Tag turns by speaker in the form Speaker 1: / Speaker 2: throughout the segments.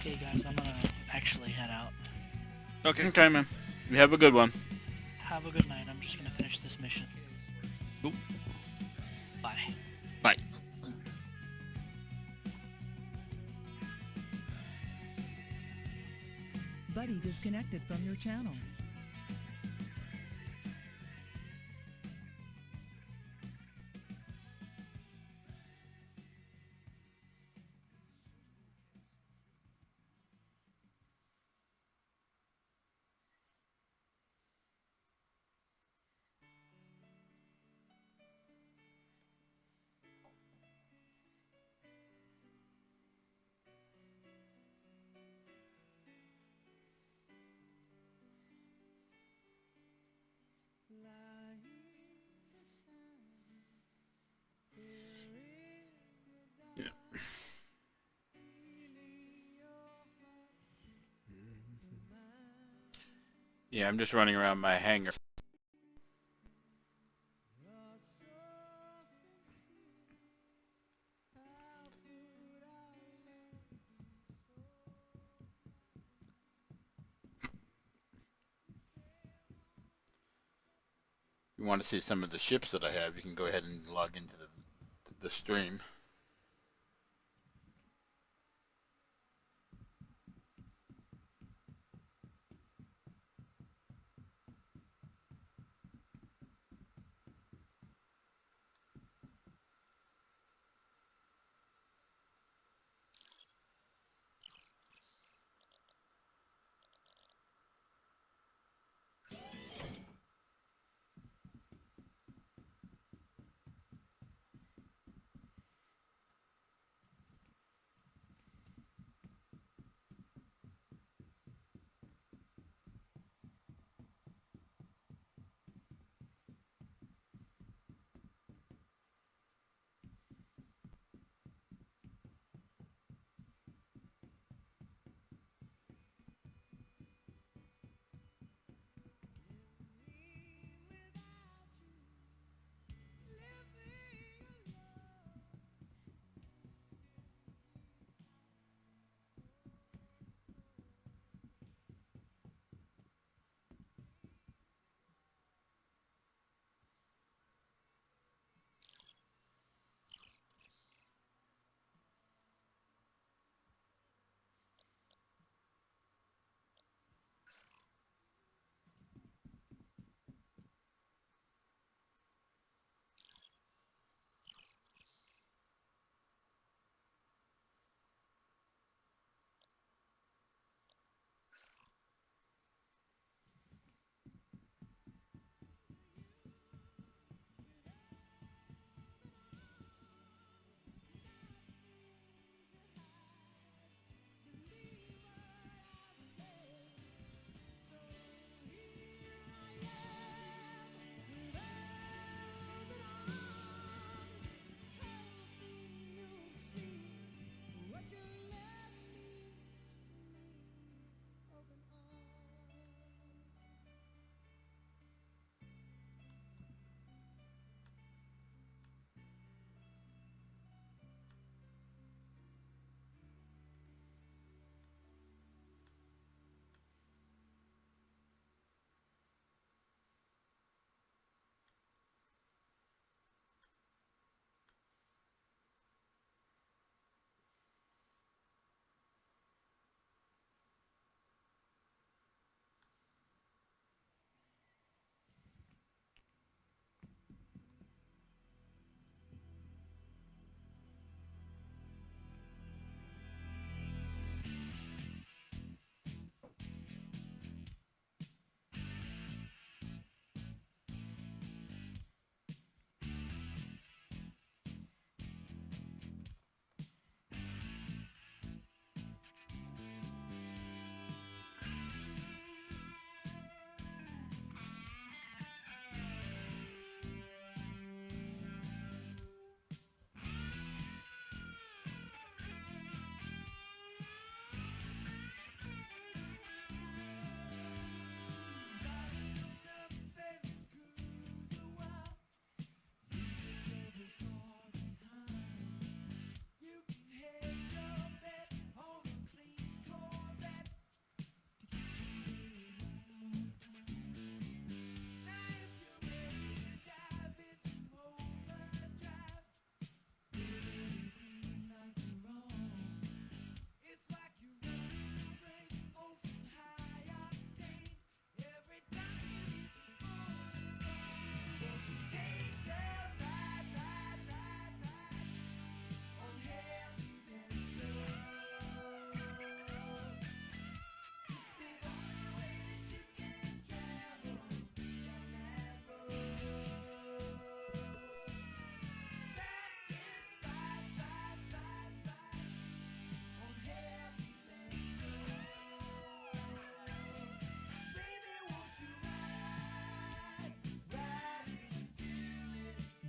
Speaker 1: Okay, guys, I'm gonna actually head out.
Speaker 2: Okay.
Speaker 3: Okay, man. You have a good one.
Speaker 1: Have a good night. I'm just gonna finish this mission.
Speaker 2: Oop.
Speaker 1: Bye.
Speaker 2: Bye.
Speaker 4: Buddy disconnected from your channel.
Speaker 3: Yeah. Yeah, I'm just running around my hangar. If you want to see some of the ships that I have, you can go ahead and log into the stream.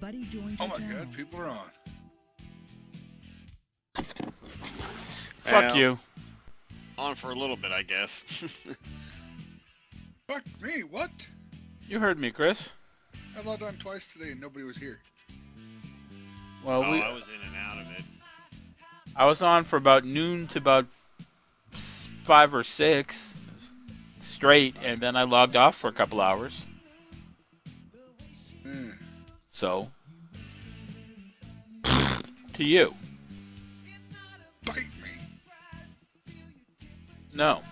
Speaker 4: buddy joined
Speaker 5: Oh
Speaker 4: your
Speaker 5: my
Speaker 4: channel.
Speaker 5: god, people are on.
Speaker 2: Well,
Speaker 3: Fuck you.
Speaker 2: On for a little bit, I guess.
Speaker 5: Fuck me, what?
Speaker 3: You heard me, Chris.
Speaker 5: I logged on twice today and nobody was here.
Speaker 3: Well,
Speaker 2: I was in and out of it.
Speaker 3: I was on for about noon to about 5 or 6 straight, and then I logged off for a couple hours. So, to you.
Speaker 5: Bite me.
Speaker 3: No.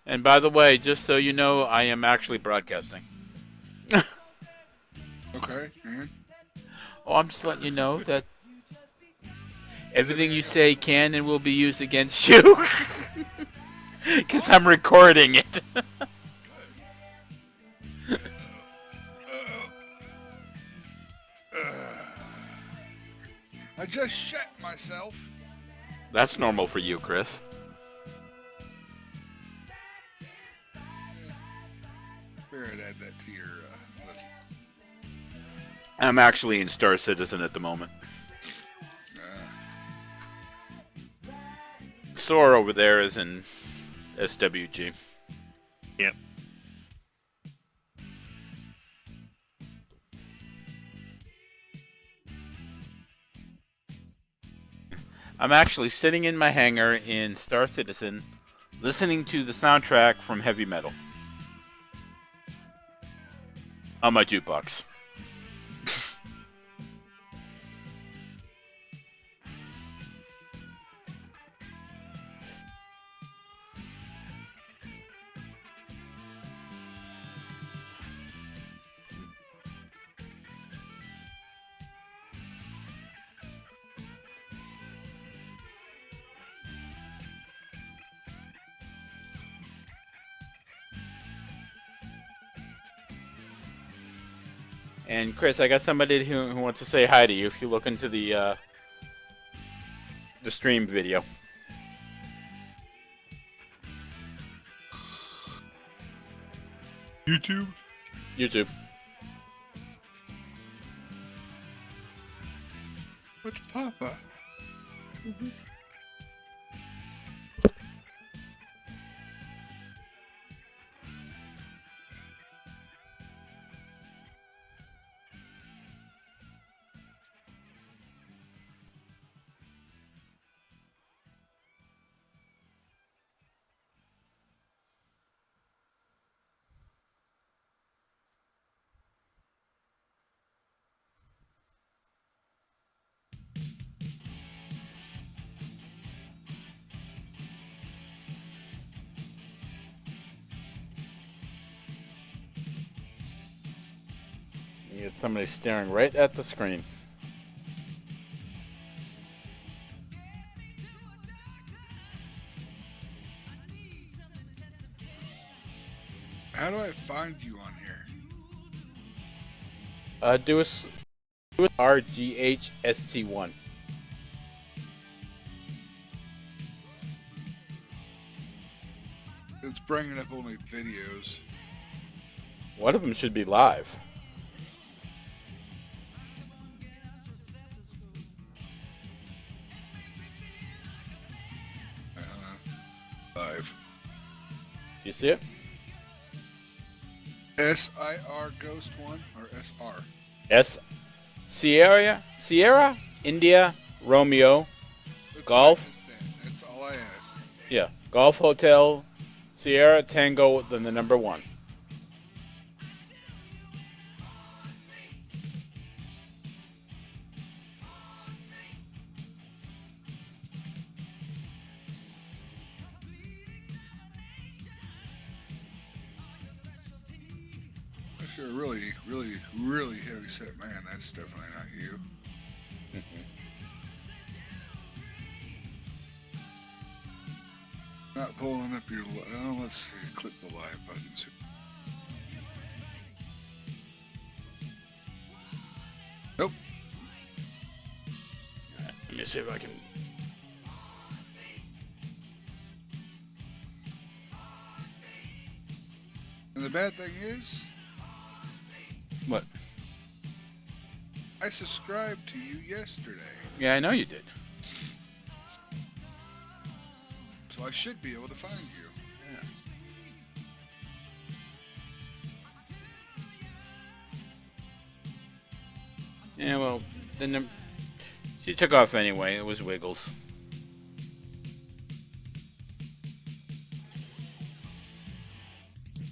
Speaker 3: And by the way, just so you know, I am actually broadcasting.
Speaker 5: Okay, and?
Speaker 3: Oh, I'm just letting you know that everything you say can and will be used against you. Because I'm recording it.
Speaker 5: I just shat myself.
Speaker 3: That's normal for you, Chris.
Speaker 5: Figured I'd add that to your little...
Speaker 3: I'm actually in Star Citizen at the moment. Sora over there is in SWG.
Speaker 2: Yep.
Speaker 3: I'm actually sitting in my hangar in Star Citizen, listening to the soundtrack from Heavy Metal on my jukebox. And Chris, I got somebody who wants to say hi to you if you look into the stream video.
Speaker 5: YouTube?
Speaker 3: YouTube.
Speaker 5: What's Papa?
Speaker 3: You get somebody staring right at the screen.
Speaker 5: How do I find you on here?
Speaker 3: Do us RGHST1.
Speaker 5: It's bringing up only videos.
Speaker 3: One of them should be live.
Speaker 5: Live.
Speaker 3: You see it?
Speaker 5: SIR Ghost 1 or SR?
Speaker 3: S. Sierra, India, Romeo,
Speaker 5: That's
Speaker 3: Golf.
Speaker 5: what I just said. That's all I asked.
Speaker 3: Yeah, Golf Hotel, Sierra Tango, then the number 1.
Speaker 5: If you're a really, really, really heavy set man, that's definitely not you. Not pulling up your... Oh, let's see. Click the live buttons. Nope.
Speaker 3: Let me see if I can...
Speaker 5: And the bad thing is,
Speaker 3: What?
Speaker 5: I I subscribed to you yesterday,
Speaker 3: Yeah, I know you did.
Speaker 5: so I should be able to find you.
Speaker 3: Yeah, well, then she took off anyway. It was Wiggles.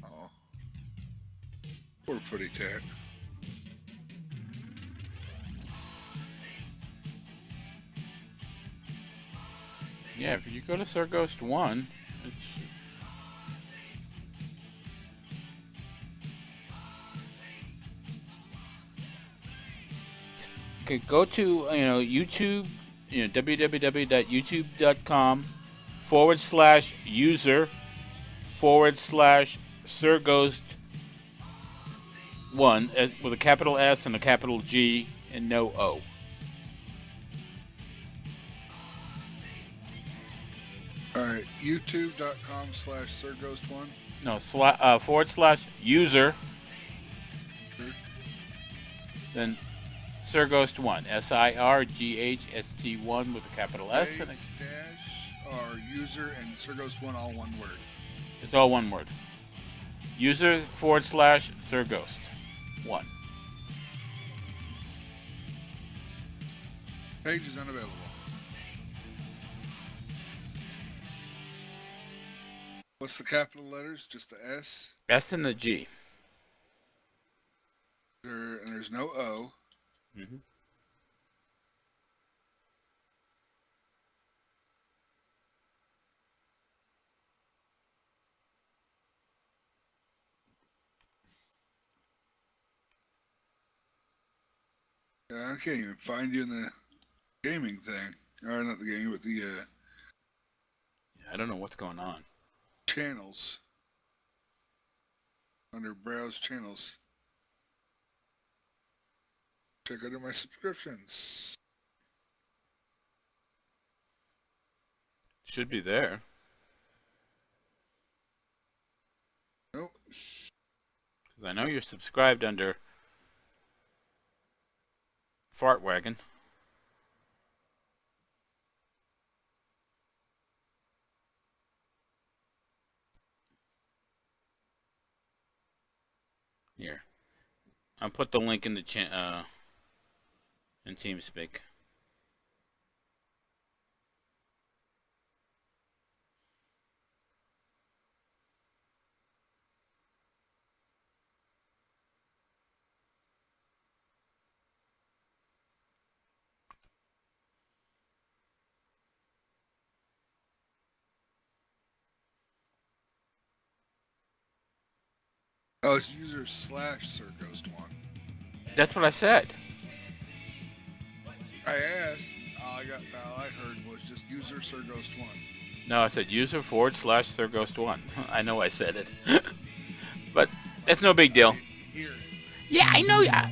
Speaker 5: Oh. Poor Footy Tat.
Speaker 3: Yeah, if you go to Sir Ghost 1, it's... Okay, go to, YouTube, www.youtube.com/user/Sir Ghost 1 with a capital S and a capital G and no O.
Speaker 5: Alright, youtube.com/SirGhost1.
Speaker 3: No, /user, then Sir Ghost 1, SIRGHST1 with a capital S and a,
Speaker 5: /r user and SirGhost1 all one word.
Speaker 3: it's all one word. User/Sir Ghost 1.
Speaker 5: Page is unavailable. What's the capital letters? Just the S?
Speaker 3: S and the G.
Speaker 5: And there's no O.
Speaker 3: Mm-hmm.
Speaker 5: Yeah, I can't even find you in the gaming thing. Or not the gaming, but the
Speaker 3: I don't know what's going on.
Speaker 5: channels. Under browse channels. Check under my subscriptions.
Speaker 3: Should be there.
Speaker 5: Nope.
Speaker 3: Because I know you're subscribed under Fartwagon. Here. I'll put the link in the in TeamSpeak.
Speaker 5: Oh, it's user/SirGhost1.
Speaker 3: That's what I said.
Speaker 5: I asked. All I heard was just user/SirGhost1.
Speaker 3: No, I said user/Sir Ghost 1. I know I said it. But it's no big deal.
Speaker 5: Hear it.
Speaker 3: Yeah, I know ya.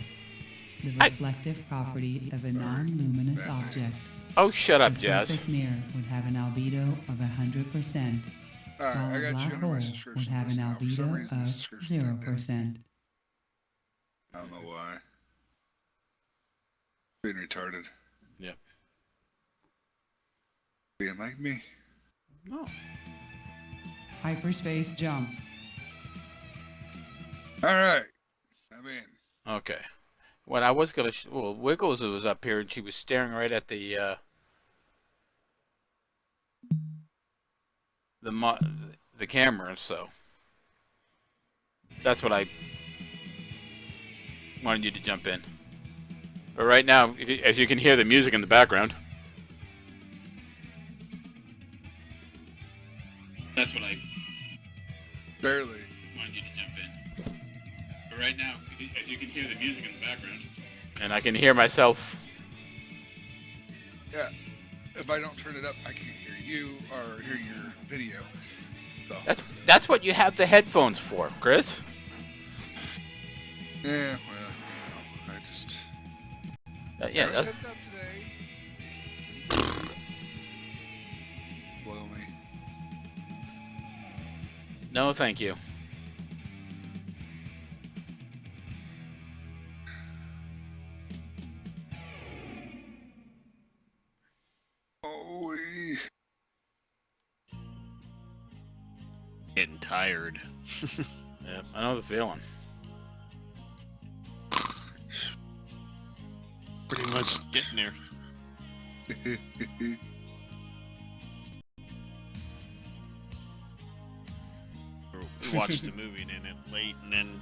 Speaker 4: The reflective property of a non-luminous object.
Speaker 3: Oh, shut
Speaker 4: A
Speaker 3: up, Jazz.
Speaker 4: perfect mirror would have an albedo of 100%,
Speaker 5: Alright,
Speaker 4: while
Speaker 5: I
Speaker 4: a
Speaker 5: got you
Speaker 4: black
Speaker 5: under
Speaker 4: hole
Speaker 5: my
Speaker 4: would
Speaker 5: subscription
Speaker 4: have
Speaker 5: list
Speaker 4: an
Speaker 5: now. For some
Speaker 4: albedo
Speaker 5: reason, the
Speaker 4: of
Speaker 5: subscription thing didn't.
Speaker 4: 0%.
Speaker 5: I don't know why. Being retarded.
Speaker 3: Yep.
Speaker 5: Being like me.
Speaker 3: No.
Speaker 4: Hyperspace jump.
Speaker 5: Alright. I'm in.
Speaker 3: Okay. When I was gonna, well, Wiggles was up here and she was staring right at the camera, so that's what I wanted you to jump in. But right now, as you can hear the music in the background. That's what I
Speaker 5: Barely.
Speaker 3: wanted you to jump in. But right now, as you can hear the music in the background. And I can hear myself.
Speaker 5: Yeah. If I don't turn it up, I can't hear you or hear your video. So.
Speaker 3: That's what you have the headphones for, Chris.
Speaker 5: Yeah, well, I just...
Speaker 3: Yeah,
Speaker 5: I
Speaker 3: that's...
Speaker 5: set it up today. Blow me.
Speaker 3: No, thank you.
Speaker 2: Getting tired.
Speaker 3: Yeah, I know the feeling.
Speaker 2: Pretty much getting there. We watched the movie and then it late and then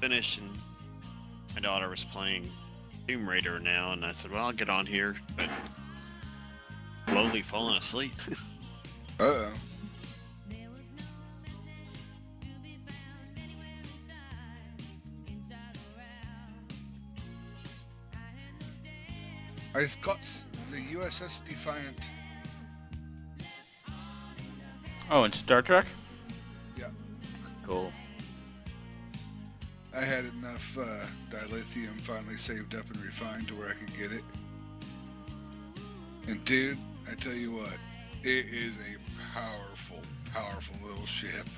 Speaker 2: finished, and my daughter was playing Tomb Raider now, and I said, well, I'll get on here, but slowly falling asleep.
Speaker 5: Uh-oh. I just got the USS Defiant.
Speaker 3: Oh, and Star Trek?
Speaker 5: Yeah.
Speaker 3: Cool.
Speaker 5: I had enough dilithium finally saved up and refined to where I could get it. And dude, I tell you what, it is a powerful, powerful little ship.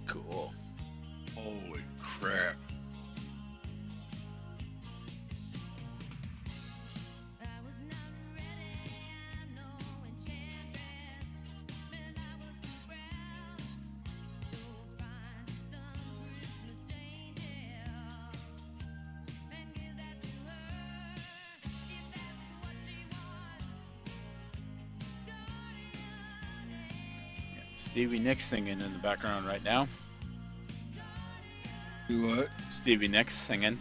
Speaker 3: Cool.
Speaker 5: Holy crap.
Speaker 3: Stevie Nicks singing in the background right now.
Speaker 5: Do what?
Speaker 3: Stevie Nicks singing.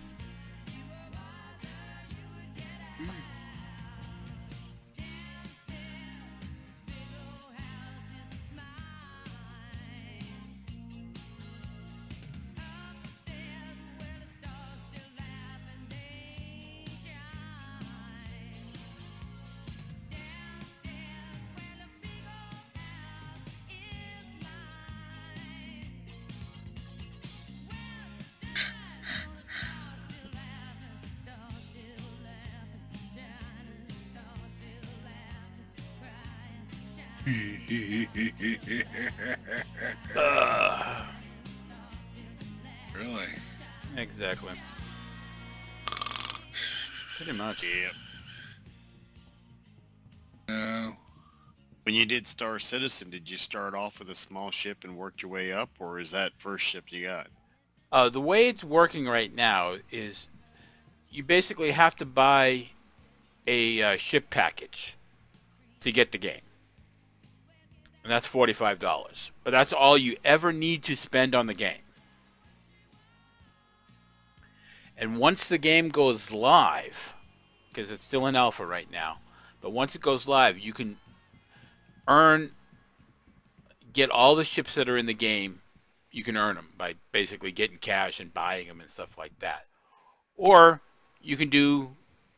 Speaker 5: Really?
Speaker 3: Exactly. Pretty much.
Speaker 2: Yep.
Speaker 5: No.
Speaker 2: When you did Star Citizen, did you start off with a small ship and work your way up, or is that first ship you got?
Speaker 3: The way it's working right now is you basically have to buy a ship package to get the game. And that's $45. But that's all you ever need to spend on the game. And once the game goes live, because it's still in alpha right now, but once it goes live, you can get all the ships that are in the game. You can earn them by basically getting cash and buying them and stuff like that. Or you can do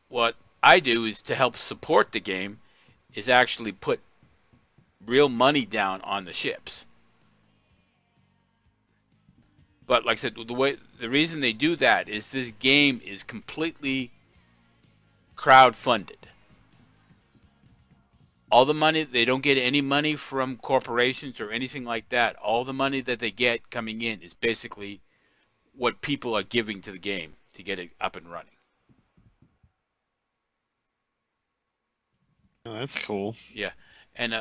Speaker 3: what I do, is to help support the game, is actually put real money down on the ships. But like I said, the reason they do that is this game is completely crowd-funded. All the money, they don't get any money from corporations or anything like that. All the money that they get coming in is basically what people are giving to the game to get it up and running.
Speaker 2: Oh, that's cool.
Speaker 3: Yeah, and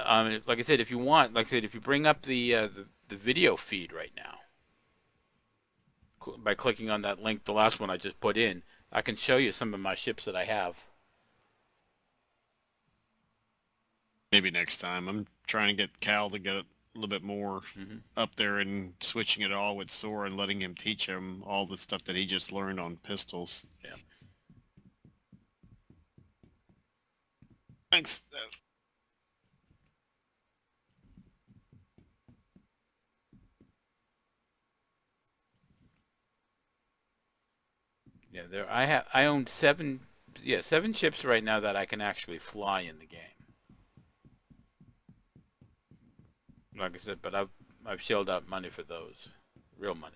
Speaker 3: like I said, if you want, like I said, if you bring up the video feed right now, by clicking on that link, the last one I just put in, I can show you some of my ships that I have.
Speaker 2: Maybe next time. I'm trying to get Cal to get a little bit more up there and switching it all with Sora and letting him teach him all the stuff that he just learned on pistols.
Speaker 3: Yeah.
Speaker 2: Thanks.
Speaker 3: Yeah, I own seven ships right now that I can actually fly in the game. Like I said, but I've shelled out money for those, real money.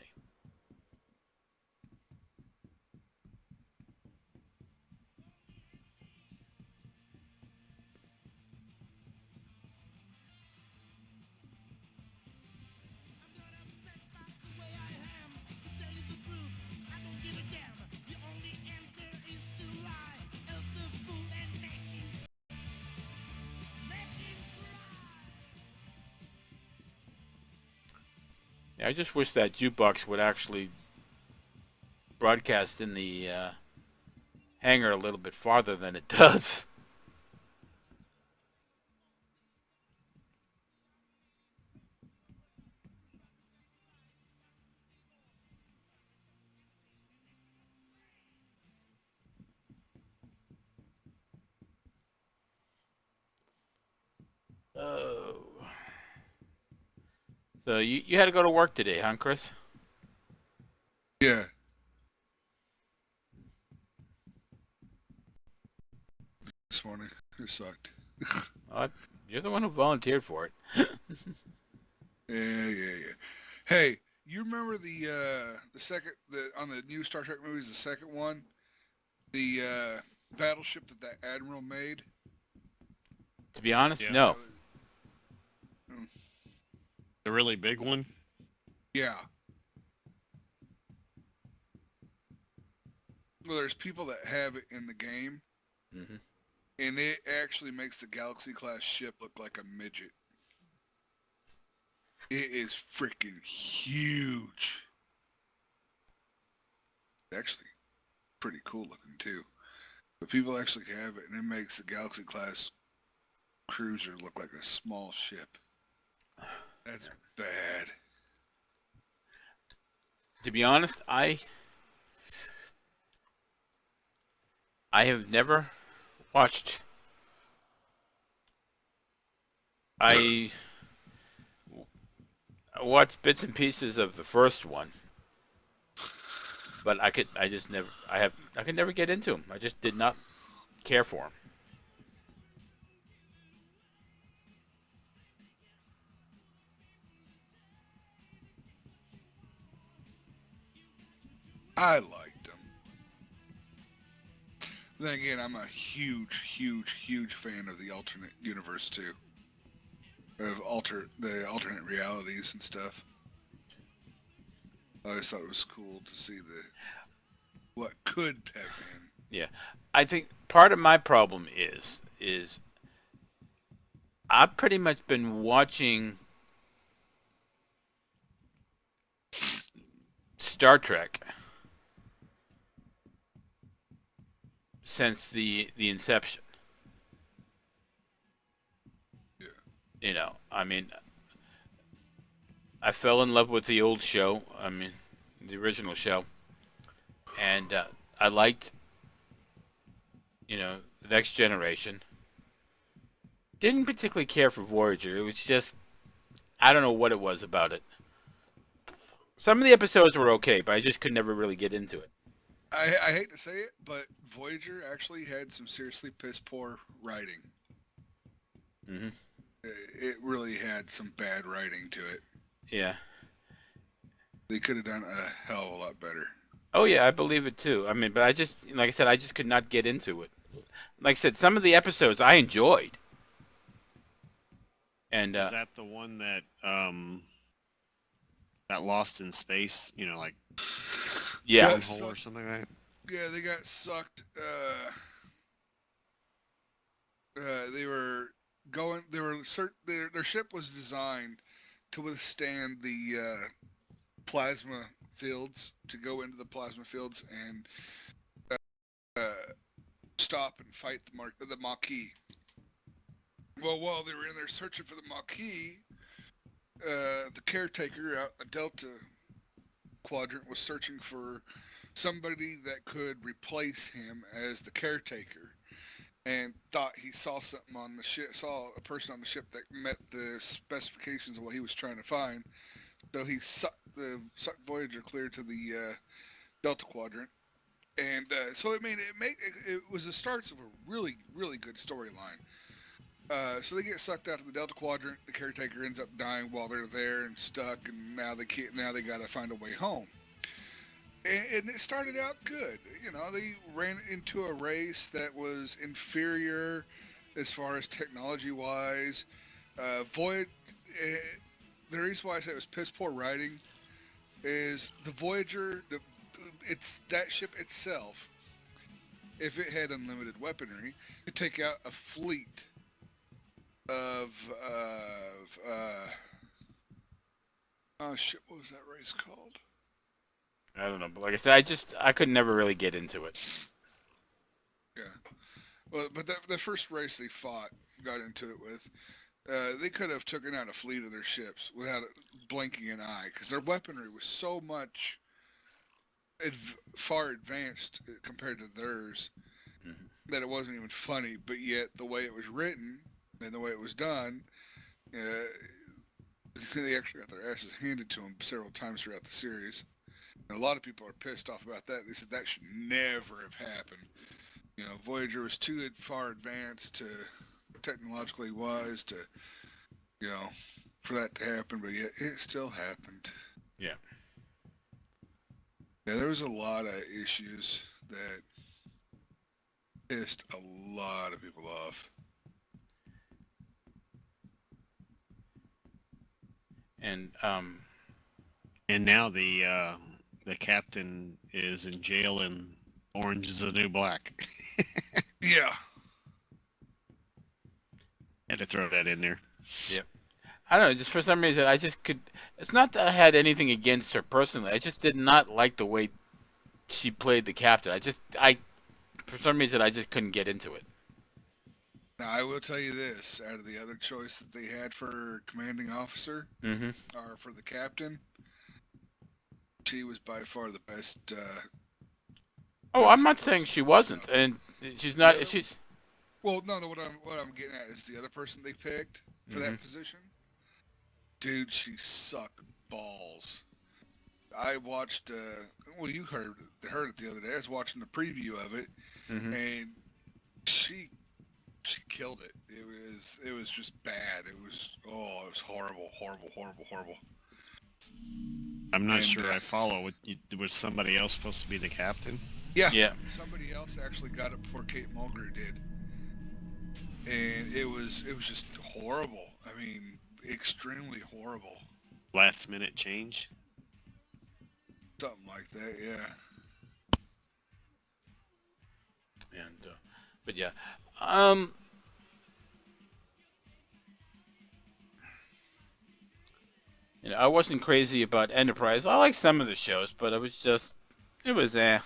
Speaker 3: Yeah, I just wish that jukebox would actually broadcast in the hangar a little bit farther than it does. Oh. So you had to go to work today, huh, Chris?
Speaker 5: Yeah. This morning. It sucked.
Speaker 3: Oh, you're the one who volunteered for it.
Speaker 5: Yeah. Hey, you remember the second on the new Star Trek movies, the second one, the battleship that admiral made?
Speaker 3: To be honest,
Speaker 2: Yeah.
Speaker 3: no.
Speaker 2: The really big one?
Speaker 5: Yeah. Well, there's people that have it in the game,
Speaker 3: Hmm.
Speaker 5: and it actually makes the Galaxy class ship look like a midget. It is freaking huge. Actually, pretty cool looking too. But people actually have it, and it makes the Galaxy class cruiser look like a small ship. That's bad.
Speaker 3: To be honest, I have never watched. I watched bits and pieces of the first one, but I could never get into them. I just did not care for them.
Speaker 5: I liked them. Then again, I'm a huge fan of the alternate universe too, of the alternate realities and stuff. I always thought it was cool to see what could have been.
Speaker 3: Yeah, I think part of my problem is I've pretty much been watching Star Trek since the inception.
Speaker 5: Yeah.
Speaker 3: You know, I mean, I fell in love with the old show. I mean, the original show, and I liked, the Next Generation. Didn't particularly care for Voyager. It was just I don't know what it was about it. Some of the episodes were okay, but I just could never really get into it.
Speaker 5: I hate to say it, but Voyager actually had some seriously piss poor writing.
Speaker 3: Hmm.
Speaker 5: It really had some bad writing to it.
Speaker 3: Yeah.
Speaker 5: They could have done a hell of a lot better.
Speaker 3: Oh yeah, I believe it too. I mean, but I just, like I said, I just could not get into it. Like I said, some of the episodes I enjoyed, and
Speaker 2: Is that the one that that Lost in Space? You know, like
Speaker 3: yeah,
Speaker 5: Got
Speaker 2: wormhole or
Speaker 5: sucked.
Speaker 2: something like that?
Speaker 5: Yeah, they got sucked. They were going. Their ship was designed to withstand the plasma fields, to go into the plasma fields and uh, stop and fight the Maquis. Well, while they were in there searching for the Maquis, the caretaker out in the Delta Quadrant was searching for somebody that could replace him as the caretaker, and thought he saw something on the ship, saw a person on the ship that met the specifications of what he was trying to find. So he sucked Voyager clear to the Delta Quadrant, and so it was the starts of a really good storyline. So they get sucked out of the Delta Quadrant. The caretaker ends up dying while they're there and stuck, and now they got to find a way home. And it started out good. You know, they ran into a race that was inferior as far as technology wise. Void. Uh, the reason why I say it was piss poor writing is the Voyager. It's that ship itself. If it had unlimited weaponry, could take out a fleet of Oh shit! What was that race called?
Speaker 3: I don't know, but like I said, I could never really get into it.
Speaker 5: Yeah. Well, but the first race they fought, got into it with, they could have taken out a fleet of their ships without blinking an eye, because their weaponry was so much far advanced compared to theirs
Speaker 3: Hmm.
Speaker 5: that it wasn't even funny. But yet, the way it was written and the way it was done, they actually got their asses handed to them several times throughout the series. And a lot of people are pissed off about that. They said that should never have happened. Voyager was too far advanced to technologically wise to, you know, for that to happen, but yet it still happened.
Speaker 3: Yeah.
Speaker 5: Yeah, there was a lot of issues that pissed a lot of people off.
Speaker 3: And
Speaker 2: And now the captain is in jail in Orange is the New Black.
Speaker 5: Yeah.
Speaker 2: Had to throw that in there.
Speaker 3: yeah, I don't know. Just for some reason, I just could. It's not that I had anything against her personally. I just did not like the way she played the captain. For some reason, I just couldn't get into it.
Speaker 5: Now, I will tell you this, out of the other choice that they had for commanding officer,
Speaker 3: Hmm.
Speaker 5: or for the captain, she was by far the best.
Speaker 3: Oh, I'm
Speaker 5: Best
Speaker 3: not saying
Speaker 5: person
Speaker 3: she wasn't,
Speaker 5: out there.
Speaker 3: and she's
Speaker 5: The
Speaker 3: not.
Speaker 5: other,
Speaker 3: She's.
Speaker 5: well, no, no. What I'm getting at is the other person they picked for
Speaker 3: Hmm.
Speaker 5: that position. Dude, she sucked balls. I watched. Well, you heard it the other day. I was watching the preview of it,
Speaker 3: Hmm.
Speaker 5: and she killed it. It was just bad. It was horrible, horrible, horrible, horrible.
Speaker 2: I'm not
Speaker 5: And
Speaker 2: sure I follow. Was somebody else supposed to be the captain?
Speaker 5: yeah,
Speaker 3: Yeah.
Speaker 5: somebody else actually got it before Kate Mulgrew did, and it was just horrible. I mean, extremely horrible.
Speaker 2: Last minute change?
Speaker 5: Something like that. Yeah.
Speaker 3: And but yeah, um, I wasn't crazy about Enterprise. I like some of the shows, but it was eh.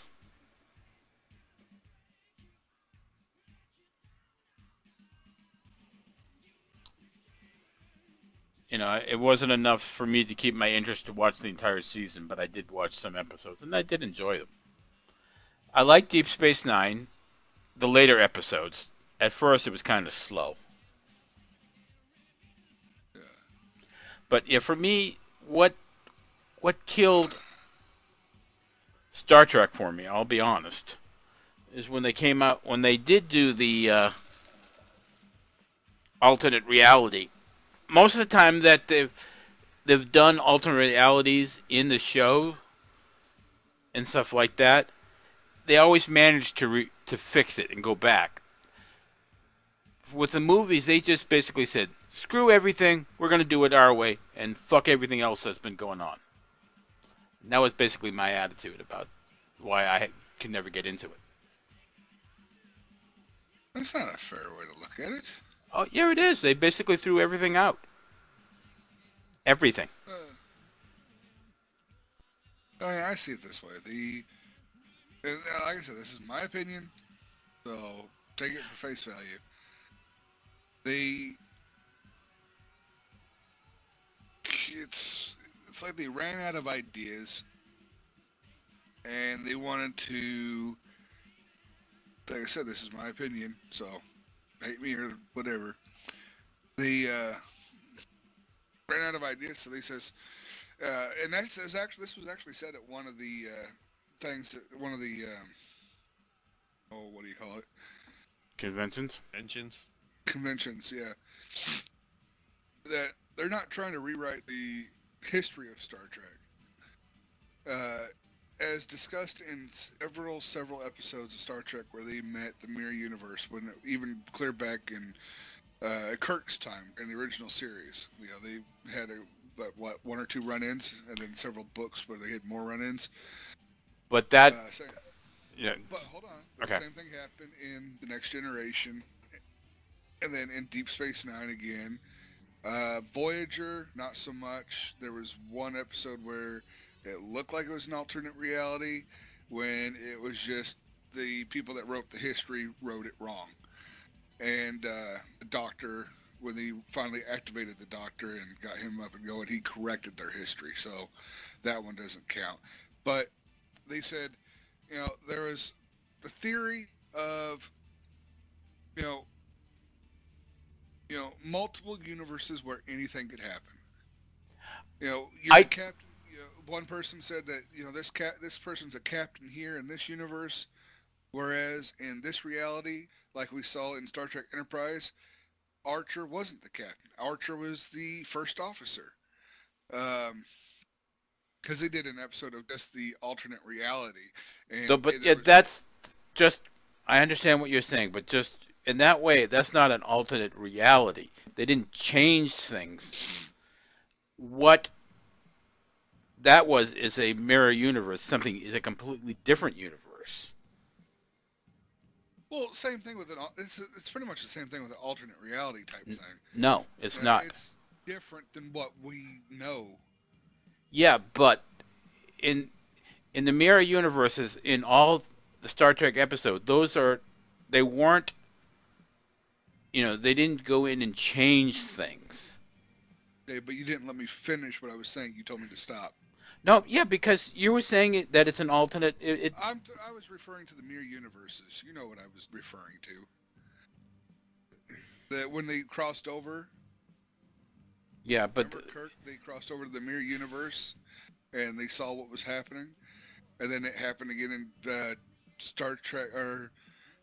Speaker 3: It wasn't enough for me to keep my interest to watch the entire season, but I did watch some episodes, and I did enjoy them. I like Deep Space Nine, the later episodes. At first, it was kind of slow,
Speaker 5: Yeah.
Speaker 3: but yeah, for me, what killed Star Trek for me, I'll be honest, is when they came out when they did do the alternate reality. Most of the time that they've done alternate realities in the show and stuff like that, they always manage to fix it and go back. With the movies, they just basically said, "Screw everything. We're going to do it our way and fuck everything else that's been going on." And that was basically my attitude about why I could never get into it.
Speaker 5: That's not a fair way to look at it.
Speaker 3: Oh, yeah, it is. They basically threw everything out. Everything.
Speaker 5: I see it this way. And, like I said, this is my opinion, so take it for face value. They, it's like they ran out of ideas, and they wanted to. Like I said, this is my opinion, so hate me or whatever. They ran out of ideas, so they says, and this was actually said at one of the things that one of the what do you call it?
Speaker 3: Conventions?
Speaker 2: Engines?
Speaker 5: Conventions, yeah. That they're not trying to rewrite the history of Star Trek. As discussed in several episodes of Star Trek where they met the Mirror Universe, when even clear back in Kirk's time in the original series, they had one or two run-ins, and then several books where they had more run-ins.
Speaker 3: But that.
Speaker 5: So,
Speaker 3: Yeah.
Speaker 5: but hold on,
Speaker 3: Okay.
Speaker 5: same thing happened in the Next Generation, and then in Deep Space Nine again. Voyager, not so much. There was one episode where it looked like it was an alternate reality when it was just the people that wrote the history wrote it wrong. And the doctor, when they finally activated the doctor and got him up and going, he corrected their history. So that one doesn't count. But they said, there was the theory of, you know, multiple universes where anything could happen. You're a captain. One person said that this person's a captain here in this universe, whereas in this reality, like we saw in Star Trek Enterprise, Archer wasn't the captain. Archer was the first officer. Because they did an episode of just the alternate reality, and
Speaker 3: So, but yeah, that's just. I understand what you're saying, but just in that way, that's not an alternate reality. They didn't change things. What that was is a mirror universe. Something is a completely different universe.
Speaker 5: Well, same thing with it's pretty much the same thing with an alternate reality type thing.
Speaker 3: No, it's not.
Speaker 5: It's different than what we know.
Speaker 3: Yeah, but in the mirror universes, in all the Star Trek episodes, they weren't. They didn't go in and change things.
Speaker 5: Okay, but you didn't let me finish what I was saying. You told me to stop.
Speaker 3: No, yeah, because you were saying that it's an alternate.
Speaker 5: I was referring to the mirror universes. You know what I was referring to. That when they crossed over.
Speaker 3: Yeah, but
Speaker 5: Kirk, they crossed over to the mirror universe, and they saw what was happening, and then it happened again in Star Trek, or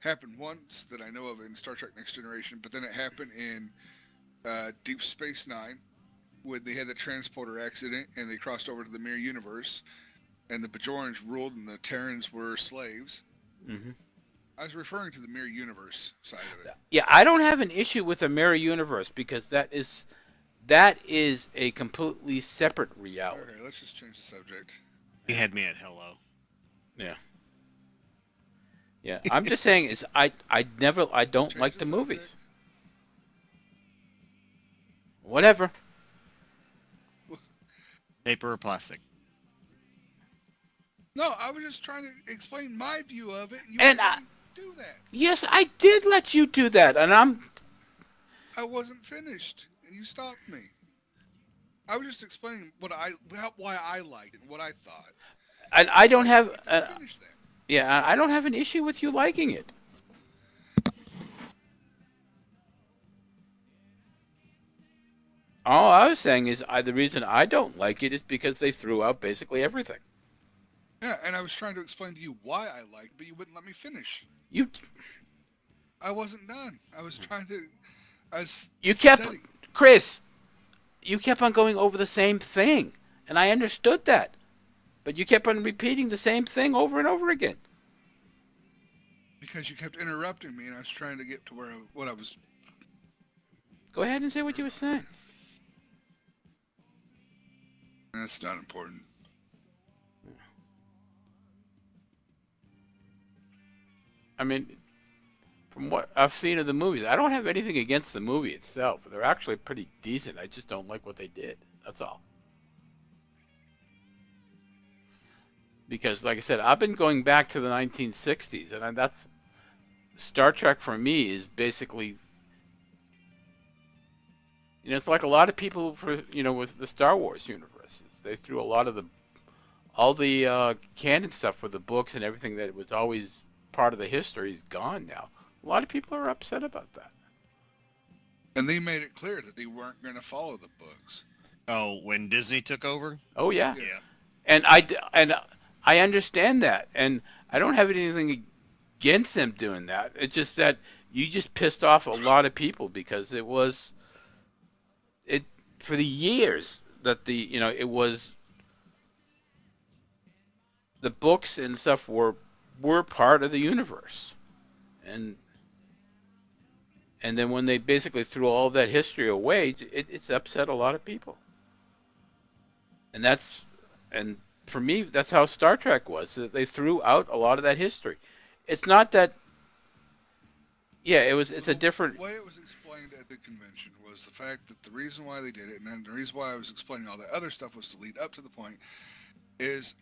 Speaker 5: happened once that I know of in Star Trek Next Generation, but then it happened in Deep Space Nine, when they had the transporter accident and they crossed over to the mirror universe, and the Bajorans ruled and the Terrans were slaves.
Speaker 3: Mm-hmm.
Speaker 5: I was referring to the mirror universe side of it.
Speaker 3: Yeah, I don't have an issue with the mirror universe because that is a completely separate reality.
Speaker 5: Okay, let's just change the subject.
Speaker 2: You had me at hello.
Speaker 3: Yeah. Yeah, I'm just saying is I don't like the movies. Whatever.
Speaker 2: Paper or plastic?
Speaker 5: No, I was just trying to explain my view of it, and you
Speaker 3: And
Speaker 5: didn't do that.
Speaker 3: Yes, I did let you do that, and
Speaker 5: I wasn't finished, and you stopped me. I was just explaining why I liked it and what I thought.
Speaker 3: And I don't have.
Speaker 5: Finish that.
Speaker 3: Yeah, I don't have an issue with you liking it. All I was saying is the reason I don't like it is because they threw out basically everything.
Speaker 5: Yeah, and I was trying to explain to you why I liked it, but you wouldn't let me finish. I wasn't done. I was trying to...
Speaker 3: Chris, you kept on going over the same thing, and I understood that. But you kept on repeating the same thing over and over again.
Speaker 5: Because you kept interrupting me, and I was trying to get to what I was...
Speaker 3: Go ahead and say what you were saying.
Speaker 5: That's not important.
Speaker 3: I mean, from what I've seen of the movies, I don't have anything against the movie itself. They're actually pretty decent. I just don't like what they did. That's all. Because, like I said, I've been going back to the 1960s, and that's Star Trek for me is basically, it's like a lot of people with the Star Wars universes. They threw a lot of all the canon stuff with the books and everything that was always part of the history is gone now. A lot of people are upset about that.
Speaker 5: And they made it clear that they weren't going to follow the books.
Speaker 2: Oh, when Disney took over?
Speaker 3: Oh yeah.
Speaker 2: Yeah.
Speaker 3: And I understand that, and I don't have anything against them doing that. It's just that you just pissed off a lot of people because it for the years that it was the books and stuff were part of the universe, and then when they basically threw all that history away, it's upset a lot of people, and for me, that's how Star Trek was. They threw out a lot of that history. It's not that Yeah, it's a different.
Speaker 5: The way it was explained at the convention was the fact that the reason why they did it, and then the reason why I was explaining all that other stuff was to lead up to the point, is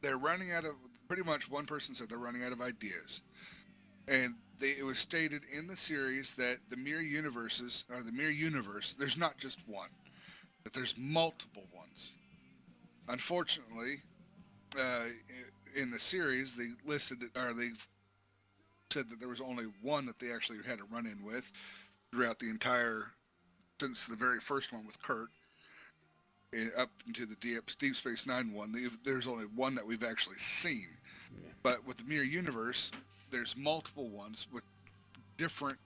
Speaker 5: they're running out of, pretty much one person said they're running out of ideas. And it was stated in the series that the mirror universes, or the mirror universe, there's not just one, that there's multiple ones. Unfortunately, uh, in the series, they listed, or they said that there was only one that they actually had a run-in with throughout the entire, since the very first one with Kurt, up into the Deep Space Nine one. There's only one that we've actually seen. But with the mirror universe, there's multiple ones with different.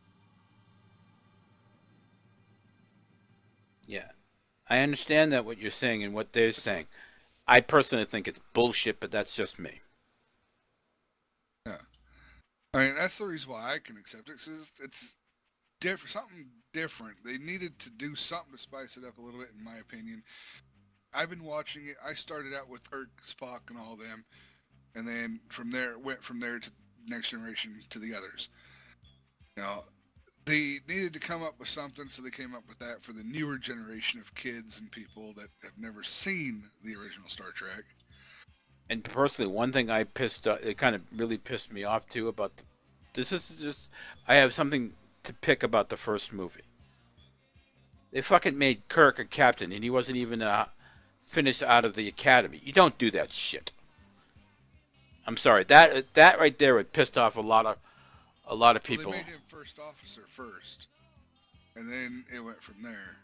Speaker 3: Yeah, I understand that what you're saying and what they're saying. I personally think it's bullshit, but that's just me.
Speaker 5: Yeah, I mean that's the reason why I can accept it. Cause it's different, something different. They needed to do something to spice it up a little bit, in my opinion. I've been watching it. I started out with Kirk, Spock, and all them, and then from there went from there to Next Generation to the others. Now they needed to come up with something, so they came up with that for the newer generation of kids and people that have never seen the original Star Trek.
Speaker 3: And personally, one thing it kind of really pissed me off too about this is just, I have something to pick about the first movie. They fucking made Kirk a captain, and he wasn't even finished out of the academy. You don't do that shit. I'm sorry. That right there would pissed off a lot of people.
Speaker 5: Well, they made him first officer first, and then it went from there.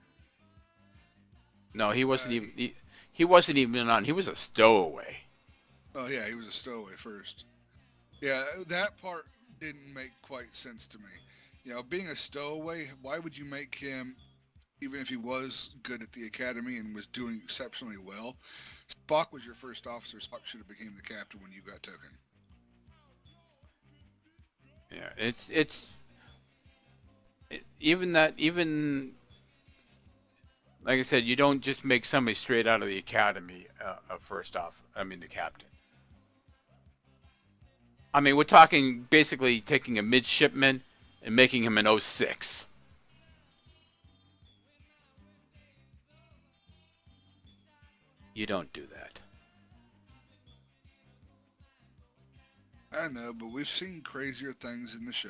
Speaker 3: No, he wasn't even. He wasn't even on. He was a stowaway.
Speaker 5: Oh yeah, he was a stowaway first. Yeah, that part didn't make quite sense to me. You know, being a stowaway, why would you make him, even if he was good at the academy and was doing exceptionally well? Spock was your first officer. Spock should have became the captain when you got taken.
Speaker 3: Yeah, even like I said, you don't just make somebody straight out of the academy first off. I mean, the captain. I mean, we're talking basically taking a midshipman and making him an 06. You don't do that.
Speaker 5: I know, but we've seen crazier things in the show.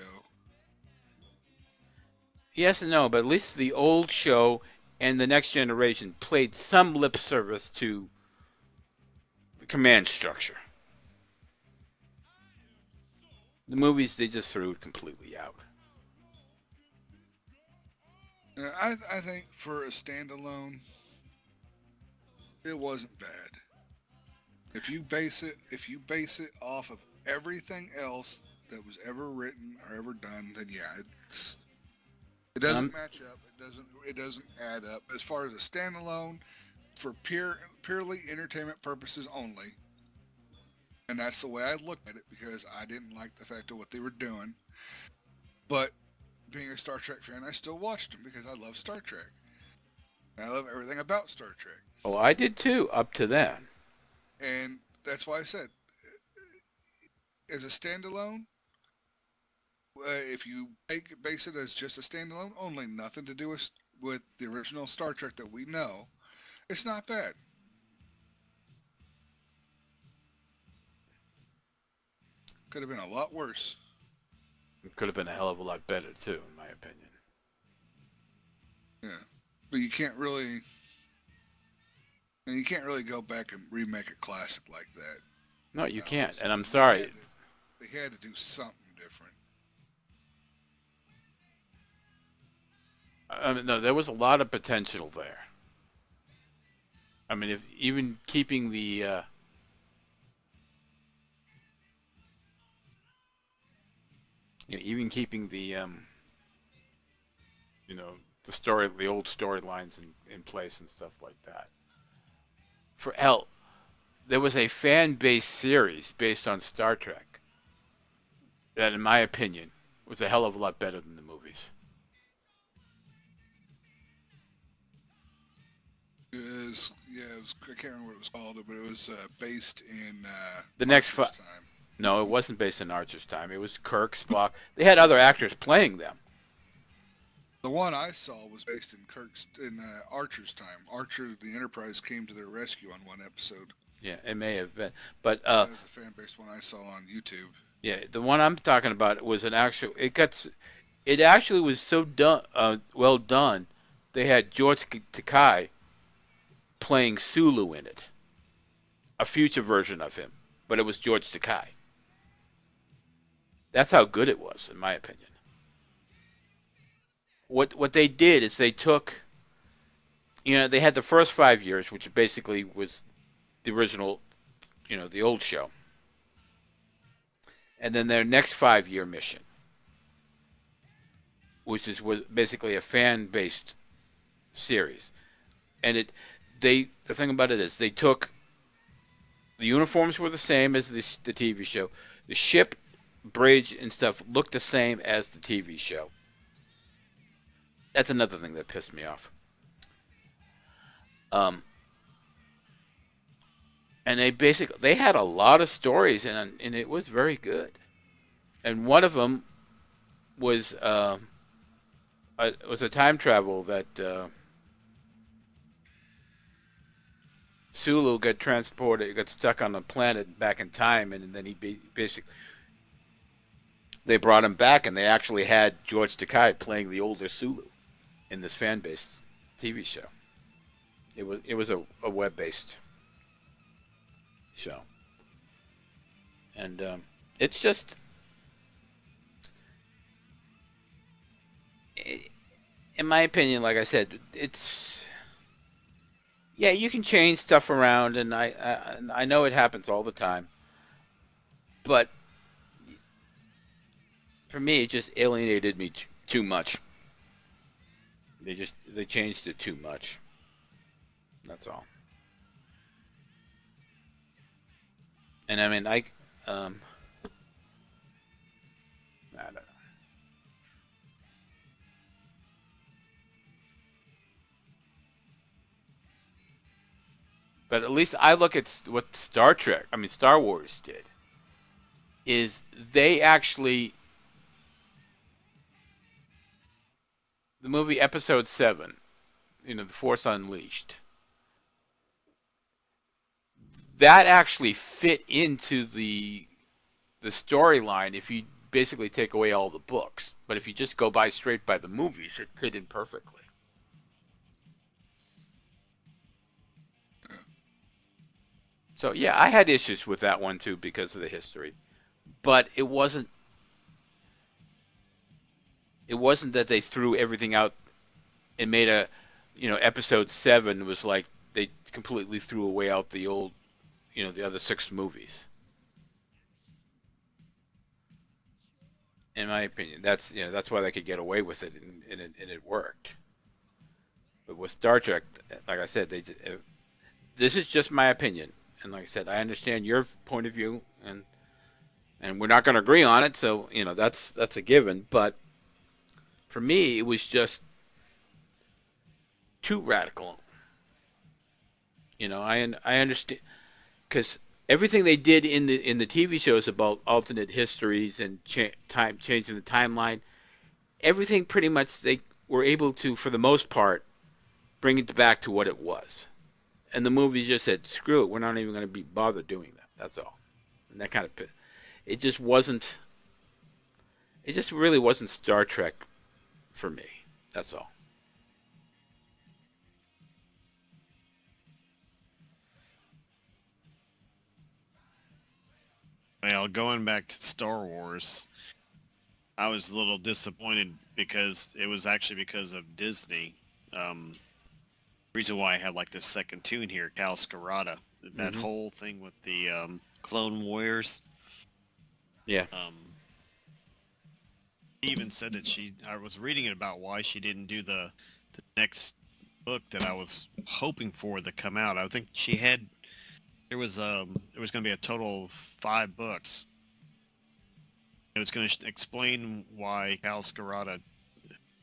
Speaker 3: Yes and no, but at least the old show and the Next Generation played some lip service to the command structure. The movies, they just threw it completely out.
Speaker 5: I think for a standalone, it wasn't bad. If you base it off of everything else that was ever written or ever done, then yeah, it doesn't match up. It doesn't add up. As far as a standalone, for purely entertainment purposes only, and that's the way I looked at it because I didn't like the fact of what they were doing. But being a Star Trek fan, I still watched them because I love Star Trek. And I love everything about Star Trek.
Speaker 3: Oh, I did too, up to then.
Speaker 5: And that's why I said, as a standalone, if you base it as just a standalone only, nothing to do with the original Star Trek that we know, it's not bad. Could have been a lot worse.
Speaker 3: It could have been a hell of a lot better too, in my opinion.
Speaker 5: Yeah, but you can't really go back and remake a classic like that.
Speaker 3: No, you can't, and I'm sorry.
Speaker 5: They had to do something different.
Speaker 3: I mean, no, there was a lot of potential there. I mean, if even keeping the even keeping the the old storylines in place and stuff like that. For hell, there was a fan-based series based on Star Trek that, in my opinion, was a hell of a lot better than the movies.
Speaker 5: I can't remember what it was called, but it was based in
Speaker 3: The next
Speaker 5: time.
Speaker 3: No, it wasn't based on Archer's time. It was Kirk, Spock. They had other actors playing them.
Speaker 5: The one I saw was based in Archer's time. Archer, the Enterprise, came to their rescue on one episode.
Speaker 3: Yeah, it may have been, but
Speaker 5: That was a fan-based one I saw on YouTube.
Speaker 3: yeah, the one I'm talking about was an actual. It actually was so well done. They had George Takei playing Sulu in it, a future version of him, but it was George Takei. That's how good it was, in my opinion. What they did is they took, they had the first 5 years, which basically was the original, the old show, and then their next 5 year mission, which was basically a fan based series, and the thing about it is they took the uniforms were the same as the TV show, the ship, bridge, and stuff looked the same as the TV show. That's another thing that pissed me off. And they had a lot of stories, and it was very good. And one of them was a time travel that Sulu got transported, got stuck on a planet back in time, and then they brought him back, and they actually had George Takei playing the older Sulu in this fan-based TV show. It was a web-based show, and it's just, in my opinion, like I said, you can change stuff around, and I know it happens all the time, but for me, it just alienated me too much. They changed it too much. That's all. And I mean, I don't know. But at least I look at what Star Wars did. Is they actually, the movie Episode 7, The Force Unleashed, that actually fit into the storyline if you basically take away all the books. But if you just go straight by the movies, it fit in perfectly. So yeah, I had issues with that one too because of the history, but it wasn't that they threw everything out and made Episode 7 was like they completely threw away out the old, the other 6 movies. In my opinion, that's why they could get away with it, and it worked. But with Star Trek, like I said, this is just my opinion, and like I said, I understand your point of view, and we're not going to agree on it, so that's a given. But for me, it was just too radical. I understand, because everything they did in the TV shows about alternate histories and changing the timeline, everything pretty much they were able to, for the most part, bring it back to what it was. And the movies just said, screw it, we're not even going to be bothered doing that. That's all. And that kind of, it just really wasn't Star Trek for me. That's all.
Speaker 2: Well, going back to Star Wars, I was a little disappointed because it was actually because of Disney. Reason why I had like this second tune here, Cal Scarata, that whole thing with the Clone Warriors.
Speaker 3: Yeah.
Speaker 2: She even said that I was reading about why she didn't do the next book that I was hoping for to come out. I think there was going to be a total of 5 books. It was going to explain why Cal Scarata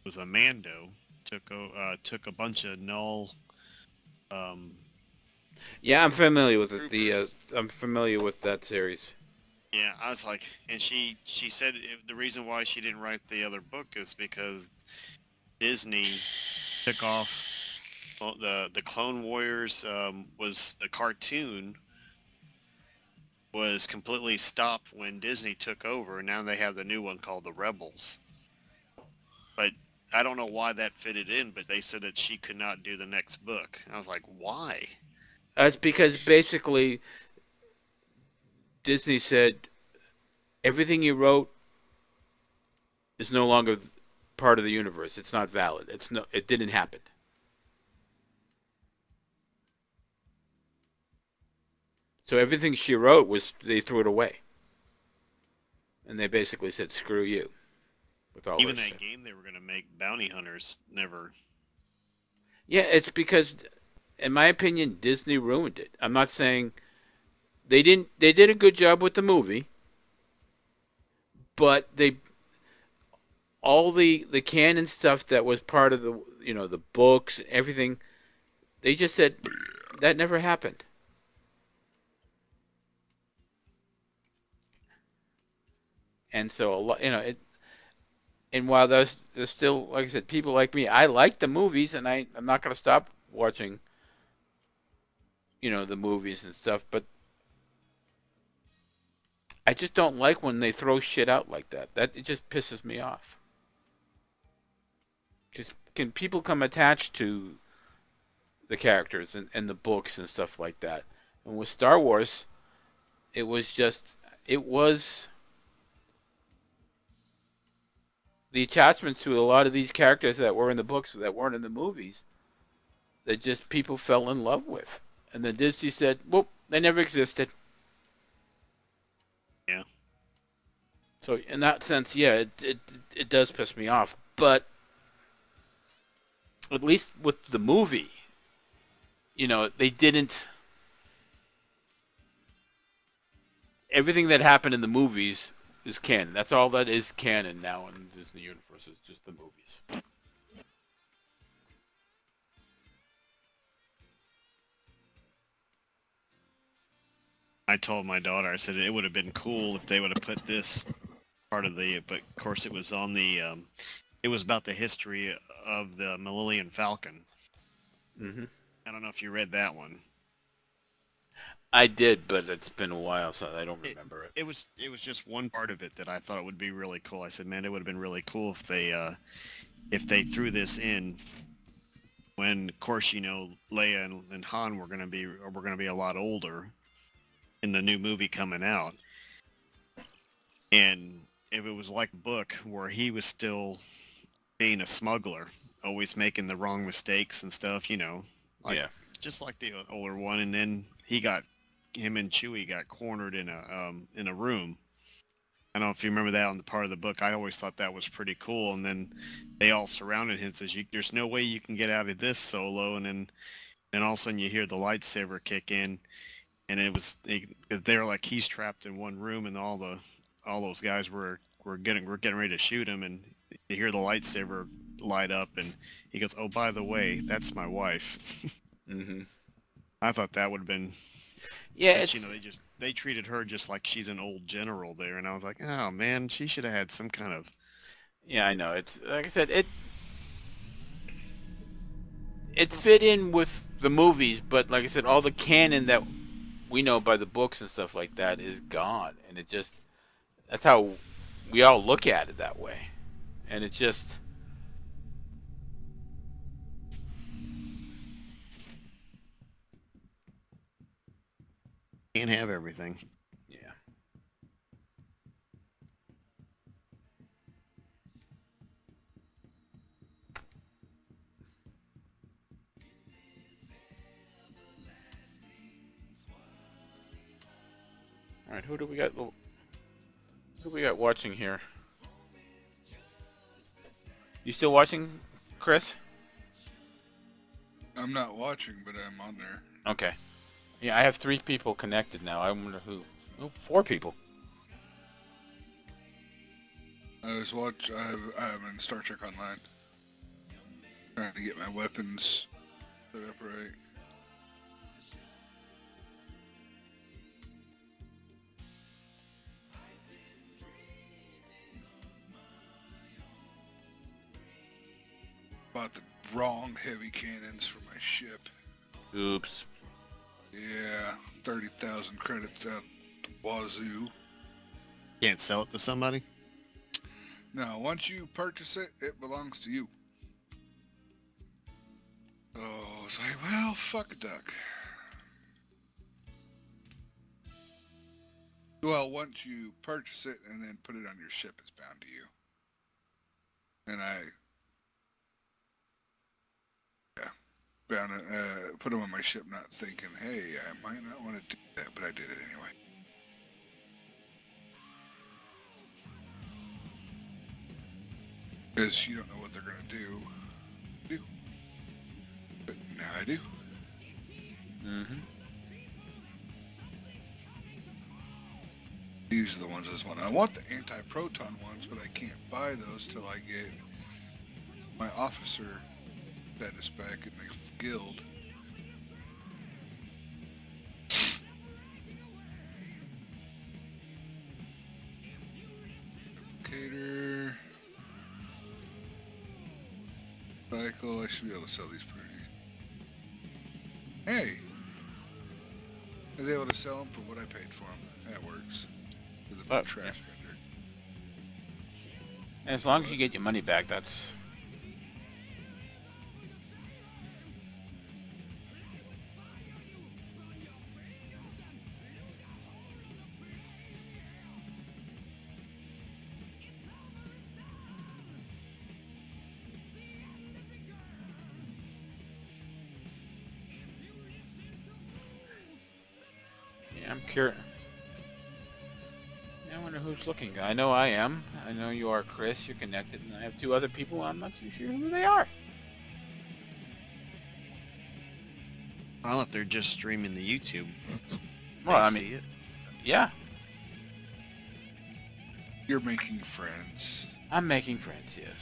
Speaker 2: was a Mando, took a bunch of null.
Speaker 3: Yeah, I'm familiar with it. I'm familiar with that series.
Speaker 2: Yeah, I was like, and she said the reason why she didn't write the other book is because Disney took off. Well, the Clone Warriors was the cartoon was completely stopped when Disney took over, and now they have the new one called the Rebels. But I don't know why that fitted in, but they said that she could not do the next book. I was like, why?
Speaker 3: That's because basically Disney said everything you wrote is no longer part of the universe. It's not valid. It didn't happen. So everything she wrote was they threw it away, and they basically said screw you with all
Speaker 2: Even
Speaker 3: this
Speaker 2: that
Speaker 3: shit.
Speaker 2: game they were going to make, Bounty Hunters, never.
Speaker 3: Yeah, it's because, in my opinion, Disney ruined it. I'm not saying they didn't. They did a good job with the movie, but they all the canon stuff that was part of the books and everything. They just said that never happened. And so a lot, and while there's still, like I said, people like me, I like the movies, and I'm not going to stop watching, the movies and stuff. But I just don't like when they throw shit out like that. It just pisses me off. Because can people come attached to the characters and the books and stuff like that? And with Star Wars, it was just it was the attachments to a lot of these characters that were in the books that weren't in the movies that just people fell in love with. And then Disney said, well, they never existed.
Speaker 2: Yeah.
Speaker 3: So in that sense, yeah, it does piss me off. But at least with the movie, they didn't. Everything that happened in the movies is canon. That's all that is canon now in the Disney universe. Is just the movies.
Speaker 2: I told my daughter, I said it would have been cool if they would have put this part of but of course it was on it was about the history of the Millennium Falcon.
Speaker 3: Hmm.
Speaker 2: I don't know if you read that one.
Speaker 3: I did, but it's been a while, so I don't
Speaker 2: It,
Speaker 3: remember it.
Speaker 2: it was just one part of it that I thought it would be really cool. I said, man, it would have been really cool if they threw this in when, of course, Leia and Han were gonna be a lot older in the new movie coming out, and if it was like a book where he was still being a smuggler, always making the wrong mistakes and stuff, like
Speaker 3: Yeah.
Speaker 2: just like the older one, and then him and Chewie got cornered in a room. I don't know if you remember that on the part of the book. I always thought that was pretty cool. And then they all surrounded him and says, "There's no way you can get out of this, Solo." And then all of a sudden you hear the lightsaber kick in, and they're like he's trapped in one room, and all those guys were getting ready to shoot him, and you hear the lightsaber light up, and he goes, "Oh, by the way, that's my wife."
Speaker 3: Hmm.
Speaker 2: I thought that would have been,
Speaker 3: Yeah,
Speaker 2: but
Speaker 3: it's
Speaker 2: they treated her just like she's an old general there, and I was like, oh man, she should have had some kind of.
Speaker 3: yeah, I know. It's like I said, it fit in with the movies, but like I said, all the canon that we know by the books and stuff like that is gone, and that's how we all look at it that way, and it just
Speaker 2: Can't have everything.
Speaker 3: yeah. All right, who do we got? Who do we got watching here? You still watching, Chris?
Speaker 5: I'm not watching, but I'm on there.
Speaker 3: Okay. Yeah, I have 3 people connected now. I wonder who. Oh, 4 people.
Speaker 5: I'm in Star Trek Online. Trying to get my weapons set up right. Bought the wrong heavy cannons for my ship.
Speaker 3: Oops.
Speaker 5: Yeah, 30,000 credits out the wazoo.
Speaker 2: Can't sell it to somebody?
Speaker 5: Now, once you purchase it, it belongs to you. Oh, it's like, well, fuck a duck. Well, once you purchase it and then put it on your ship, it's bound to you. And I, bound it, put them on my ship, not thinking, hey, I might not want to do that, but I did it anyway. Because you don't know what they're going to do. But now I do.
Speaker 3: Mm-hmm.
Speaker 5: These are the ones I just want. I want the anti-proton ones, but I can't buy those till I get my officer status back in the guild. Replicator. Cycle. I should be able to sell these pretty. Hey! I was able to sell them for what I paid for them. That works. For the
Speaker 3: Oh,
Speaker 5: trash
Speaker 3: yeah.
Speaker 5: vendor.
Speaker 3: As long as you get your money back, that's... Yeah, I'm curious. I wonder who's looking. I know I am. I know you are, Chris. You're connected, and I have two other people. I'm not too sure who they are.
Speaker 2: Well, if they're just streaming the YouTube,
Speaker 3: Well,
Speaker 2: I
Speaker 3: I mean,
Speaker 2: see it.
Speaker 3: yeah,
Speaker 5: You're making friends.
Speaker 3: I'm making friends. Yes,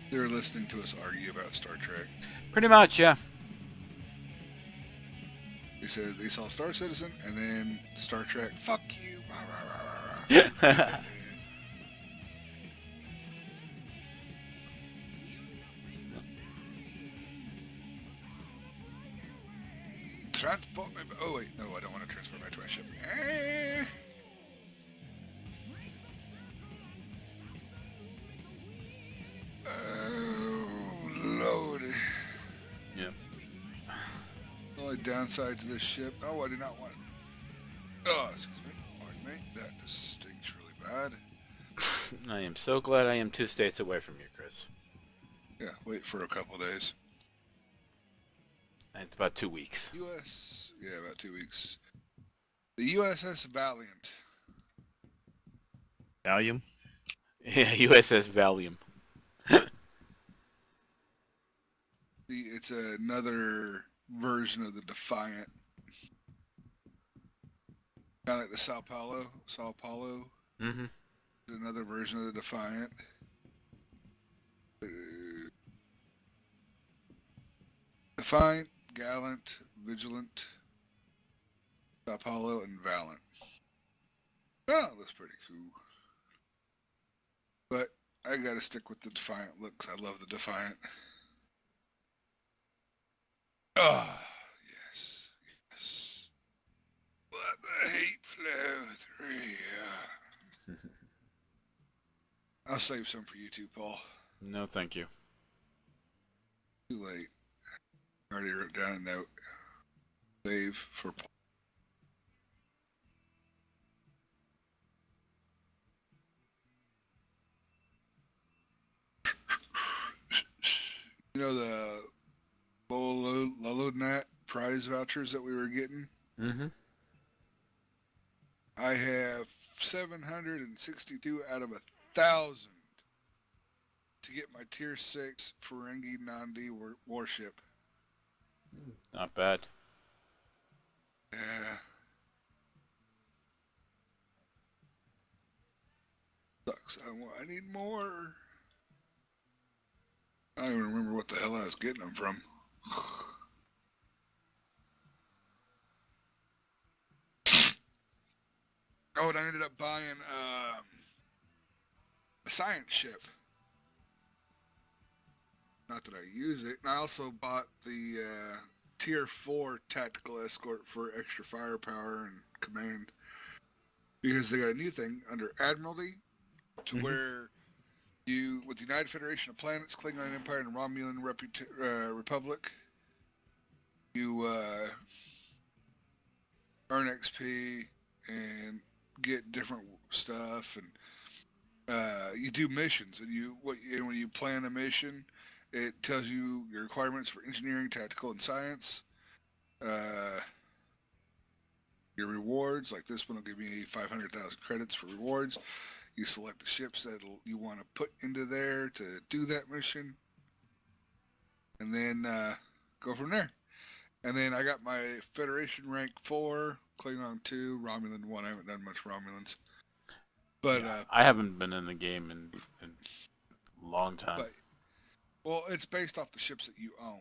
Speaker 5: They're listening to us argue about Star Trek.
Speaker 3: pretty much. Yeah.
Speaker 5: They said they saw Star Citizen and then Star Trek. Fuck you. Rah, rah, rah, rah, rah. Transport me. Oh wait, no, I don't want to transport back to my ship. Oh lordy.
Speaker 3: Yep.
Speaker 5: The only downside to this ship. Oh, I do not want it. Oh, excuse me. Pardon me. That just stinks really bad.
Speaker 3: I am so glad I am 2 states away from you, Chris.
Speaker 5: Yeah, wait for a couple days.
Speaker 3: It's about 2 weeks.
Speaker 5: U.S. Yeah, about 2 weeks. The USS Valiant.
Speaker 2: Valium?
Speaker 3: Yeah, USS Valium.
Speaker 5: It's another version of the Defiant. Kind of like the Sao Paulo.
Speaker 3: Mm-hmm.
Speaker 5: Another version of the Defiant. Defiant, Gallant, Vigilant, Sao Paulo, and Valiant. Oh, that's pretty cool. But I gotta stick with the Defiant look 'cause I love the Defiant. Ah, yes, yes. Let the hate flow through you. I'll save some for you too, Paul.
Speaker 3: No, thank you.
Speaker 5: Too late. I already wrote down a note. Save for Paul. You know the Lolonat prize vouchers that we were getting?
Speaker 3: Mm-hmm.
Speaker 5: I have 762 out of 1,000 to get my Tier 6 Ferengi Nandi warship.
Speaker 3: Not bad.
Speaker 5: Yeah. Sucks. I need more. I don't even remember what the hell I was getting them from. Oh, and I ended up buying a science ship. Not that I use it. And I also bought the Tier 4 Tactical Escort for extra firepower and command. Because they got a new thing under Admiralty to where you, with the United Federation of Planets, Klingon Empire, and Romulan Republic, you earn XP and get different stuff, and you do missions. And when you plan a mission, it tells you your requirements for engineering, tactical, and science. Your rewards, like this one will give me 500,000 credits for rewards. You select the ships that you want to put into there to do that mission, and then go from there. And then I got my Federation rank 4, Klingon 2, Romulan 1. I haven't done much Romulans. But
Speaker 3: yeah, I haven't been in the game in a long time.
Speaker 5: But, well, it's based off the ships that you own.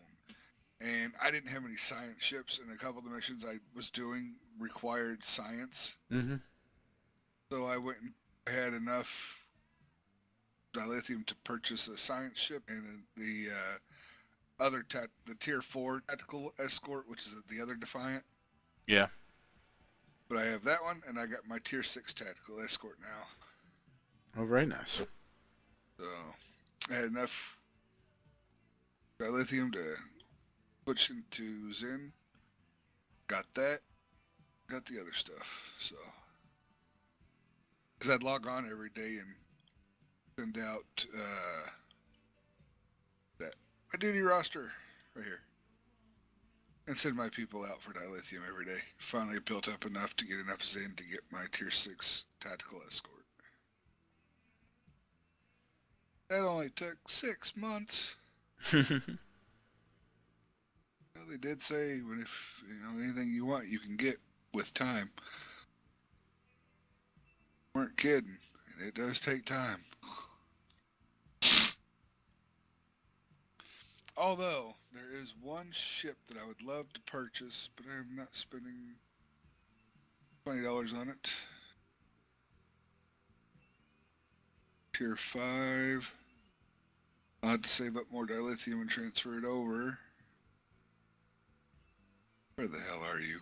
Speaker 5: And I didn't have any science ships, and a couple of the missions I was doing required science.
Speaker 3: Mm-hmm.
Speaker 5: So I went and I had enough dilithium to purchase a science ship and the the Tier 4 Tactical Escort, which is the other Defiant.
Speaker 3: Yeah.
Speaker 5: But I have that one, and I got my Tier 6 Tactical Escort now.
Speaker 3: Oh, very nice.
Speaker 5: So I had enough dilithium to switch into Zen. Got that. Got the other stuff. So, because I'd log on every day and send out my duty roster right here, and send my people out for dilithium every day. Finally built up enough to get enough Zen to get my Tier 6 Tactical Escort. That only took 6 months. Well, they did say if anything you want you can get with time. Weren't kidding, and it does take time. Although there is one ship that I would love to purchase, but I am not spending $20 on it. Tier 5. I'll have to save up more dilithium and transfer it over. Where the hell are you?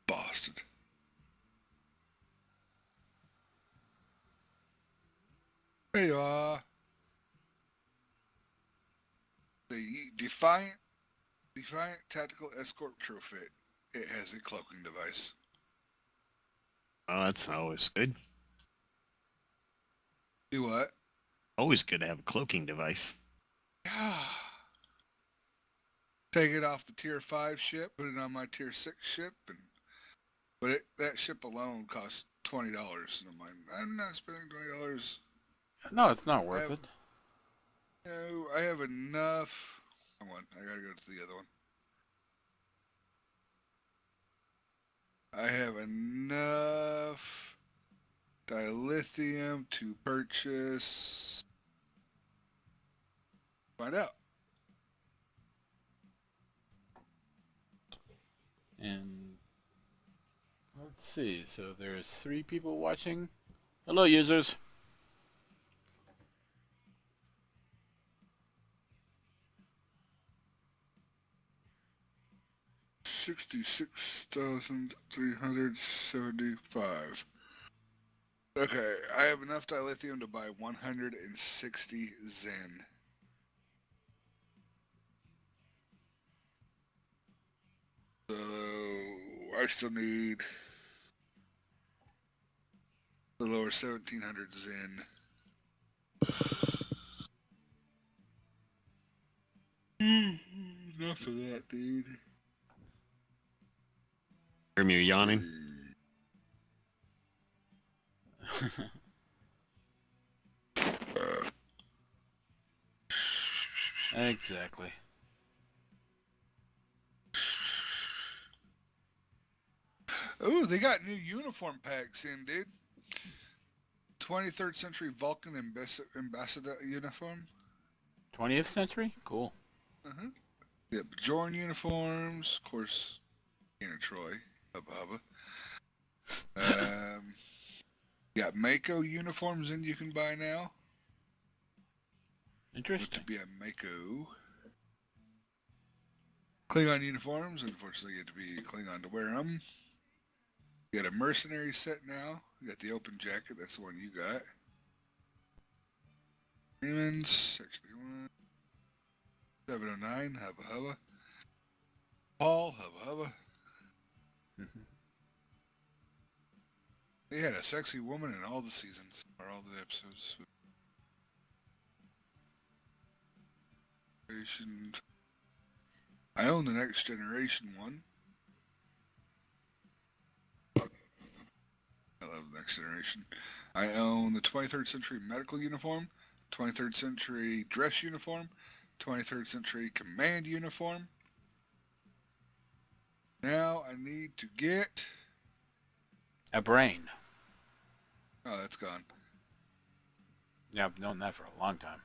Speaker 5: Boston. There you are. The Defiant Tactical Escort Trophy. It has a cloaking device.
Speaker 2: Oh, that's always good.
Speaker 5: Do what?
Speaker 2: Always good to have a cloaking device.
Speaker 5: Yeah. Take it off the Tier 5 ship, put it on my Tier 6 ship, but that ship alone costs $20. And I'm not spending $20.
Speaker 3: No, it's not worth it.
Speaker 5: No, I have enough. Come on, I gotta go to the other one. I have enough dilithium to purchase. Find out.
Speaker 3: And let's see. So there's 3 people watching. Hello, users.
Speaker 5: $66,375. Okay, I have enough dilithium to buy 160 Zen. So I still need a little over 1,700 Zen. Enough of that, dude.
Speaker 2: Hear me yawning?
Speaker 3: Exactly.
Speaker 5: Oh, they got new uniform packs in, dude. 23rd century Vulcan ambassador uniform.
Speaker 3: 20th century? Cool.
Speaker 5: Uh-huh. Yep, Bajorn uniforms, of course, Anna Troy, hubba hubba. Got Mako uniforms in you can buy now.
Speaker 3: Interesting.
Speaker 5: To be a Mako. Klingon uniforms. Unfortunately, you have to be Klingon to wear them. You got a mercenary set now. You got the open jacket. That's the one you got. Freeman's, 61. 709, Hubba Hubba. Paul, Hubba Hubba. They had a sexy woman in all the seasons, or all the episodes. I own the Next Generation one. I love the Next Generation. I own the 23rd Century Medical Uniform, 23rd Century Dress Uniform, 23rd Century Command Uniform. Now I need to get...
Speaker 3: A brain.
Speaker 5: Oh, that's gone.
Speaker 3: Yeah, I've known that for a long time.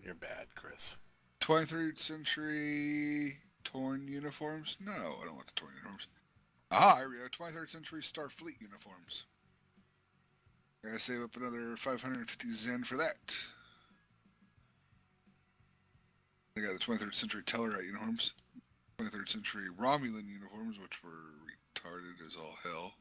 Speaker 3: You're bad, Chris.
Speaker 5: 23rd Century torn uniforms? No, I don't want the torn uniforms. Ah, here we go. 23rd Century Starfleet uniforms. I gotta save up another 550 Zen for that. I got the 23rd Century Tellarite uniforms. 23rd Century Romulan uniforms, which were retarded as all hell.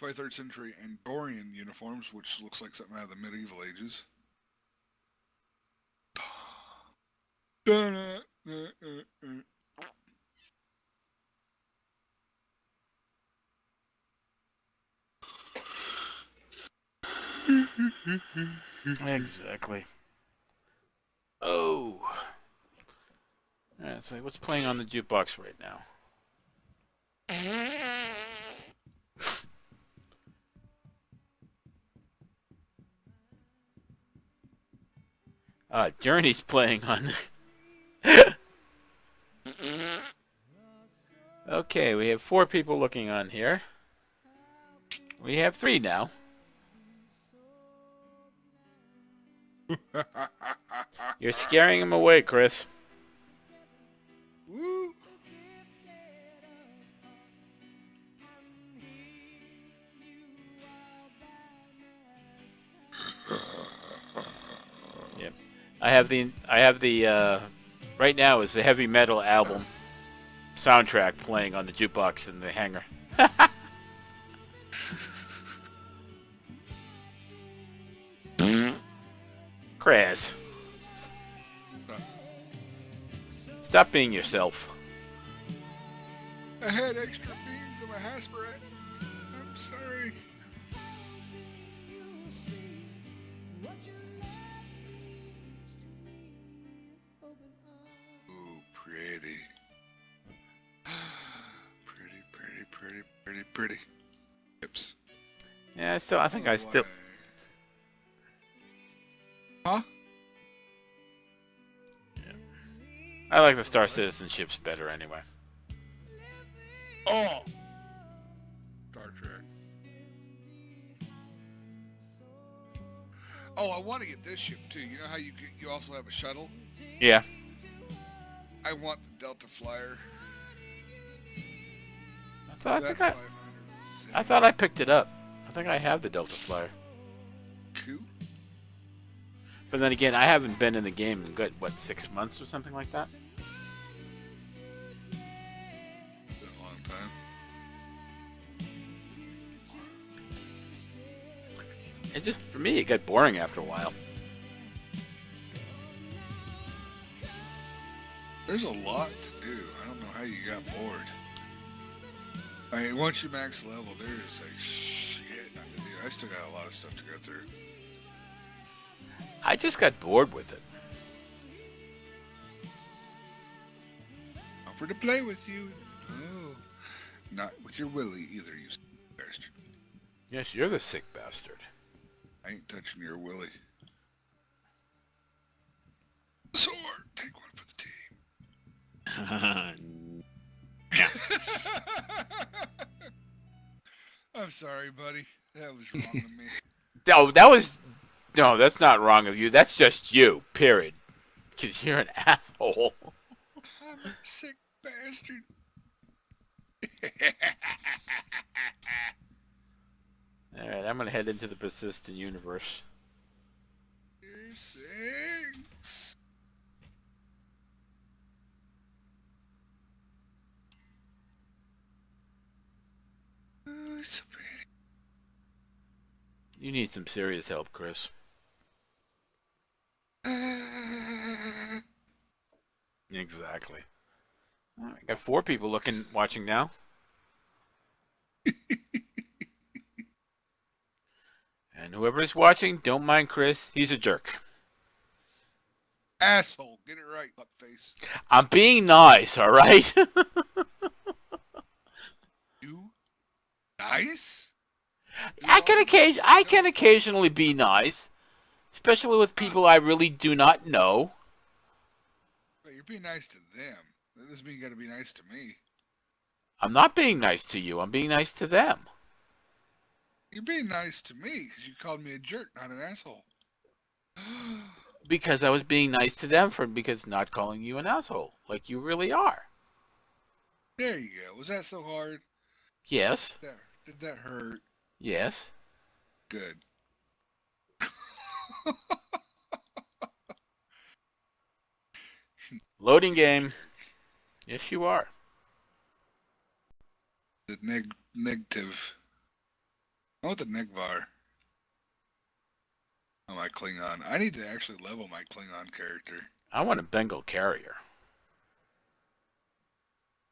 Speaker 5: '23rd Century Andorian uniforms, which looks like something out of the medieval ages.
Speaker 3: Exactly. Oh. Alright, so what's playing on the jukebox right now? Journey's playing on... Okay, we have 4 people looking on here. We have 3 now. You're scaring him away, Chris.
Speaker 5: Woo!
Speaker 3: Yep. I have the right now is the heavy metal album soundtrack playing on the jukebox in the hangar. Chris. Stop being yourself.
Speaker 5: I had extra beans in my Hasbrat. I'm sorry. Ooh, pretty. Pretty. Hips.
Speaker 3: Yeah, I think I still...
Speaker 5: Huh?
Speaker 3: Yeah. I like the Star Citizen ships better anyway.
Speaker 5: Oh! Star Trek. Oh, I want to get this ship too. You know how you also have a shuttle?
Speaker 3: Yeah.
Speaker 5: I want the Delta Flyer.
Speaker 3: I thought I picked it up. I think I have the Delta Flyer.
Speaker 5: Cool.
Speaker 3: But then again, I haven't been in the game in good, 6 months or something like that?
Speaker 5: Been a long time.
Speaker 3: It just, for me, it got boring after a while.
Speaker 5: There's a lot to do. I don't know how you got bored. I mean, once you max level, there's like shit not to do. I still got a lot of stuff to go through.
Speaker 3: I just got bored with it.
Speaker 5: Offer to play with you. Oh, not with your Willie either, you bastard.
Speaker 3: Yes, you're the sick bastard.
Speaker 5: I ain't touching your Willie. Sword, take one for the team. I'm sorry, buddy. That was wrong of me.
Speaker 3: No, that's not wrong of you. That's just you, period. Because you're an asshole.
Speaker 5: I'm a sick bastard.
Speaker 3: Alright, I'm gonna head into the persistent universe.
Speaker 5: Here's 6. Oh, it's so pretty.
Speaker 3: You need some serious help, Chris. Exactly. Alright, got 4 people watching now. And whoever's watching, don't mind Chris. He's a jerk.
Speaker 5: Asshole, get it right, buttface.
Speaker 3: I'm being nice, alright?
Speaker 5: You nice? You
Speaker 3: I
Speaker 5: are?
Speaker 3: can occasionally be nice. Especially with people I really do not know.
Speaker 5: Wait, you're being nice to them. That doesn't mean you gotta be nice to me.
Speaker 3: I'm not being nice to you. I'm being nice to them.
Speaker 5: You're being nice to me because you called me a jerk, not an asshole.
Speaker 3: Because I was being nice to them because not calling you an asshole. Like you really are.
Speaker 5: There you go. Was that so hard?
Speaker 3: Yes.
Speaker 5: Did that hurt?
Speaker 3: Yes.
Speaker 5: Good.
Speaker 3: Loading game. Yes, you are.
Speaker 5: The negative. I want the negvar. On my Klingon. I need to actually level my Klingon character.
Speaker 3: I want a Bengal carrier.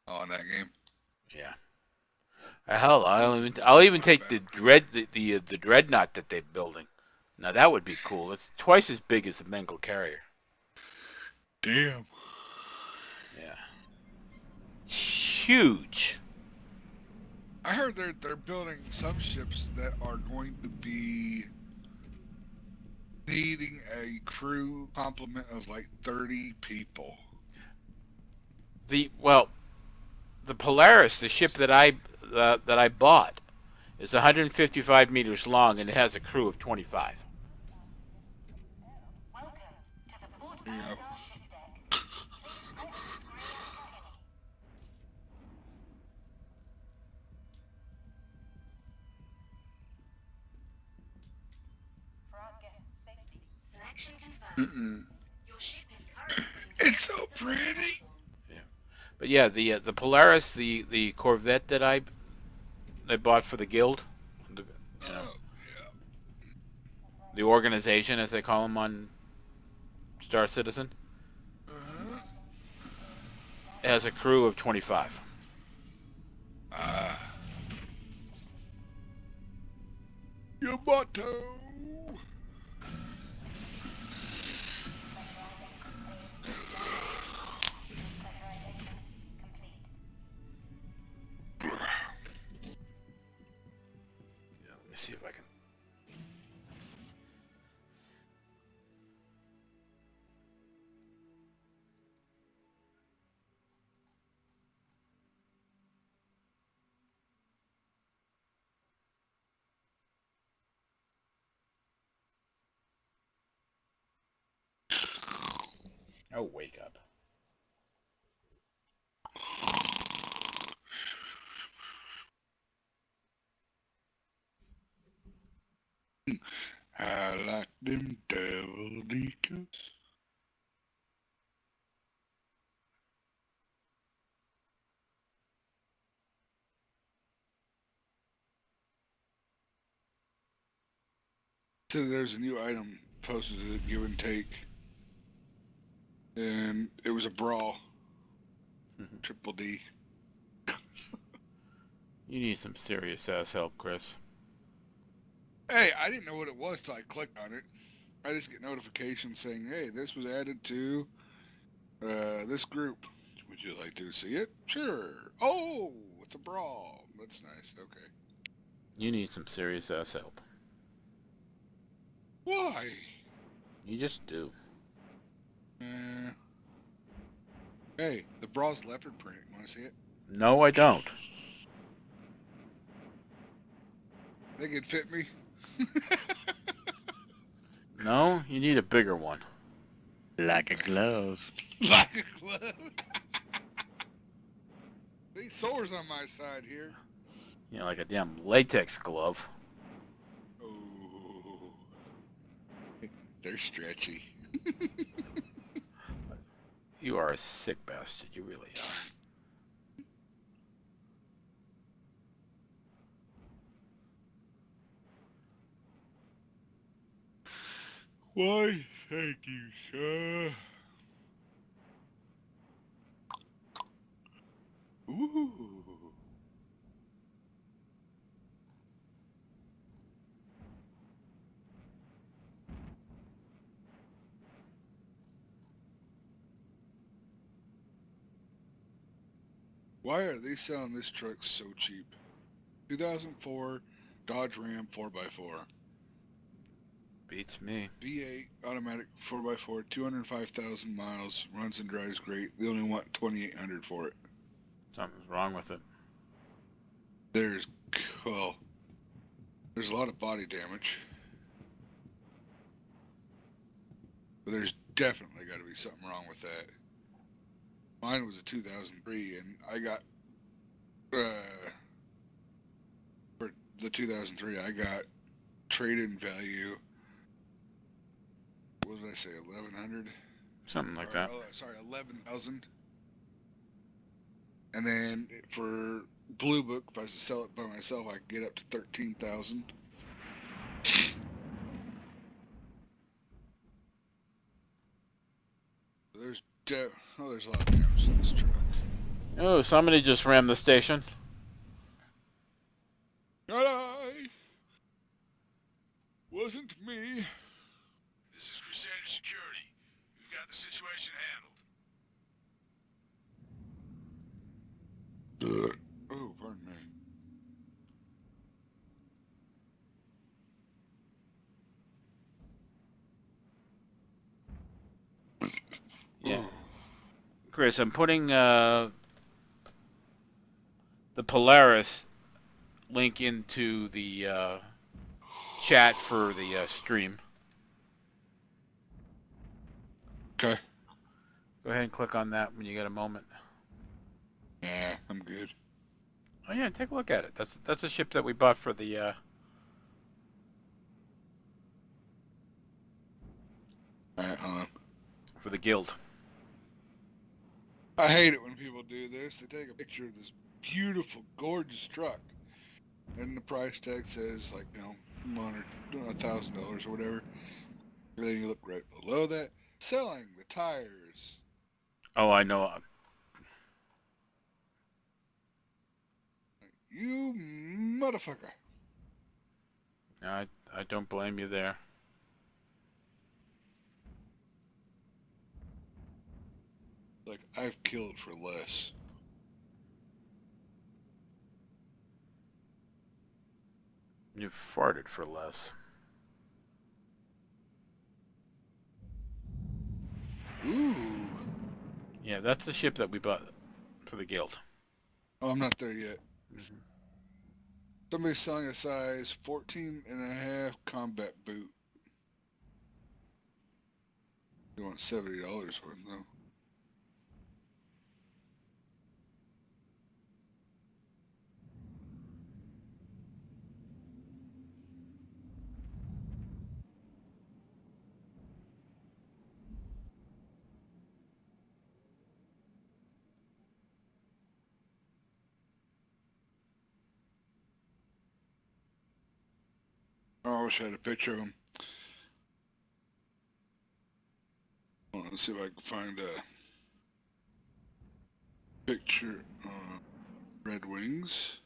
Speaker 5: Oh, in that game.
Speaker 3: Yeah. Hell, I'll even take the dreadnought that they're building. Now that would be cool. It's twice as big as the Bengal carrier.
Speaker 5: Damn.
Speaker 3: Yeah. Huge.
Speaker 5: I heard they're building some ships that are going to be needing a crew complement of like 30 people.
Speaker 3: The Polaris, the ship that I bought, is 155 meters long and it has a crew of 25.
Speaker 5: You know. Mm-mm. It's so pretty.
Speaker 3: Yeah. But yeah, the Polaris, the Corvette that I bought for the guild, you know,
Speaker 5: Oh, yeah.
Speaker 3: the organization as they call them on Star Citizen,
Speaker 5: Uh-huh.
Speaker 3: has a crew of 25.
Speaker 5: Yamato.
Speaker 3: Yeah, let me see if I can. Oh, wake up.
Speaker 5: I like them devil deacons. So there's a new item posted at Give and Take. And it was a brawl. Triple D.
Speaker 3: You need some serious ass help, Chris.
Speaker 5: Hey, I didn't know what it was till I clicked on it. I just get notifications saying, hey, this was added to this group. Would you like to see it? Sure. Oh, it's a brawl. That's nice. Okay.
Speaker 3: You need some serious ass help.
Speaker 5: Why?
Speaker 3: You just do.
Speaker 5: Hey, the brawl's leopard print. Want to see it?
Speaker 3: No, I don't.
Speaker 5: Think it'd fit me?
Speaker 3: No, you need a bigger one.
Speaker 2: Like a glove.
Speaker 5: Like a glove. They sores on my side here.
Speaker 3: You know, like a damn latex glove.
Speaker 5: Oh, they're stretchy.
Speaker 3: You are a sick bastard. You really are.
Speaker 5: Why, thank you, sir. Ooh. Why are they selling this truck so cheap? 2004 Dodge Ram 4x4.
Speaker 3: Beats me.
Speaker 5: V8 automatic 4x4, 205,000 miles, runs and drives great. They only want 2,800 for it.
Speaker 3: Something's wrong with it.
Speaker 5: There's, well, there's a lot of body damage. But there's definitely got to be something wrong with that. Mine was a 2003, and I got, for the 2003, I got trade-in value, what did I say, 1,100?
Speaker 3: Something like that.
Speaker 5: Oh, sorry, 11,000. And then for Blue Book, if I was to sell it by myself, I could get up to 13,000. There's a lot of damage to this truck.
Speaker 3: Oh, somebody just rammed the station.
Speaker 5: Not I. Wasn't me.
Speaker 6: This is Crusader Security. We've got the situation handled.
Speaker 5: Oh, pardon me.
Speaker 3: Yeah.
Speaker 5: Ooh.
Speaker 3: Chris, I'm putting the Polaris link into the chat for the stream.
Speaker 5: Okay.
Speaker 3: Go ahead and click on that when you get a moment.
Speaker 5: Yeah, I'm good.
Speaker 3: Oh yeah, take a look at it. That's a ship that we bought for the
Speaker 5: Alright, hold on.
Speaker 3: for the guild.
Speaker 5: I hate it when people do this. They take a picture of this beautiful, gorgeous truck, and the price tag says, like, you know, $1,000 or whatever. And then you look right below that, selling the tires.
Speaker 3: Oh, I know.
Speaker 5: You motherfucker.
Speaker 3: I don't blame you there.
Speaker 5: Like, I've killed for less.
Speaker 3: You farted for less.
Speaker 5: Ooh.
Speaker 3: Yeah, that's the ship that we bought for the guild.
Speaker 5: Oh, I'm not there yet.
Speaker 3: Mm-hmm.
Speaker 5: Somebody's selling a size 14.5 combat boot. They want $70 for it, though. Oh, I wish I had a picture of him. Hold on, let's see if I can find a picture of Red Wings.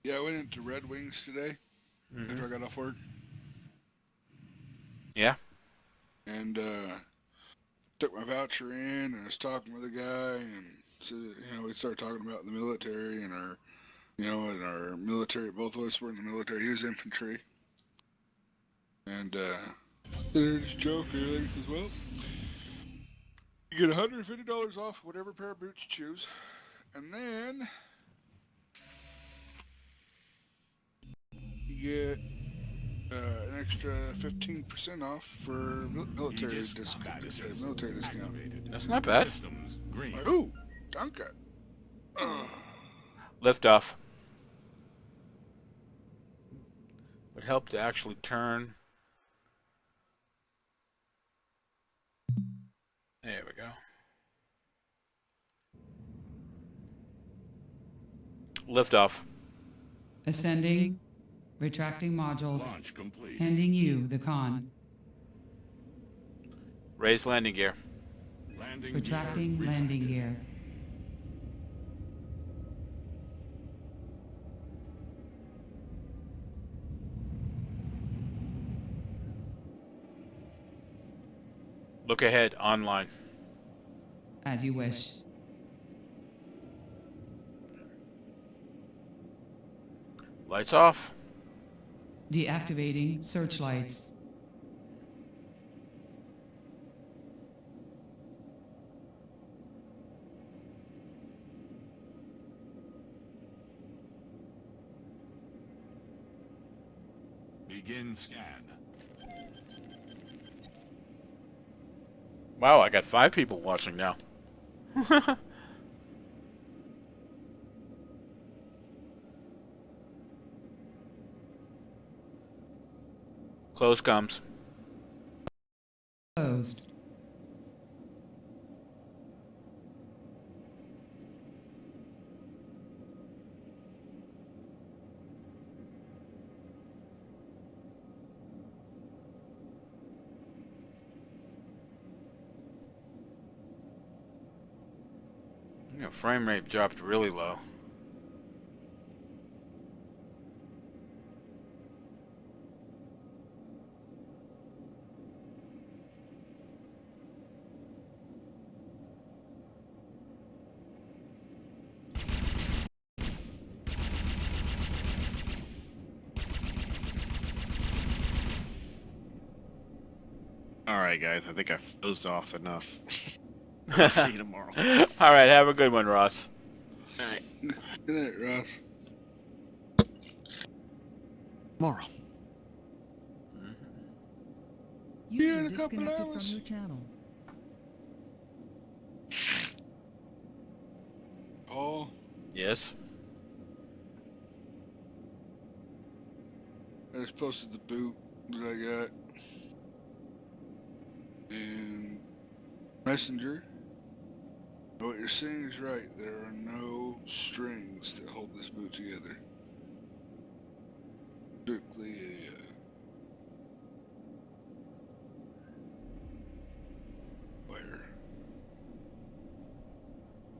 Speaker 5: Yeah, I went into Red Wings today after I got off work,
Speaker 3: Yeah.
Speaker 5: and took my voucher in, and I was talking with a guy, and so, we started talking about the military and our military. Both of us were in the military. He was infantry, and they're just joking. He says, "Well, you get $150 off whatever pair of boots you choose, and then you get an extra 15% off for military
Speaker 6: Aegis
Speaker 5: discount."
Speaker 6: combat assist
Speaker 5: Military discount.
Speaker 6: activated.
Speaker 3: That's not bad.
Speaker 6: Systems green.
Speaker 5: Like, ooh, danke.
Speaker 3: Lift off. Would help to actually turn. There we go. Lift off.
Speaker 4: Ascending. Retracting modules.
Speaker 6: Launch complete.
Speaker 4: Handing you the con.
Speaker 3: Raise landing gear.
Speaker 6: Landing
Speaker 4: Retracting
Speaker 6: gear
Speaker 4: landing
Speaker 6: retracted.
Speaker 4: gear.
Speaker 3: Look ahead. Online.
Speaker 4: As you wish.
Speaker 3: Lights off.
Speaker 4: Deactivating searchlights.
Speaker 6: Begin scan.
Speaker 3: Wow, I got 5 people watching now. Close comes.
Speaker 4: Closed.
Speaker 3: Frame rate dropped really low.
Speaker 2: Alright, guys, I think I dozed off enough. I'll see you tomorrow.
Speaker 3: All right, have a good one, Ross.
Speaker 2: Alright,
Speaker 5: Good night, Ross.
Speaker 2: tomorrow.
Speaker 5: Yeah,
Speaker 7: User
Speaker 5: a couple
Speaker 7: disconnected from
Speaker 5: hours.
Speaker 7: your channel.
Speaker 5: Oh,
Speaker 3: Yes.
Speaker 5: I just posted the boot that I got in Messenger. What you're saying is right. There are no strings that hold this boot together. Strictly a wire.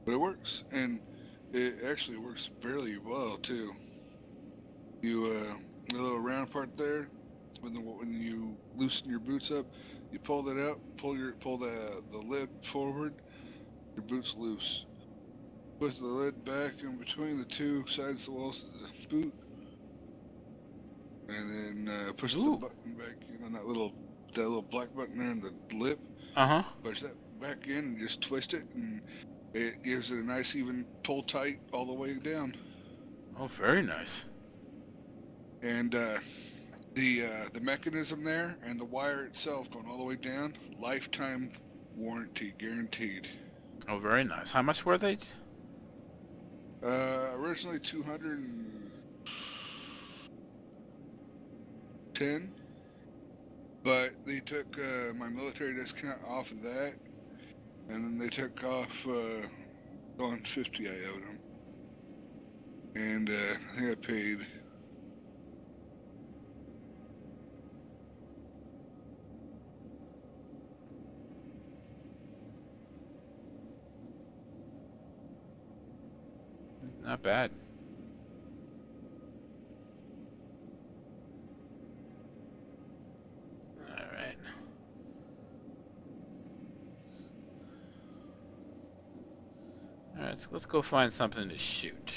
Speaker 5: But it works, and it actually works fairly well too. You the little round part there, when you loosen your boots up, you pull that out, pull the lid forward, your boot's loose. Put the lid back in between the two sides of the walls of the boot, and then push the
Speaker 3: Ooh.
Speaker 5: button back in on that little black button there in the lip.
Speaker 3: Uh-huh.
Speaker 5: Push that back in and just twist it, and it gives it a nice even pull tight all the way down.
Speaker 3: Oh, very nice.
Speaker 5: And the mechanism there and the wire itself going all the way down, lifetime warranty guaranteed.
Speaker 3: Oh, very nice. How much were they?
Speaker 5: Originally 210, but they took my military discount off of that, and then they took off on 50 I owed them, and I think I paid
Speaker 3: Not bad. Let's go find something to shoot.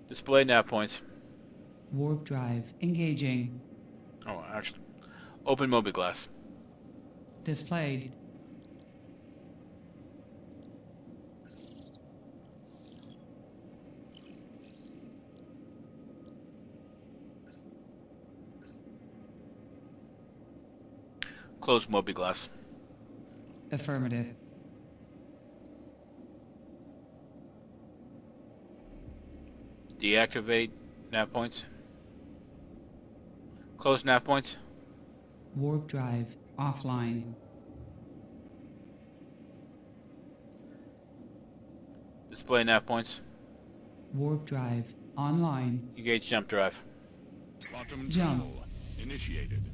Speaker 3: Display nav points.
Speaker 4: Warp drive engaging.
Speaker 3: Oh, actually, open mobi-glass.
Speaker 4: Displayed.
Speaker 3: Close mobi-glass.
Speaker 4: Affirmative.
Speaker 3: Deactivate nav points. Close nav points.
Speaker 4: Warp drive offline.
Speaker 3: Display nav points.
Speaker 4: Warp drive online.
Speaker 3: Engage jump drive.
Speaker 6: Quantum
Speaker 4: Jump.
Speaker 6: travel initiated.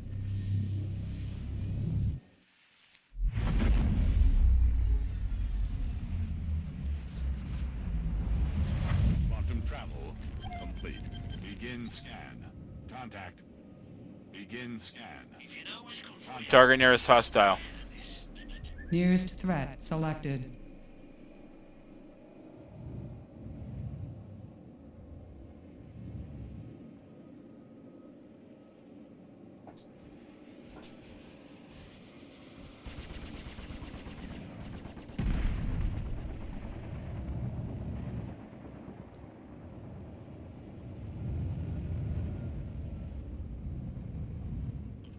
Speaker 6: Quantum travel complete. Begin scan. Contact. Begin scan.
Speaker 3: Target nearest hostile.
Speaker 4: Nearest threat selected.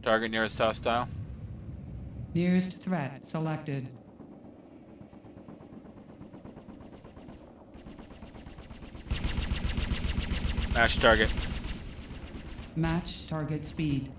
Speaker 3: Target nearest hostile.
Speaker 4: Nearest threat selected.
Speaker 3: Match target.
Speaker 4: Match target speed.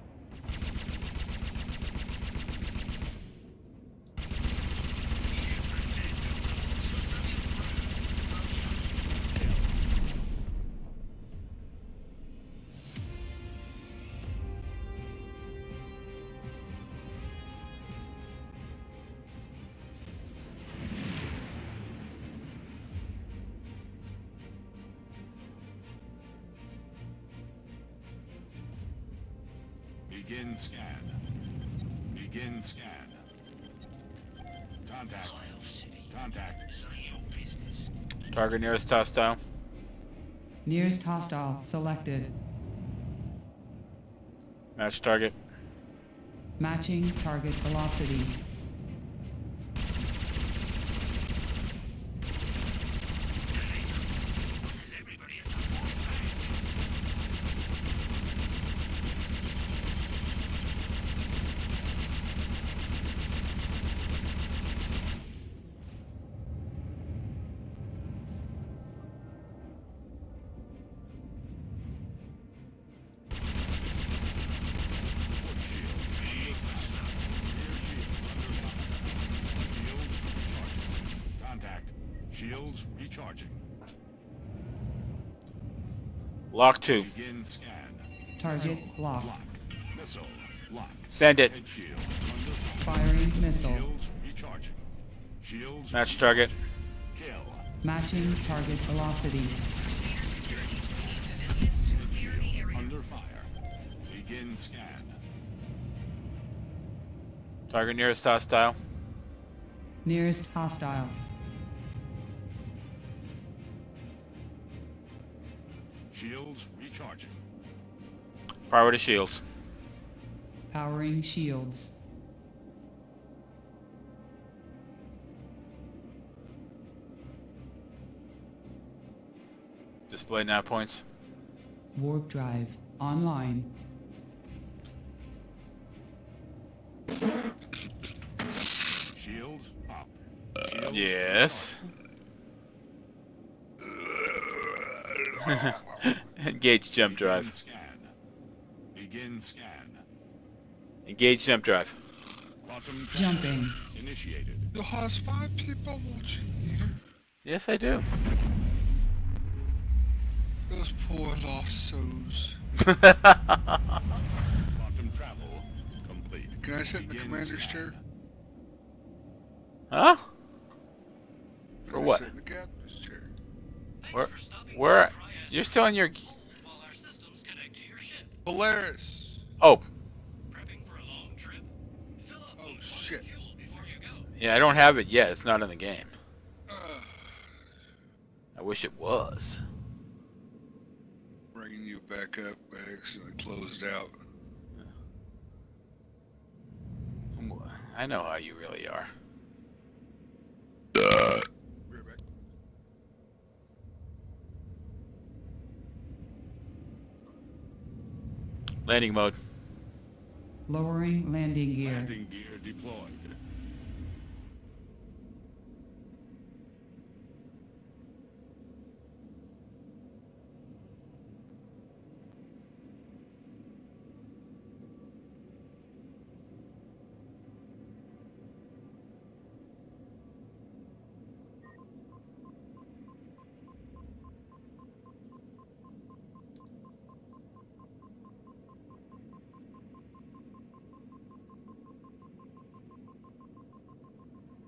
Speaker 6: Begin scan. Begin scan. Contact. Contact.
Speaker 3: Target nearest hostile.
Speaker 4: Nearest hostile selected.
Speaker 3: Match target.
Speaker 4: Matching target velocity.
Speaker 6: Contact. Shields recharging.
Speaker 3: Lock 2.
Speaker 6: Begin scan.
Speaker 4: Target locked.
Speaker 6: Lock. Missile. Lock.
Speaker 3: Send it.
Speaker 6: Head shield. Under fire.
Speaker 4: Firing missile.
Speaker 6: Shields recharging. Shields.
Speaker 3: Match target.
Speaker 6: Kill.
Speaker 4: Matching target velocity.
Speaker 6: Head shield. Under fire. Begin scan.
Speaker 3: Target nearest hostile.
Speaker 4: Nearest hostile.
Speaker 6: Shields recharging.
Speaker 3: Power to shields.
Speaker 4: Powering shields.
Speaker 3: Display nav points.
Speaker 4: Warp drive online.
Speaker 6: Shields up. Shields
Speaker 3: Yes. Engage jump
Speaker 6: Begin
Speaker 3: drive.
Speaker 6: scan. Begin scan.
Speaker 3: Engage jump drive.
Speaker 6: Quantum
Speaker 4: Jumping.
Speaker 6: initiated.
Speaker 5: You has 5 people watching here.
Speaker 3: Yes, I do.
Speaker 5: Those poor lost souls.
Speaker 6: Quantum travel complete.
Speaker 5: Can I sit in the
Speaker 6: Begin
Speaker 5: commander's
Speaker 6: scan.
Speaker 5: chair?
Speaker 3: Huh? For
Speaker 5: Can I
Speaker 3: what?
Speaker 5: sit in the captain's chair?
Speaker 3: Where? You're still in your...
Speaker 5: Polaris!
Speaker 3: Oh.
Speaker 5: Oh shit.
Speaker 3: Yeah, I don't have it yet. It's not in the game. wish it was.
Speaker 5: Bringing you back up. I accidentally closed out.
Speaker 3: I know how you really are.
Speaker 5: Right back.
Speaker 3: Landing mode.
Speaker 4: Lowering landing gear.
Speaker 6: Landing gear deployed.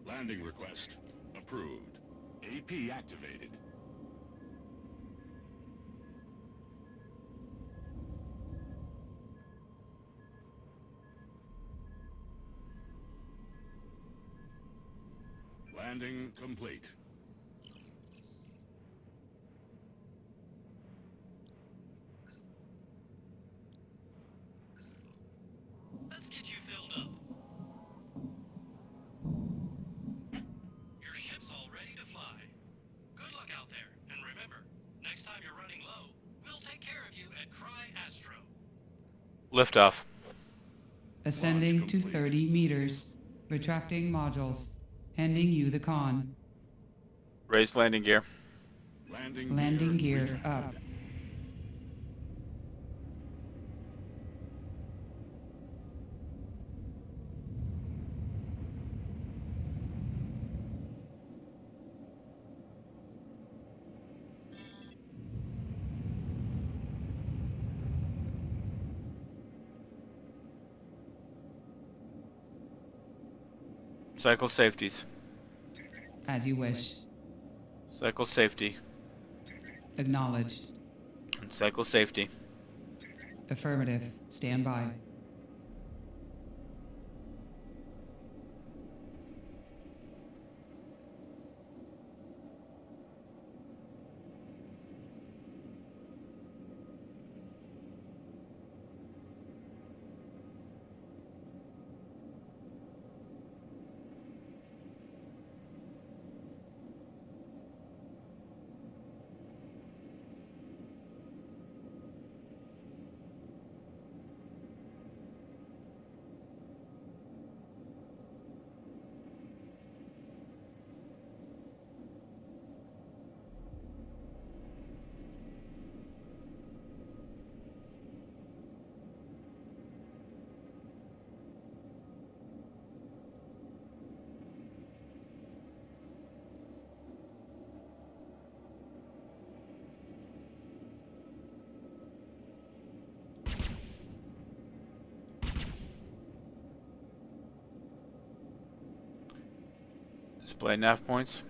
Speaker 6: Landing request approved. AP activated. Landing complete.
Speaker 7: Let's get you filled up. Your ship's all ready to fly. Good luck out there, and remember, next time you're running low, we'll take care of you at Cry Astro.
Speaker 3: Liftoff.
Speaker 4: Ascending to
Speaker 6: complete.
Speaker 4: 30 meters. Retracting modules. Handing you the con.
Speaker 3: Raise landing gear.
Speaker 4: Landing gear
Speaker 6: retracted.
Speaker 4: up.
Speaker 3: Cycle safeties.
Speaker 4: As you wish.
Speaker 3: Cycle safety.
Speaker 4: Acknowledged.
Speaker 3: And cycle safety.
Speaker 4: Affirmative. Stand by.
Speaker 3: Display nav points.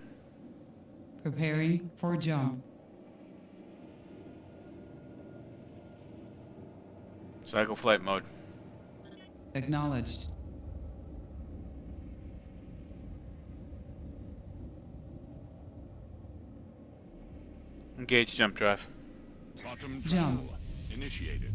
Speaker 4: Preparing for jump.
Speaker 3: Cycle flight mode.
Speaker 4: Acknowledged.
Speaker 3: Engage jump drive.
Speaker 6: Quantum
Speaker 4: Jump.
Speaker 6: travel initiated.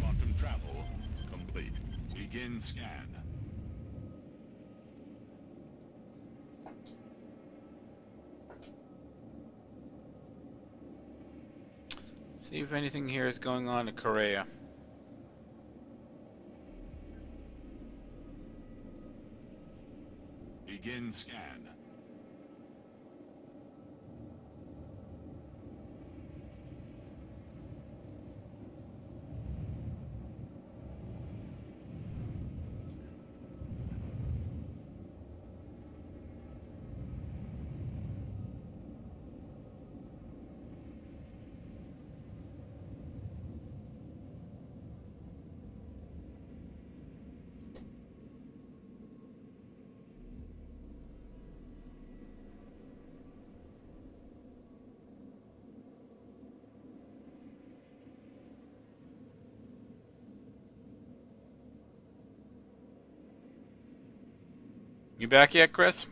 Speaker 6: Quantum travel complete. Begin scan.
Speaker 3: See if anything here is going on at Korea.
Speaker 6: Begin scan.
Speaker 3: You back yet, Chris?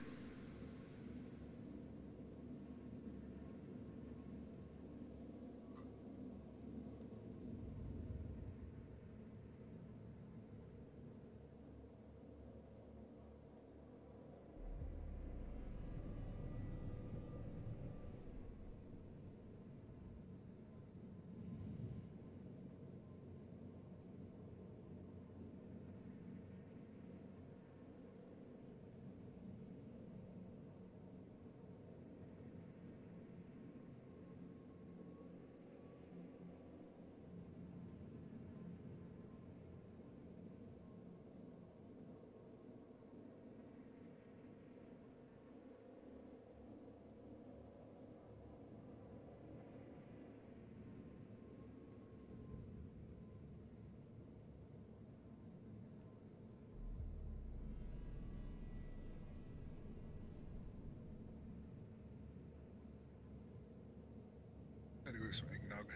Speaker 5: I had to go get some eggnog.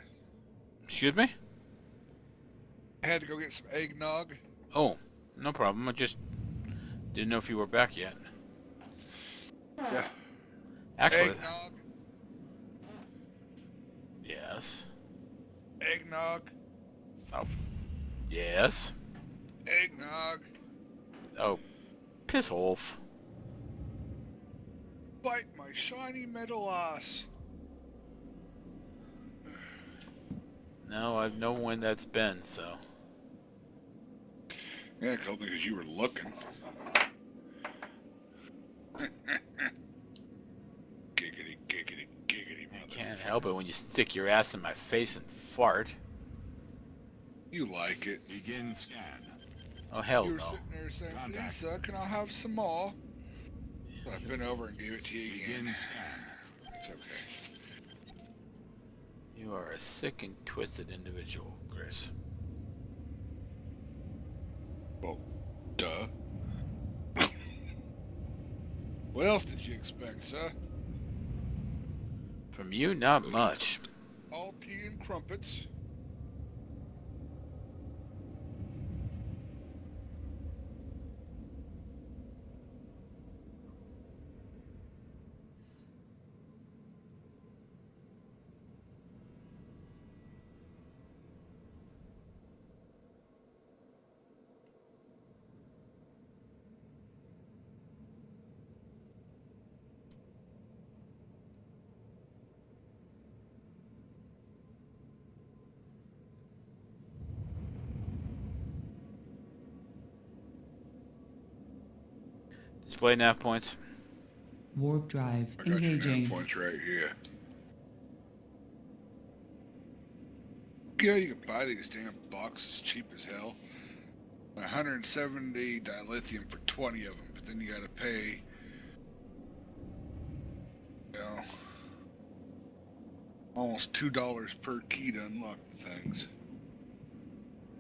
Speaker 3: Excuse me?
Speaker 5: I had to go get some eggnog.
Speaker 3: Oh, no problem. I just didn't know if you were back yet.
Speaker 5: Yeah.
Speaker 3: Actually,
Speaker 5: Eggnog.
Speaker 3: yes.
Speaker 5: Eggnog.
Speaker 3: Oh, yes.
Speaker 5: Eggnog.
Speaker 3: Oh, piss off.
Speaker 5: Bite my shiny metal ass.
Speaker 3: No, I know when that's been, so.
Speaker 5: Yeah, it called me because you were looking. Giggity, giggity, giggity,
Speaker 3: I
Speaker 5: motherfucker.
Speaker 3: can't help it when you stick your ass in my face and fart.
Speaker 5: You like it.
Speaker 6: Begin scan.
Speaker 3: Oh, hell
Speaker 5: You were
Speaker 3: no.
Speaker 5: sitting there saying,
Speaker 6: Contact.
Speaker 5: Lisa, can I have some more? So I bent over and gave it to you again.
Speaker 6: Begin scan.
Speaker 5: It's okay.
Speaker 3: You are a sick and twisted individual, Chris.
Speaker 5: Well, duh. What else did you expect, sir?
Speaker 3: From you, not much.
Speaker 5: All tea and crumpets.
Speaker 3: Display nav points.
Speaker 4: Warp drive
Speaker 5: I got your nav
Speaker 4: engaging.
Speaker 5: points right here. Yeah, you can buy these damn boxes cheap as hell. 170 dilithium for 20 of them, but then you gotta pay, you know, almost $2 per key to unlock the things.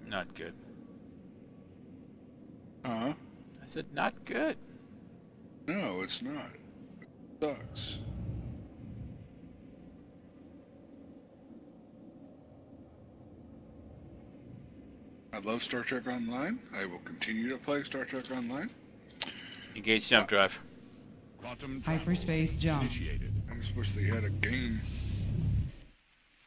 Speaker 3: Not good.
Speaker 5: Huh?
Speaker 3: I said not good.
Speaker 5: No, it's not. It sucks. I love Star Trek Online. I will continue to play Star Trek Online.
Speaker 3: Engage jump drive.
Speaker 6: Quantum travel
Speaker 4: Hyperspace jump.
Speaker 6: initiated.
Speaker 5: I just wish they had a game,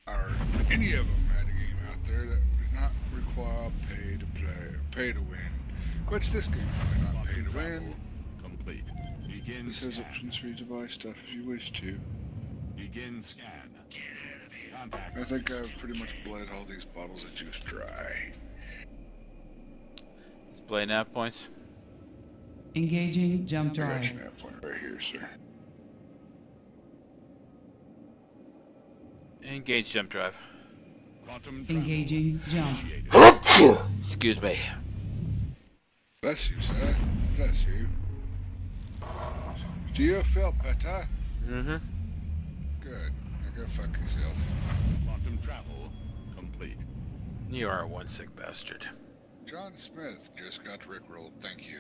Speaker 5: or any of them had a game out there that did not require pay to play, or pay to win. Which this game might not pay
Speaker 6: Quantum
Speaker 5: to
Speaker 6: travel
Speaker 5: win.
Speaker 6: complete. Begin
Speaker 5: This has
Speaker 6: scan.
Speaker 5: options for you to buy stuff if you wish to.
Speaker 6: Begin scan. Contact.
Speaker 5: I think I've pretty much bled all these bottles of juice dry.
Speaker 3: Display nav points.
Speaker 4: Engaging jump
Speaker 5: I got
Speaker 4: drive.
Speaker 5: your nav point right here, sir.
Speaker 3: Engage jump drive.
Speaker 6: Quantum travel
Speaker 4: Engaging jump.
Speaker 6: initiated.
Speaker 3: Excuse me.
Speaker 5: Bless you, sir. Bless you. Do you feel better?
Speaker 3: Mm-hmm.
Speaker 5: Good. Now go fuck yourself.
Speaker 6: Quantum travel complete.
Speaker 3: You are one sick bastard.
Speaker 5: John Smith just got rickrolled. Thank you.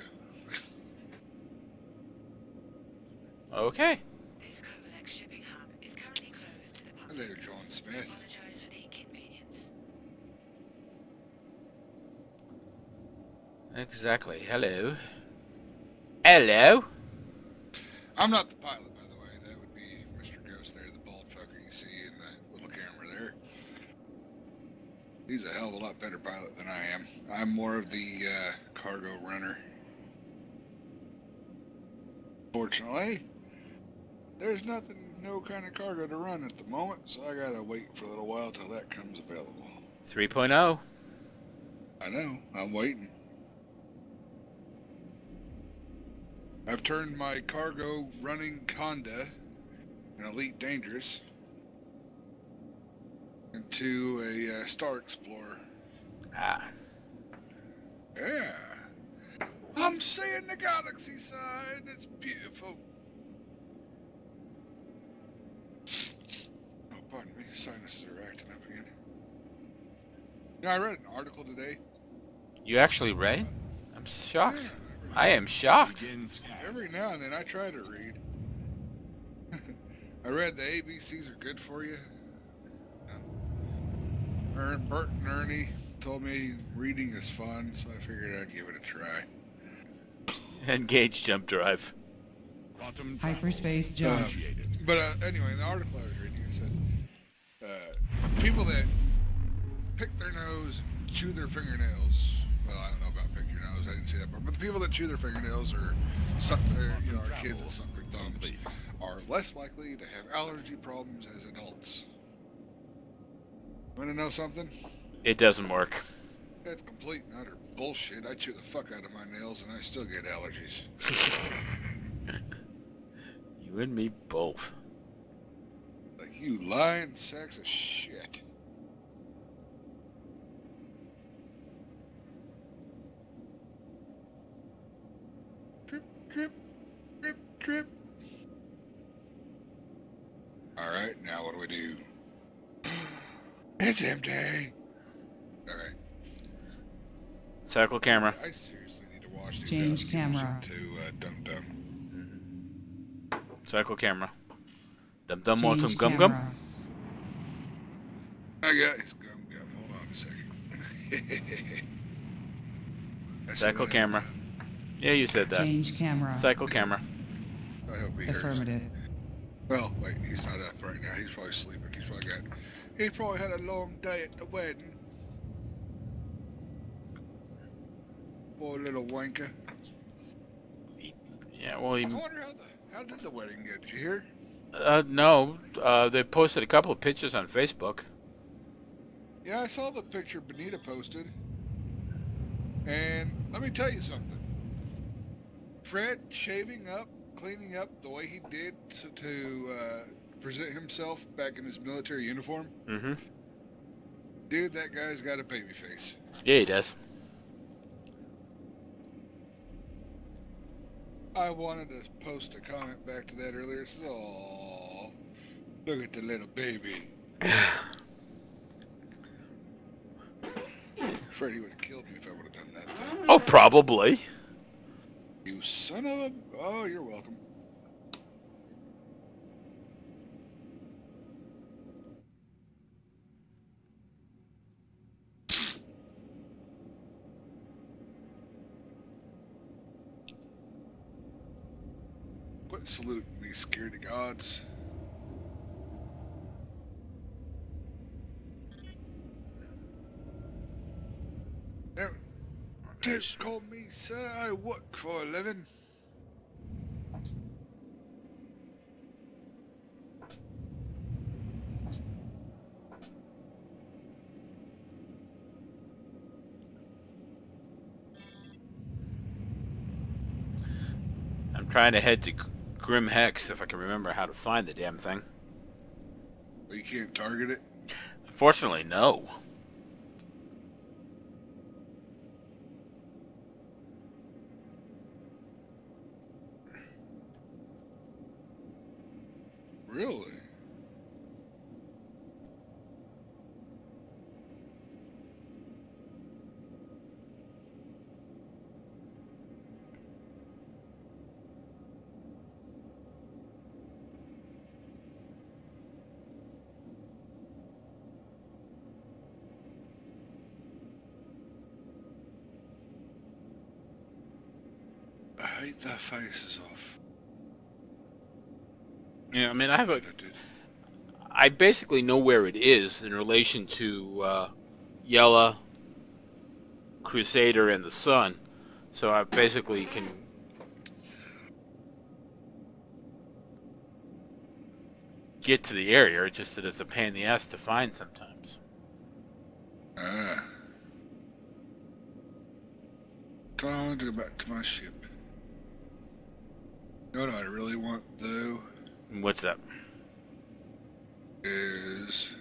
Speaker 3: Okay.
Speaker 8: This Covalex shipping hub is currently closed to the public.
Speaker 5: Hello, John
Speaker 8: We
Speaker 5: Smith.
Speaker 8: apologize for the inconvenience.
Speaker 3: Exactly. Hello. Hello.
Speaker 5: I'm not the pilot, by the way. That would be Mr. Ghost there, the bald fucker you see in the little camera there. He's a hell of a lot better pilot than I am. I'm more of the cargo runner. Fortunately, there's no kind of cargo to run at the moment, so I gotta wait for a little while till that comes available.
Speaker 3: 3.0.
Speaker 5: I know, I'm waiting. I've turned my cargo running Conda, an Elite Dangerous, into a Star Explorer.
Speaker 3: Ah.
Speaker 5: Yeah. I'm seeing the galaxy side. It's beautiful. Oh, pardon me. Sinuses are acting up again. You know, I read an article today.
Speaker 3: You actually read? I'm shocked.
Speaker 5: Yeah,
Speaker 3: I am shocked.
Speaker 5: every now and then I try to read. I read the ABCs are good for you. Bert and Ernie told me reading is fun, so I figured I'd give it a try.
Speaker 3: Engage jump drive.
Speaker 4: Hyperspace jump.
Speaker 5: But anyway, in the article I was reading, it said people that pick their nose and chew their fingernails. Well, I don't know about pick your nose. I didn't see that part. But the people that chew their fingernails or suck their, our kids that suck their thumbs are less likely to have allergy problems as adults. Want to know something?
Speaker 3: It doesn't work.
Speaker 5: That's complete and utter bullshit. I chew the fuck out of my nails and I still get allergies.
Speaker 3: You and me both.
Speaker 5: Like, you lying sacks of shit. Trip, trip, trip, trip. Alright, now what do we do? It's empty. Alright.
Speaker 3: Cycle camera.
Speaker 5: I seriously need to watch these
Speaker 4: Change
Speaker 5: out and
Speaker 4: camera.
Speaker 5: listen to Dum Dum.
Speaker 3: Cycle camera. Dum dum want some
Speaker 4: Change
Speaker 3: gum gum?
Speaker 4: camera.
Speaker 5: I got his gum gum. Hold on a second. I said
Speaker 3: Cycle
Speaker 5: that.
Speaker 3: camera. Yeah, you said that.
Speaker 4: Change camera.
Speaker 3: Cycle camera.
Speaker 5: I hope he hears.
Speaker 4: Affirmative.
Speaker 5: Well, wait, he's not up right now. He's probably sleeping. He probably had a long day at the wedding. Poor little wanker.
Speaker 3: Yeah, well,
Speaker 5: I wonder how did the wedding go? Did you hear?
Speaker 3: no. They posted a couple of pictures on Facebook.
Speaker 5: Yeah, I saw the picture Benita posted. And let me tell you something. Fred shaving up, cleaning up the way he did to present himself back in his military uniform.
Speaker 3: Mm-hmm.
Speaker 5: Dude, that guy's got a baby face.
Speaker 3: Yeah, he does.
Speaker 5: I wanted to post a comment back to that earlier. It says, "Aww, look at the little baby." Freddie would have killed me if I would have done that. Though.
Speaker 3: Oh, probably.
Speaker 5: You son of a... Oh, you're welcome. Quit saluting these security gods. Don't call me sir, I work for a living.
Speaker 3: I'm trying to head to Grim Hex if I can remember how to find the damn thing.
Speaker 5: Well, you can't target it?
Speaker 3: Unfortunately, no.
Speaker 5: Really? I hate the faces off.
Speaker 3: Yeah, I mean,
Speaker 5: But
Speaker 3: I basically know where it is in relation to Yella, Crusader, and the Sun, so I basically can get to the area. It's just that it's a pain in the ass to find sometimes.
Speaker 5: Time to go back to my ship. You know what I really want, though,
Speaker 3: What's that?
Speaker 5: is...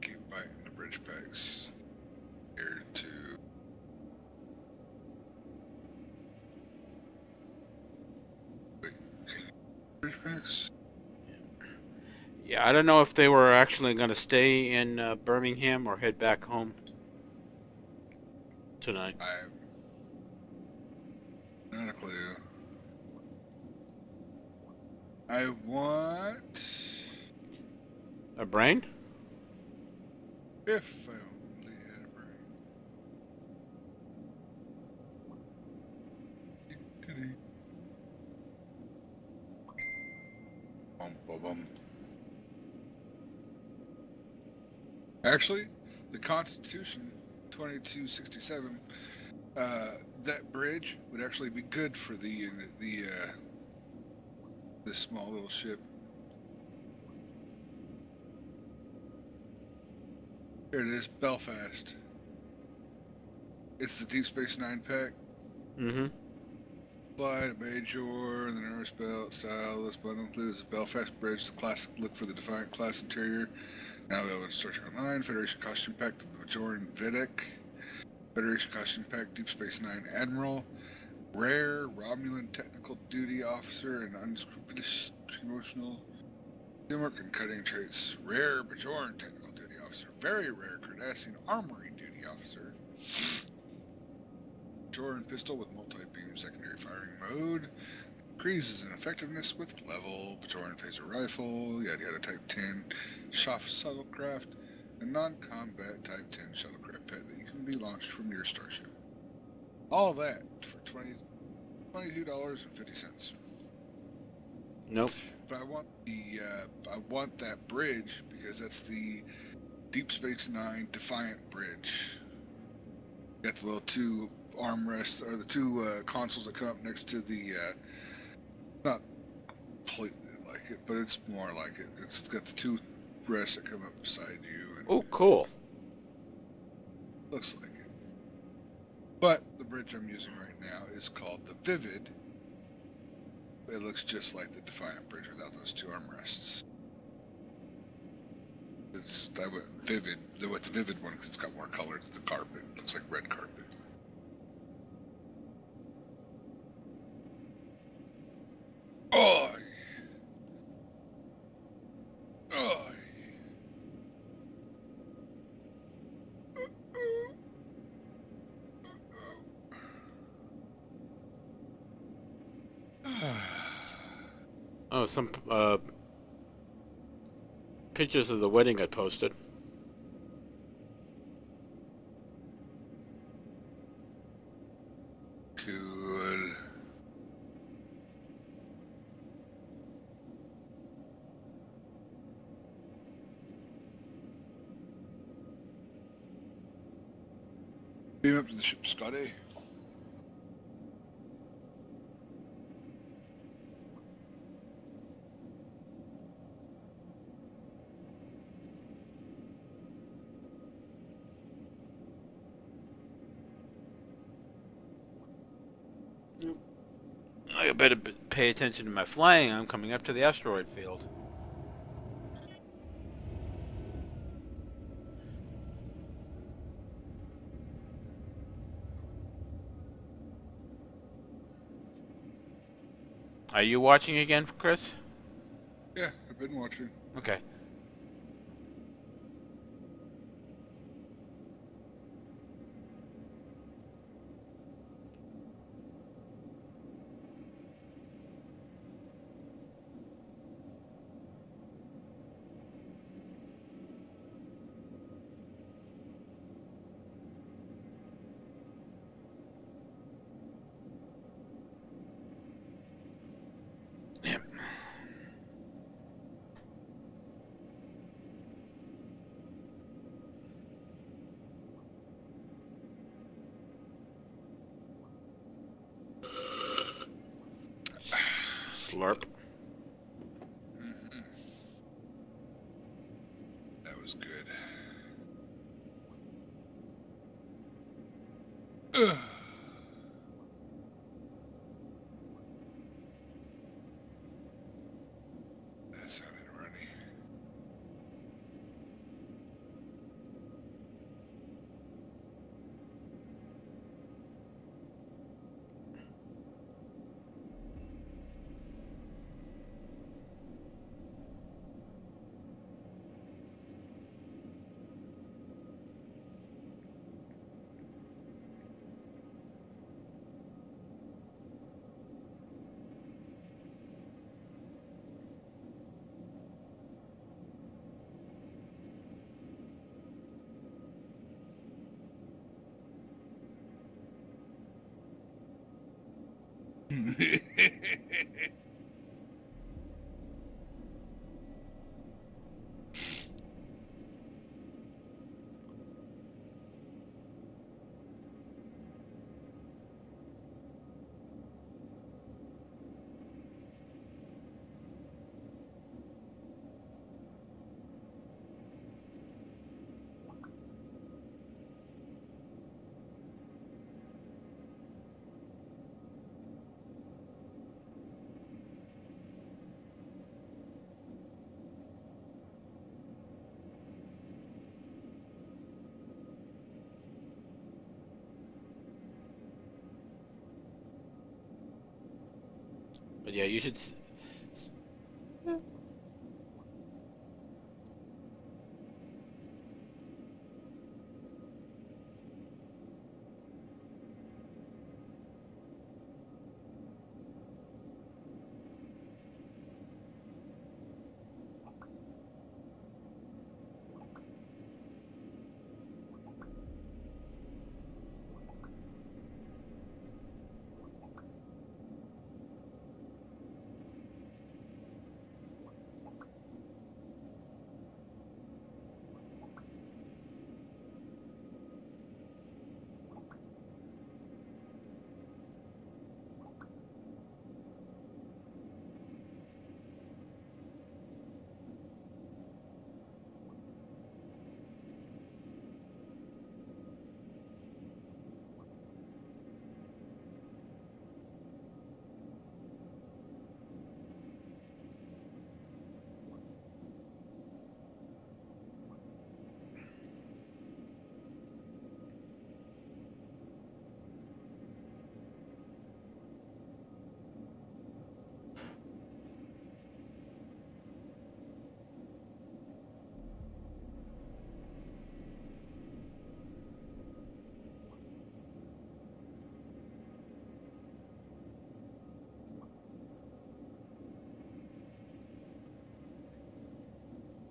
Speaker 5: Keep biting the bridge packs. Here to... Wait, bridge packs?
Speaker 3: Yeah, I don't know if they were actually going to stay in Birmingham or head back home tonight.
Speaker 5: I have not a clue. I want...
Speaker 3: A brain?
Speaker 5: If I only had a brain. Bum, bum, bum. Actually, the Constitution 2267, that bridge would actually be good for this small little ship. Here it is, Belfast. It's the Deep Space Nine pack.
Speaker 3: Mm-hmm.
Speaker 5: Fly to Major, and the Norris Belt style. This bundle includes the Belfast Bridge, the classic look for the Defiant class interior. Now available in Starship Online, Federation Costume Pack, the Bajoran Vidic, Federation Costume Pack, Deep Space Nine Admiral, Rare Romulan Technical Duty Officer, and Unscrupulous Emotional Teamwork and Cutting Traits, Rare Bajoran Technical Duty Officer, Very Rare Cardassian Armory Duty Officer, Bajoran Pistol with Multi-Beam Secondary Firing Mode, increases in effectiveness with level, Bajoran Phaser Rifle, yada yada Type 10, Soft Shuttlecraft, and non-combat Type 10 Shuttlecraft pet that you can be launched from your starship. All that for $22.50.
Speaker 3: Nope.
Speaker 5: But I want that bridge because that's the Deep Space Nine Defiant bridge. Got the little two armrests, or the two consoles that come up next to the, not completely like it, but it's more like it. It's got the two rests that come up beside you. And
Speaker 3: Oh, cool.
Speaker 5: looks like it. But the bridge I'm using right now is called the Vivid. It looks just like the Defiant bridge without those two armrests. I went Vivid. I went the Vivid one because it's got more color to the carpet. It looks like red carpet. Oh! Oh!
Speaker 3: Oh, some pictures of the wedding I posted.
Speaker 5: Good. Beam up to the ship, Scotty.
Speaker 3: I better pay attention to my flying. I'm coming up to the asteroid field. Are you watching again, Chris?
Speaker 5: Yeah, I've been watching.
Speaker 3: Okay. Slurp.
Speaker 5: Mhm. That was good. Ugh. That sounded runny.
Speaker 3: But yeah, you should.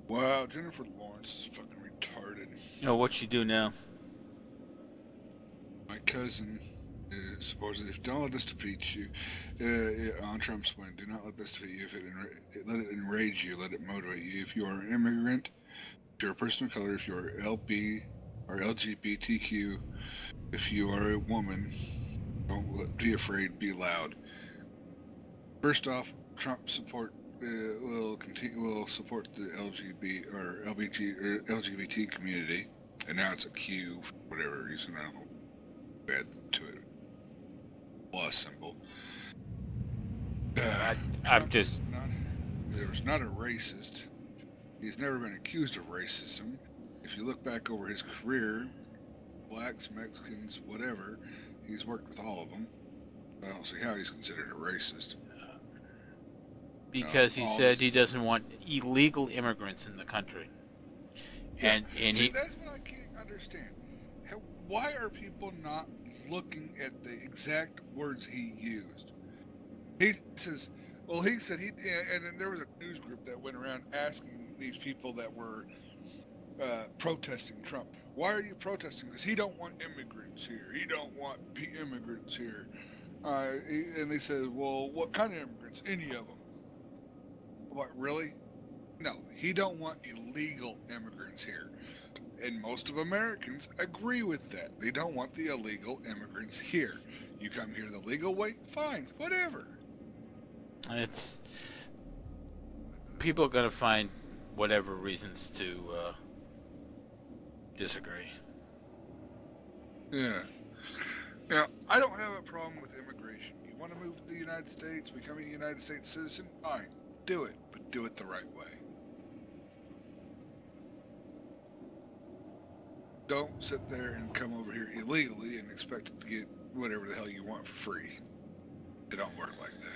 Speaker 5: Wow, Jennifer Lawrence is fucking retarded.
Speaker 3: You know what you do now.
Speaker 5: My cousin supposedly, don't let this defeat you. On Trump's point, do not let this defeat you. If let it enrage you, let it motivate you. If you are an immigrant, if you're a person of color, if you're LB or LGBTQ, if you are a woman, be afraid, be loud. First off, Trump will support the LGBT community, and now it's a Q for whatever reason. I don't know. Add to it plus symbol.
Speaker 3: I'm
Speaker 5: Trump
Speaker 3: just.
Speaker 5: was not a racist. He's never been accused of racism. If you look back over his career, blacks, Mexicans, whatever, he's worked with all of them. I don't see how he's considered a racist.
Speaker 3: Because he said he doesn't want illegal immigrants in the country.
Speaker 5: Yeah.
Speaker 3: And
Speaker 5: See,
Speaker 3: he.
Speaker 5: that's what I can't understand. Why are people not looking at the exact words he used? He says, well, he said and then there was a news group that went around asking these people that were protesting Trump, why are you protesting? Because he don't want immigrants here. He don't want immigrants here. And they said, well, what kind of immigrants? Any of them. What, really? No, he don't want illegal immigrants here. And most of Americans agree with that. They don't want the illegal immigrants here. You come here the legal way, fine, whatever.
Speaker 3: It's people are gonna find whatever reasons to disagree.
Speaker 5: Yeah. Yeah, I don't have a problem with immigration. You want to move to the United States, become a United States citizen? Fine, do it, but do it the right way. Don't sit there and come over here illegally and expect to get whatever the hell you want for free. It don't work like that.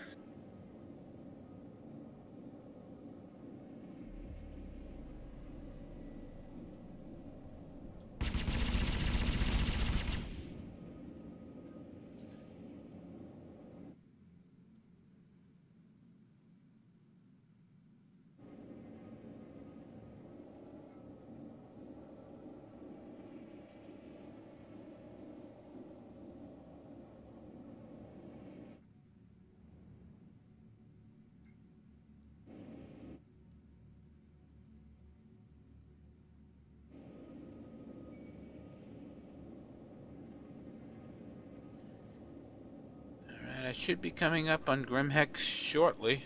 Speaker 3: Alright, I should be coming up on Grimhex shortly.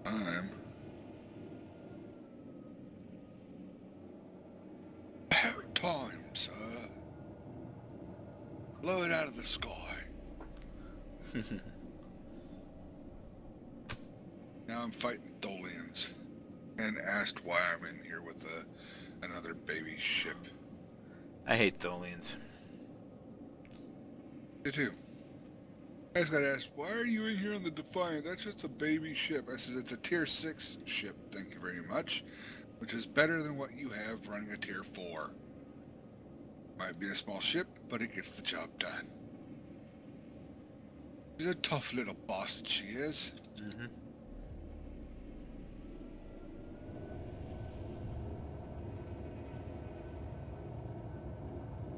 Speaker 5: I'm about time, sir. Blow it out of the sky. Now I'm fighting Tholians, and asked why I'm in here with another baby ship.
Speaker 3: I hate Tholians.
Speaker 5: You too. I just got asked, why are you in here on the Defiant? That's just a baby ship. I says, it's a tier 6 ship, thank you very much, which is better than what you have running a tier 4. Might be a small ship, but it gets the job done. She's a tough little boss, she is.
Speaker 3: Mm-hmm.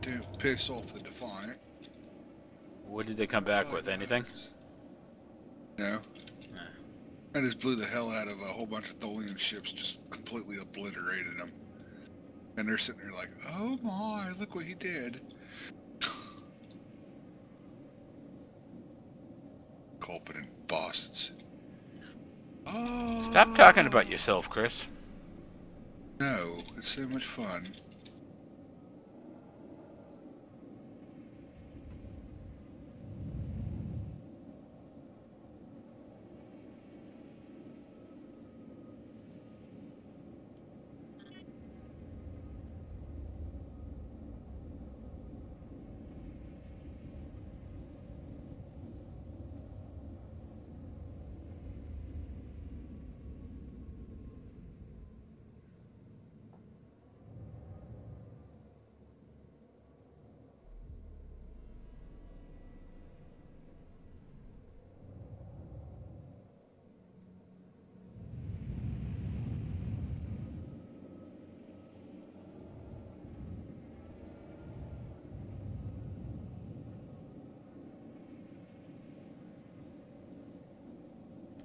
Speaker 5: To piss off the Defiant.
Speaker 3: What did they come back with? Anything?
Speaker 5: No.
Speaker 3: Nah.
Speaker 5: I just blew the hell out of a whole bunch of Tholian ships, just completely obliterated them. And they're sitting there like, oh my, look what he did. Competent bastards. Oh.
Speaker 3: Stop talking about yourself, Chris.
Speaker 5: No, it's so much fun.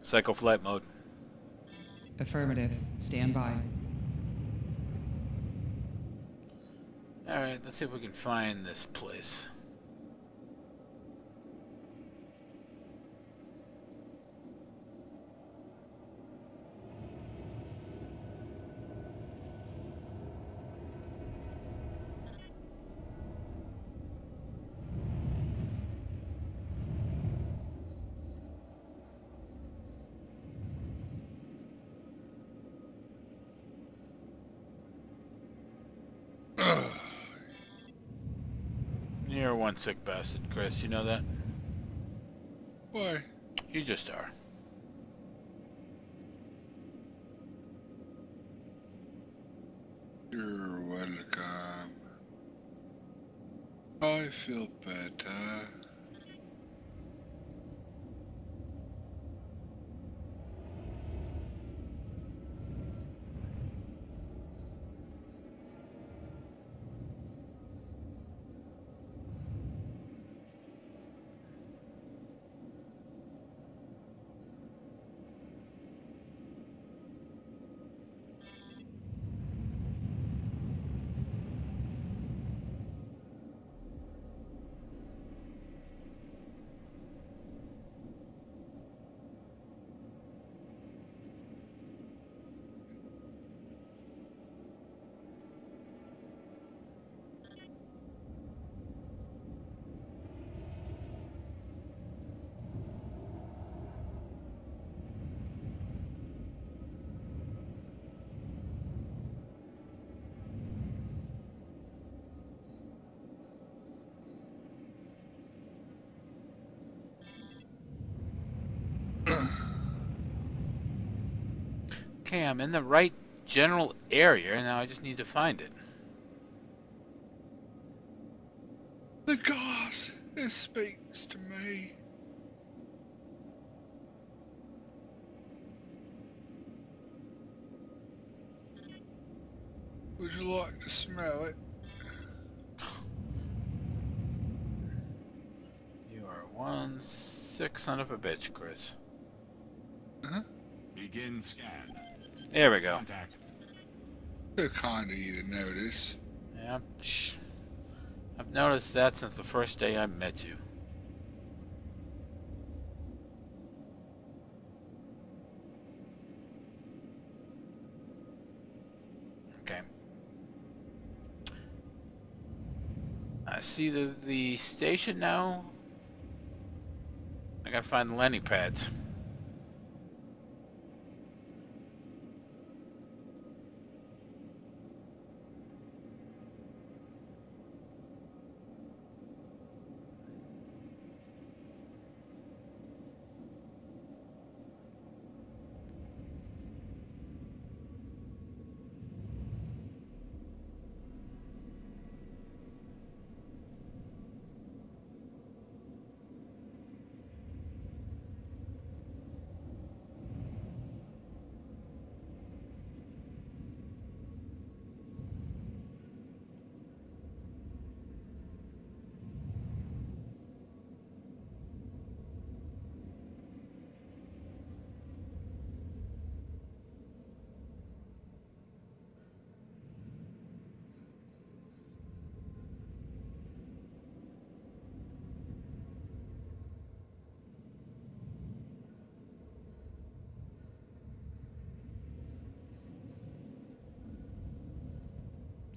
Speaker 3: Psycho flight mode.
Speaker 4: Affirmative. Stand by.
Speaker 3: Alright, let's see if we can find this place.
Speaker 5: Ugh.
Speaker 3: You're one sick bastard, Chris. You know that?
Speaker 5: Why?
Speaker 3: You just are.
Speaker 5: You're welcome. I feel better.
Speaker 3: Okay, I'm in the right general area. Now I just need to find it.
Speaker 5: The gods, it speaks to me. Would you like to smell it?
Speaker 3: You are one sick son of a bitch, Chris.
Speaker 5: Huh?
Speaker 6: Begin scan.
Speaker 3: There we go.
Speaker 6: Contact.
Speaker 5: So kind of you to notice.
Speaker 3: Yep. I've noticed that since the first day I met you. Okay. I see the station now. I gotta find the landing pads.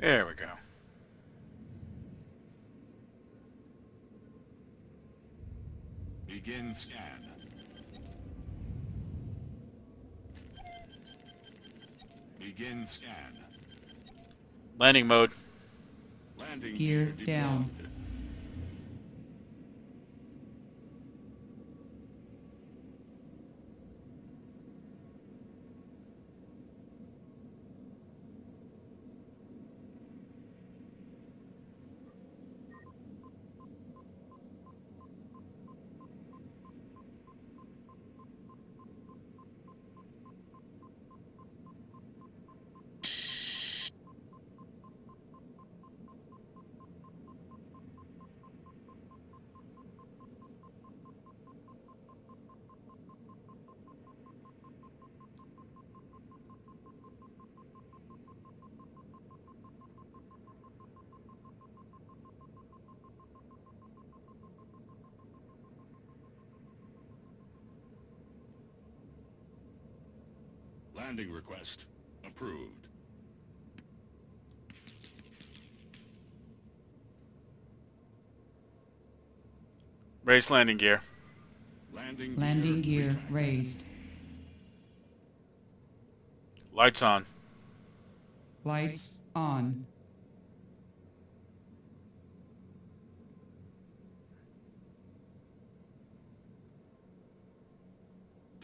Speaker 3: There we go.
Speaker 6: Begin scan. Begin scan.
Speaker 3: Landing mode.
Speaker 6: Landing
Speaker 4: Gear
Speaker 6: gear
Speaker 4: down.
Speaker 6: deployed. Landing request approved.
Speaker 3: Raise landing gear.
Speaker 4: Landing gear raised.
Speaker 3: Lights on.
Speaker 4: Lights on.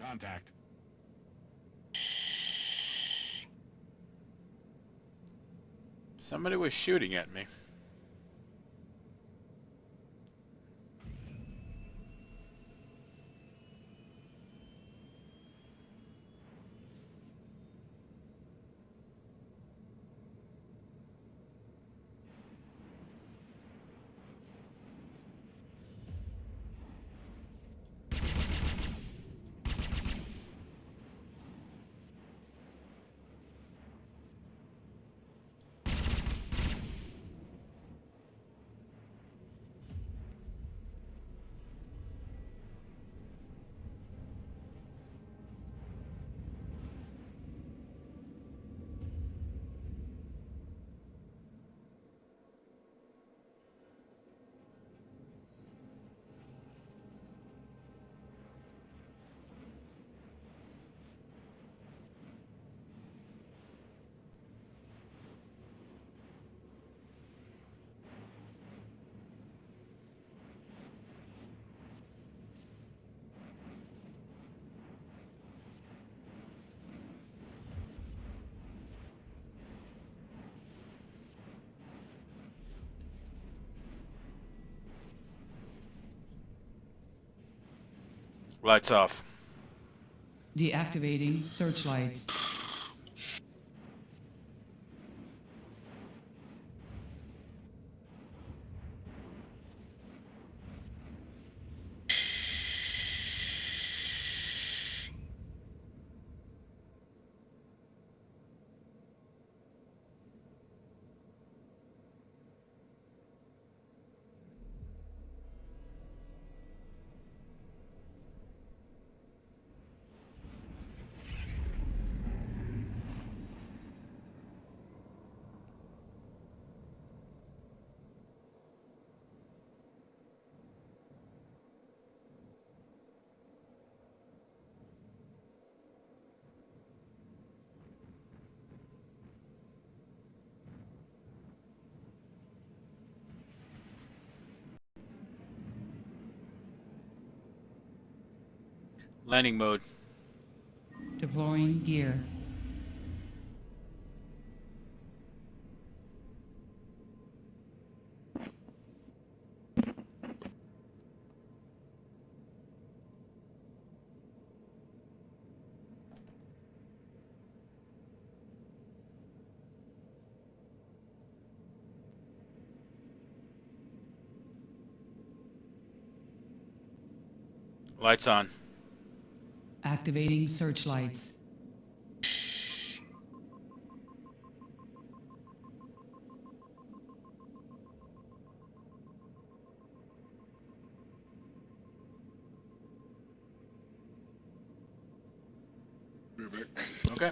Speaker 6: Contact.
Speaker 3: Somebody was shooting at me. Lights off.
Speaker 4: Deactivating searchlights.
Speaker 3: Landing mode.
Speaker 4: Deploying gear.
Speaker 3: Lights on.
Speaker 4: Activating searchlights.
Speaker 5: Right back.
Speaker 3: Okay.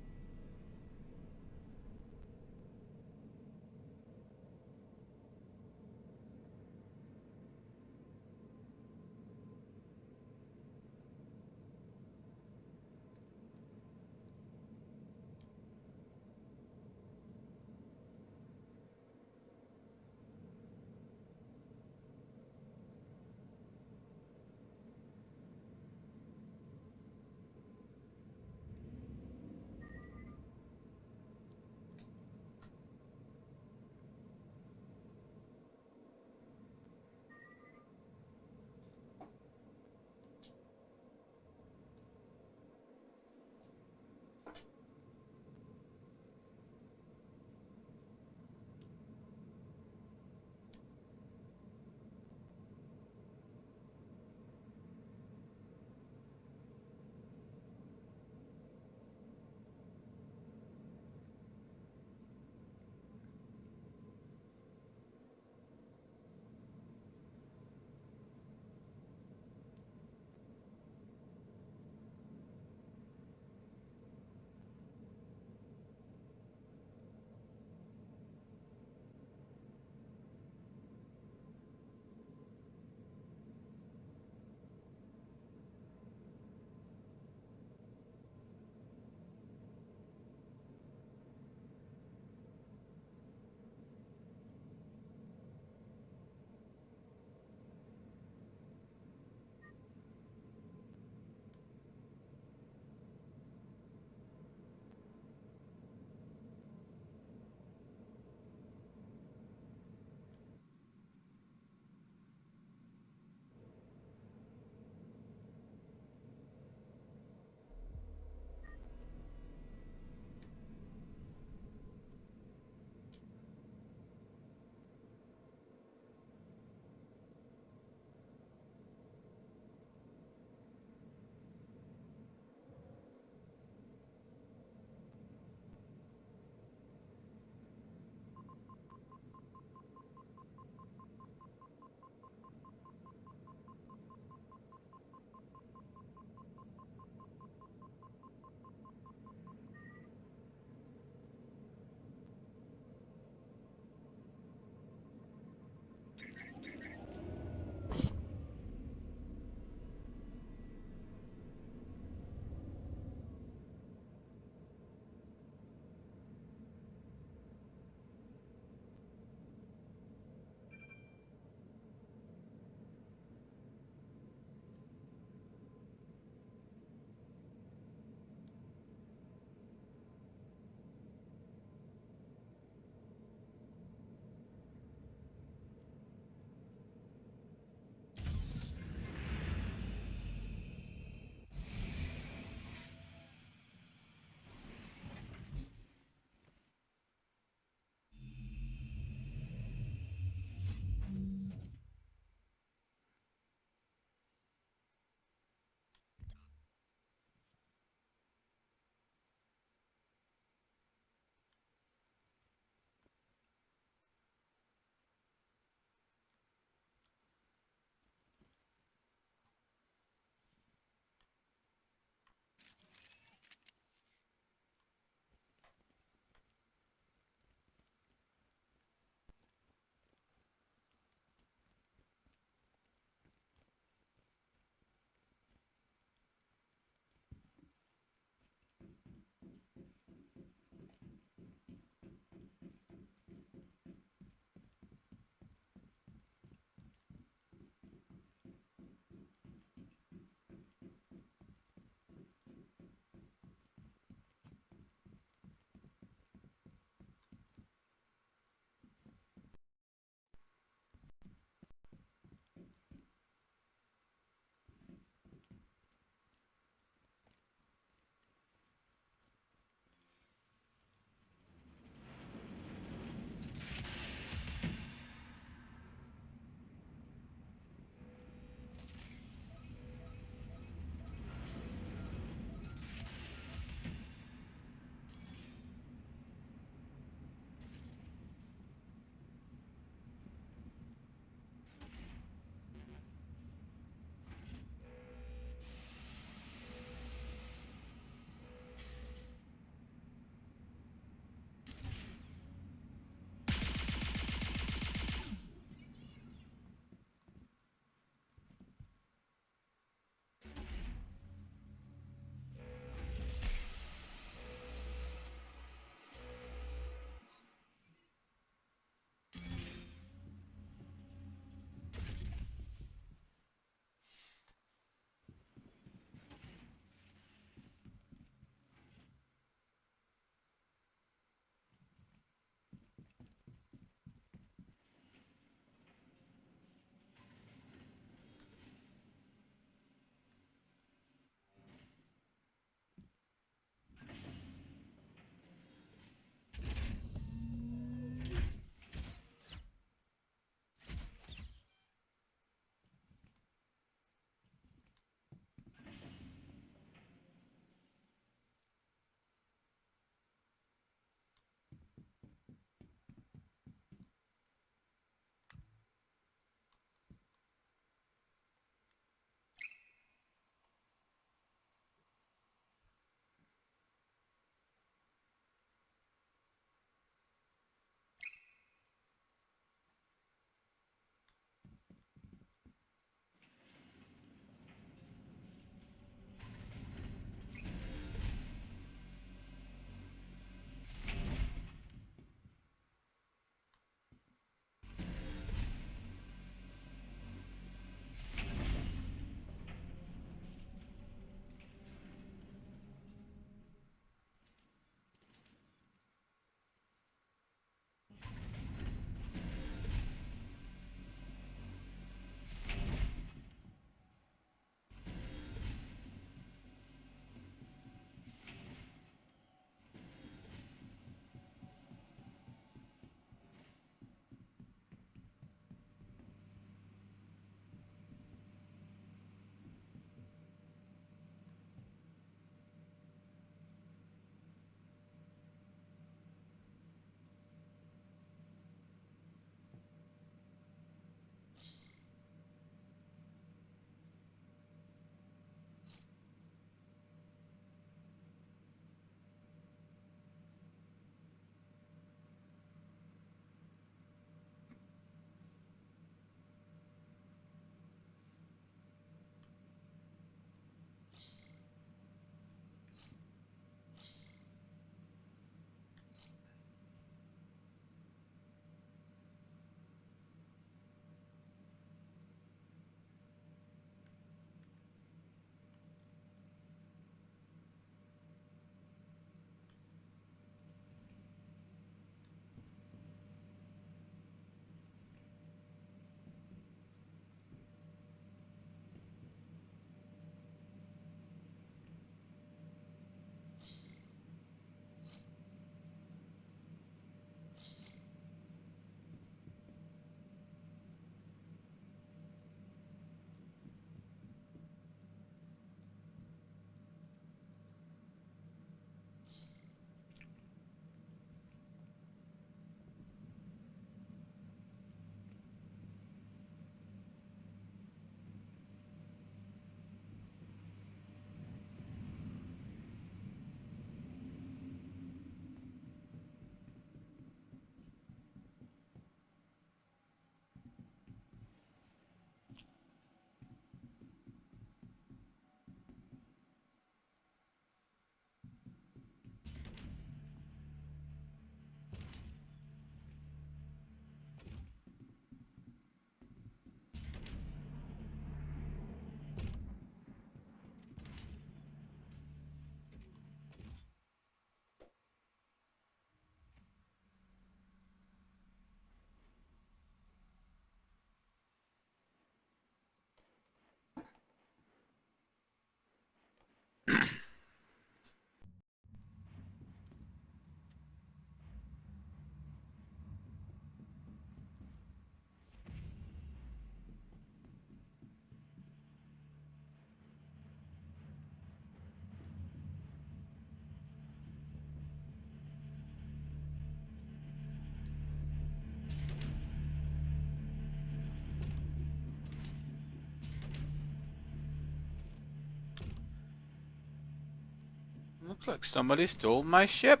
Speaker 3: Looks like somebody stole my ship.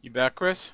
Speaker 3: You back, Chris?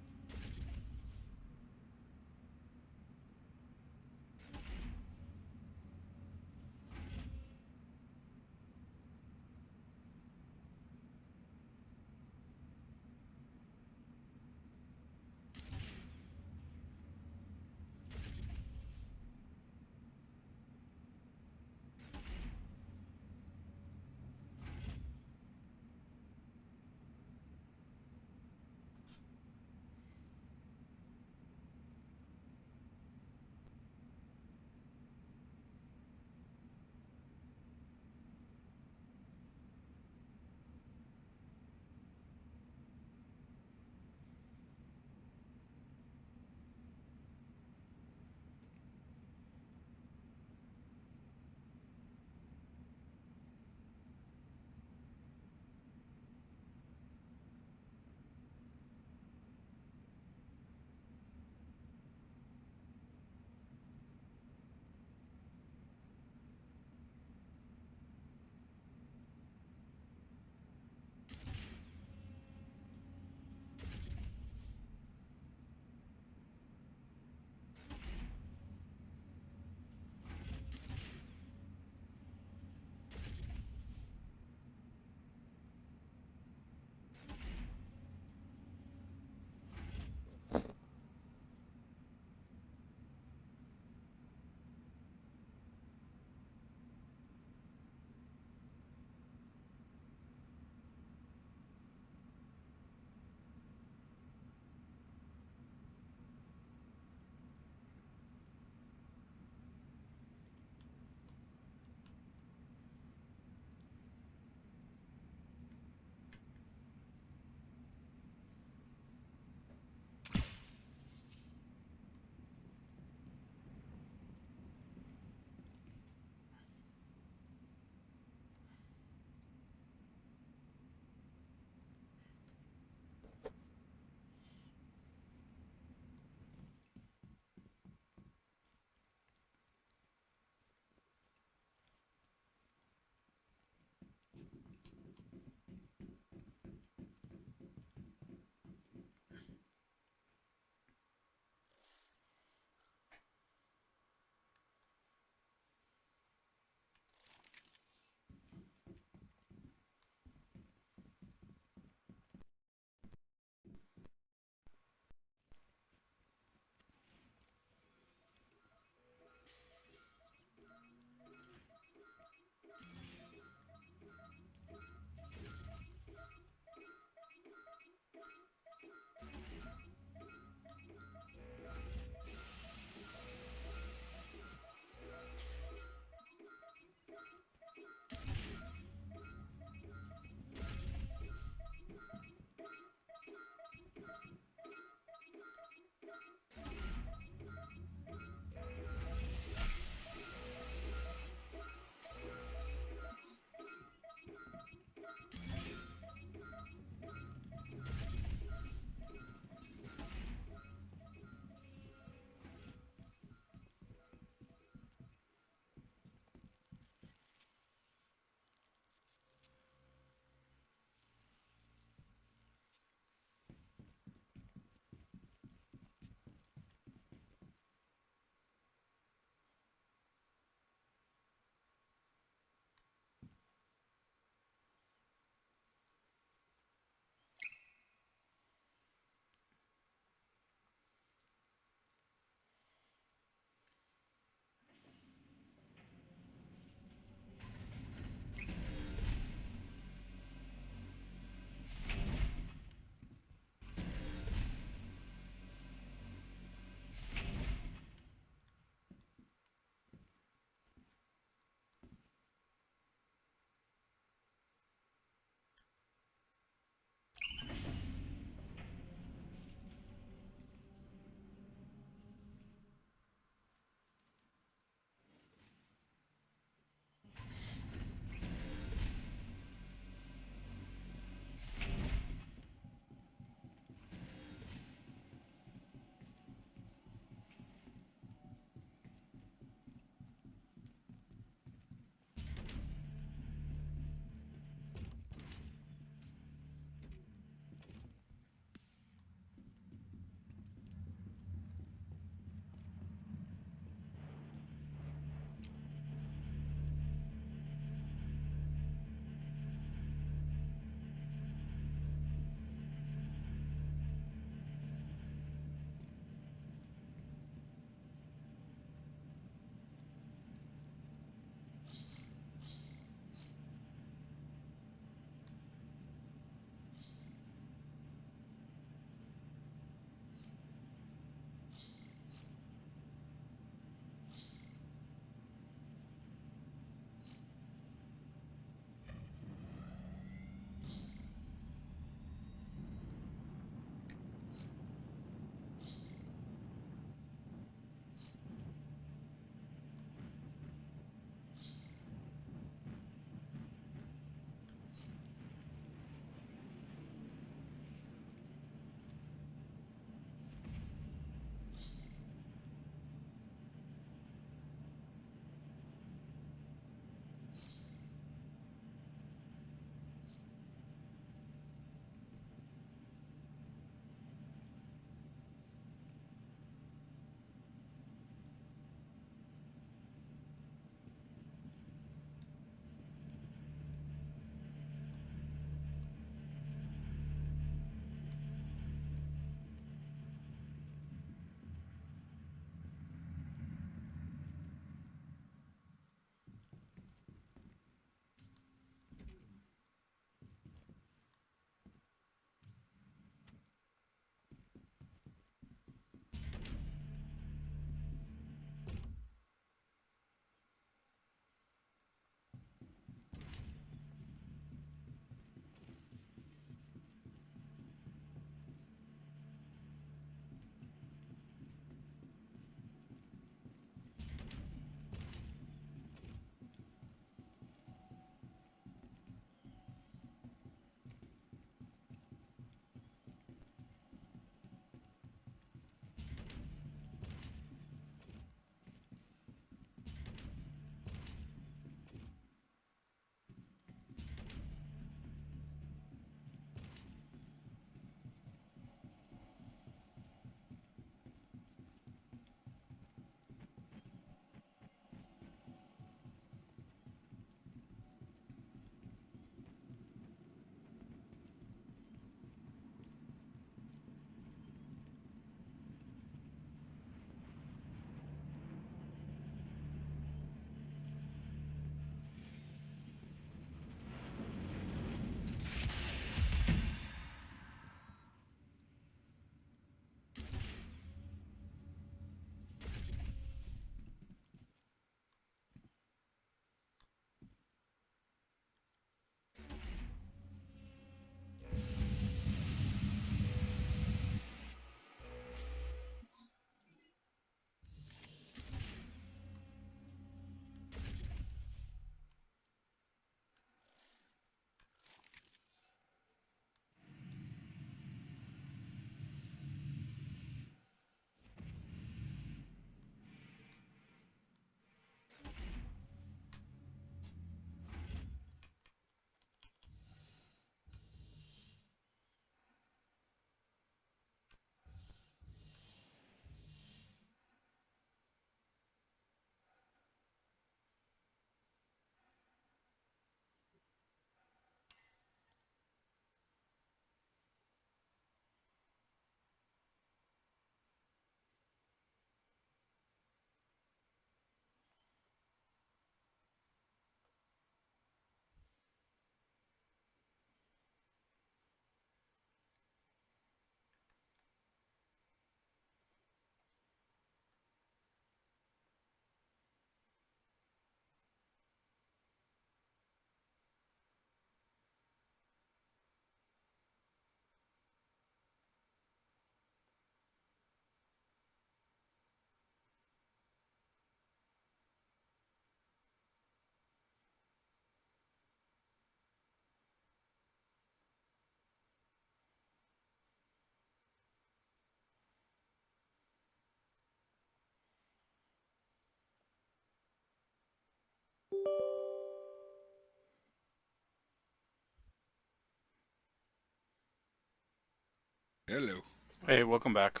Speaker 5: Hello.
Speaker 3: Hey, welcome back.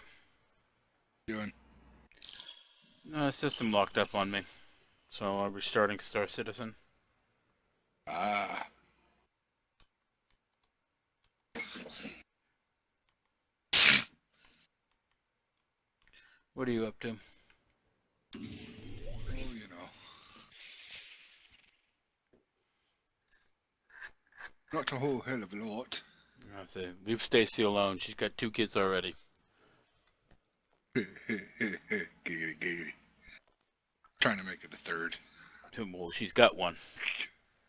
Speaker 5: Doing?
Speaker 3: System locked up on me, so I'm restarting Star Citizen.
Speaker 5: Ah.
Speaker 3: What are you up to?
Speaker 5: Oh, you know. Not a whole hell of a lot.
Speaker 3: I say, leave Stacy alone. She's got 2 kids already.
Speaker 5: Giggity. Trying to make it a third.
Speaker 3: Well, she's got one.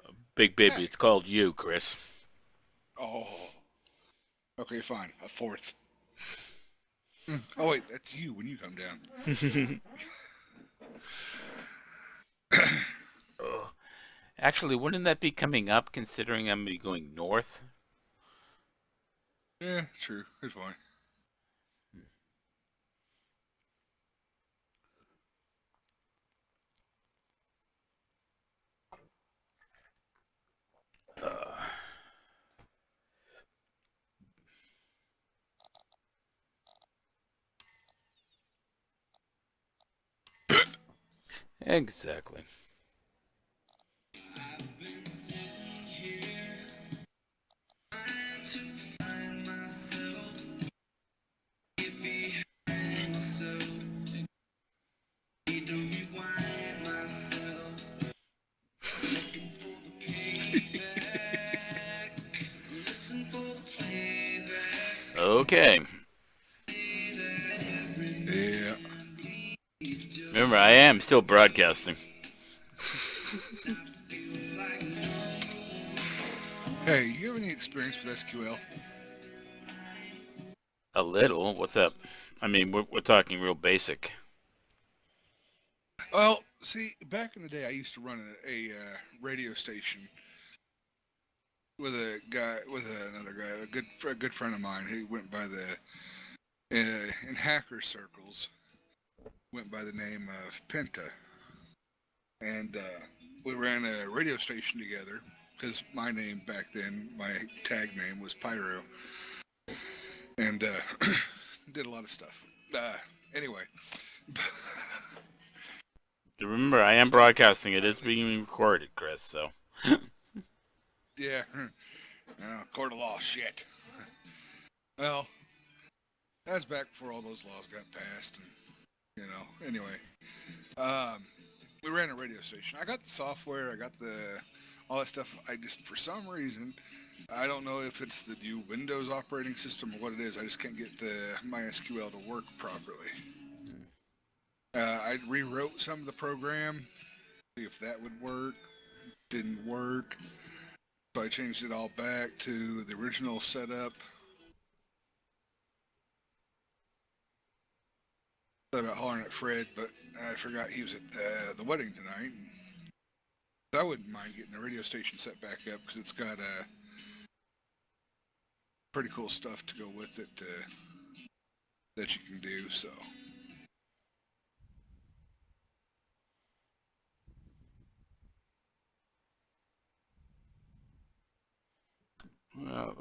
Speaker 3: A big baby. It's called you, Chris.
Speaker 5: Oh. Okay, fine. A fourth. Oh, wait, that's you when you come down.
Speaker 3: Oh. Actually, wouldn't that be coming up considering I'm going to be going north?
Speaker 5: Yeah, true. Good point.
Speaker 3: Exactly. Okay.
Speaker 5: Yeah.
Speaker 3: Remember, I am still broadcasting.
Speaker 5: Hey, you have any experience with SQL?
Speaker 3: A little. What's up? I mean, we're talking real basic.
Speaker 5: Well, see, back in the day, I used to run a radio station with another guy, a good friend of mine. He went by in hacker circles, went by the name of Penta, and we ran a radio station together because my name back then, my tag name was Pyro, and did a lot of stuff. Anyway.
Speaker 3: Remember, I am broadcasting. It is being recorded, Chris, so.
Speaker 5: Yeah. Court of law, shit. Well, that's back before all those laws got passed, and anyway, we ran a radio station. I got the software, I got all that stuff. I just, for some reason, I don't know if it's the new Windows operating system or what it is. I just can't get the MySQL to work properly. I rewrote some of the program, see if that would work. Didn't work. So I changed it all back to the original setup. Thought about hollering at Fred, but I forgot he was at the wedding tonight. So I wouldn't mind getting the radio station set back up because it's got pretty cool stuff to go with it that you can do. So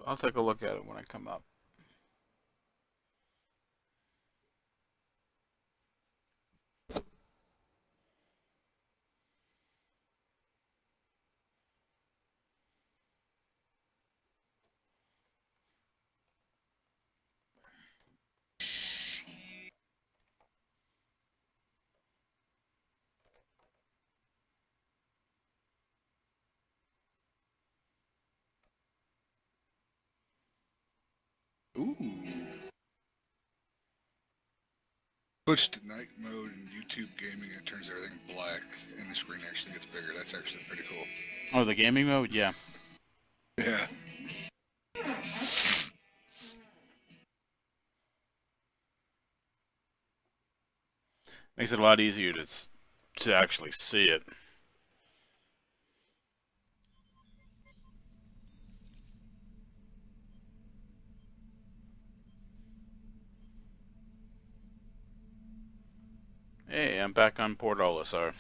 Speaker 3: I'll take a look at it when I come up.
Speaker 5: ooh, switch to night mode in YouTube gaming. It turns everything black, and the screen actually gets bigger. That's actually pretty cool.
Speaker 3: Oh, the gaming mode? Yeah.
Speaker 5: Yeah.
Speaker 3: Makes it a lot easier to actually see it. Hey, I'm back on Port Olisar.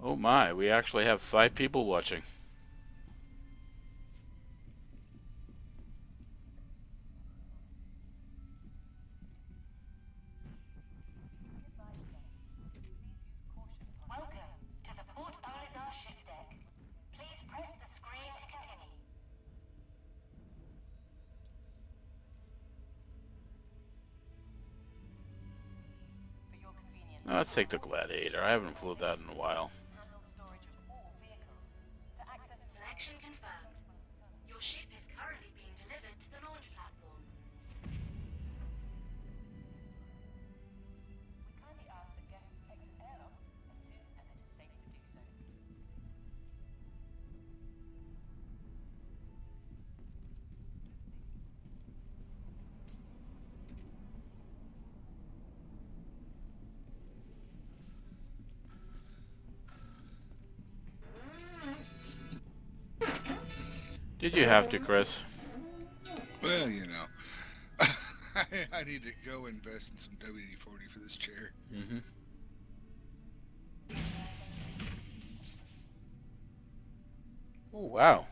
Speaker 3: Oh my, we actually have 5 people watching.
Speaker 8: Welcome to the Port Olisar ship deck. Please press the screen to continue. For your convenience,
Speaker 3: Let's take the Gladiator. I haven't flew that in a while.
Speaker 8: handle storage of all vehicles. To access selection confirmed. Your ship is currently being delivered to the launch platform. We kindly ask that guests exit airlocks as soon as it is safe to do so.
Speaker 3: Did you have to, Chris?
Speaker 5: Well, you know, I need to go invest in some WD-40 for this chair.
Speaker 3: Mm-hmm. Oh, wow.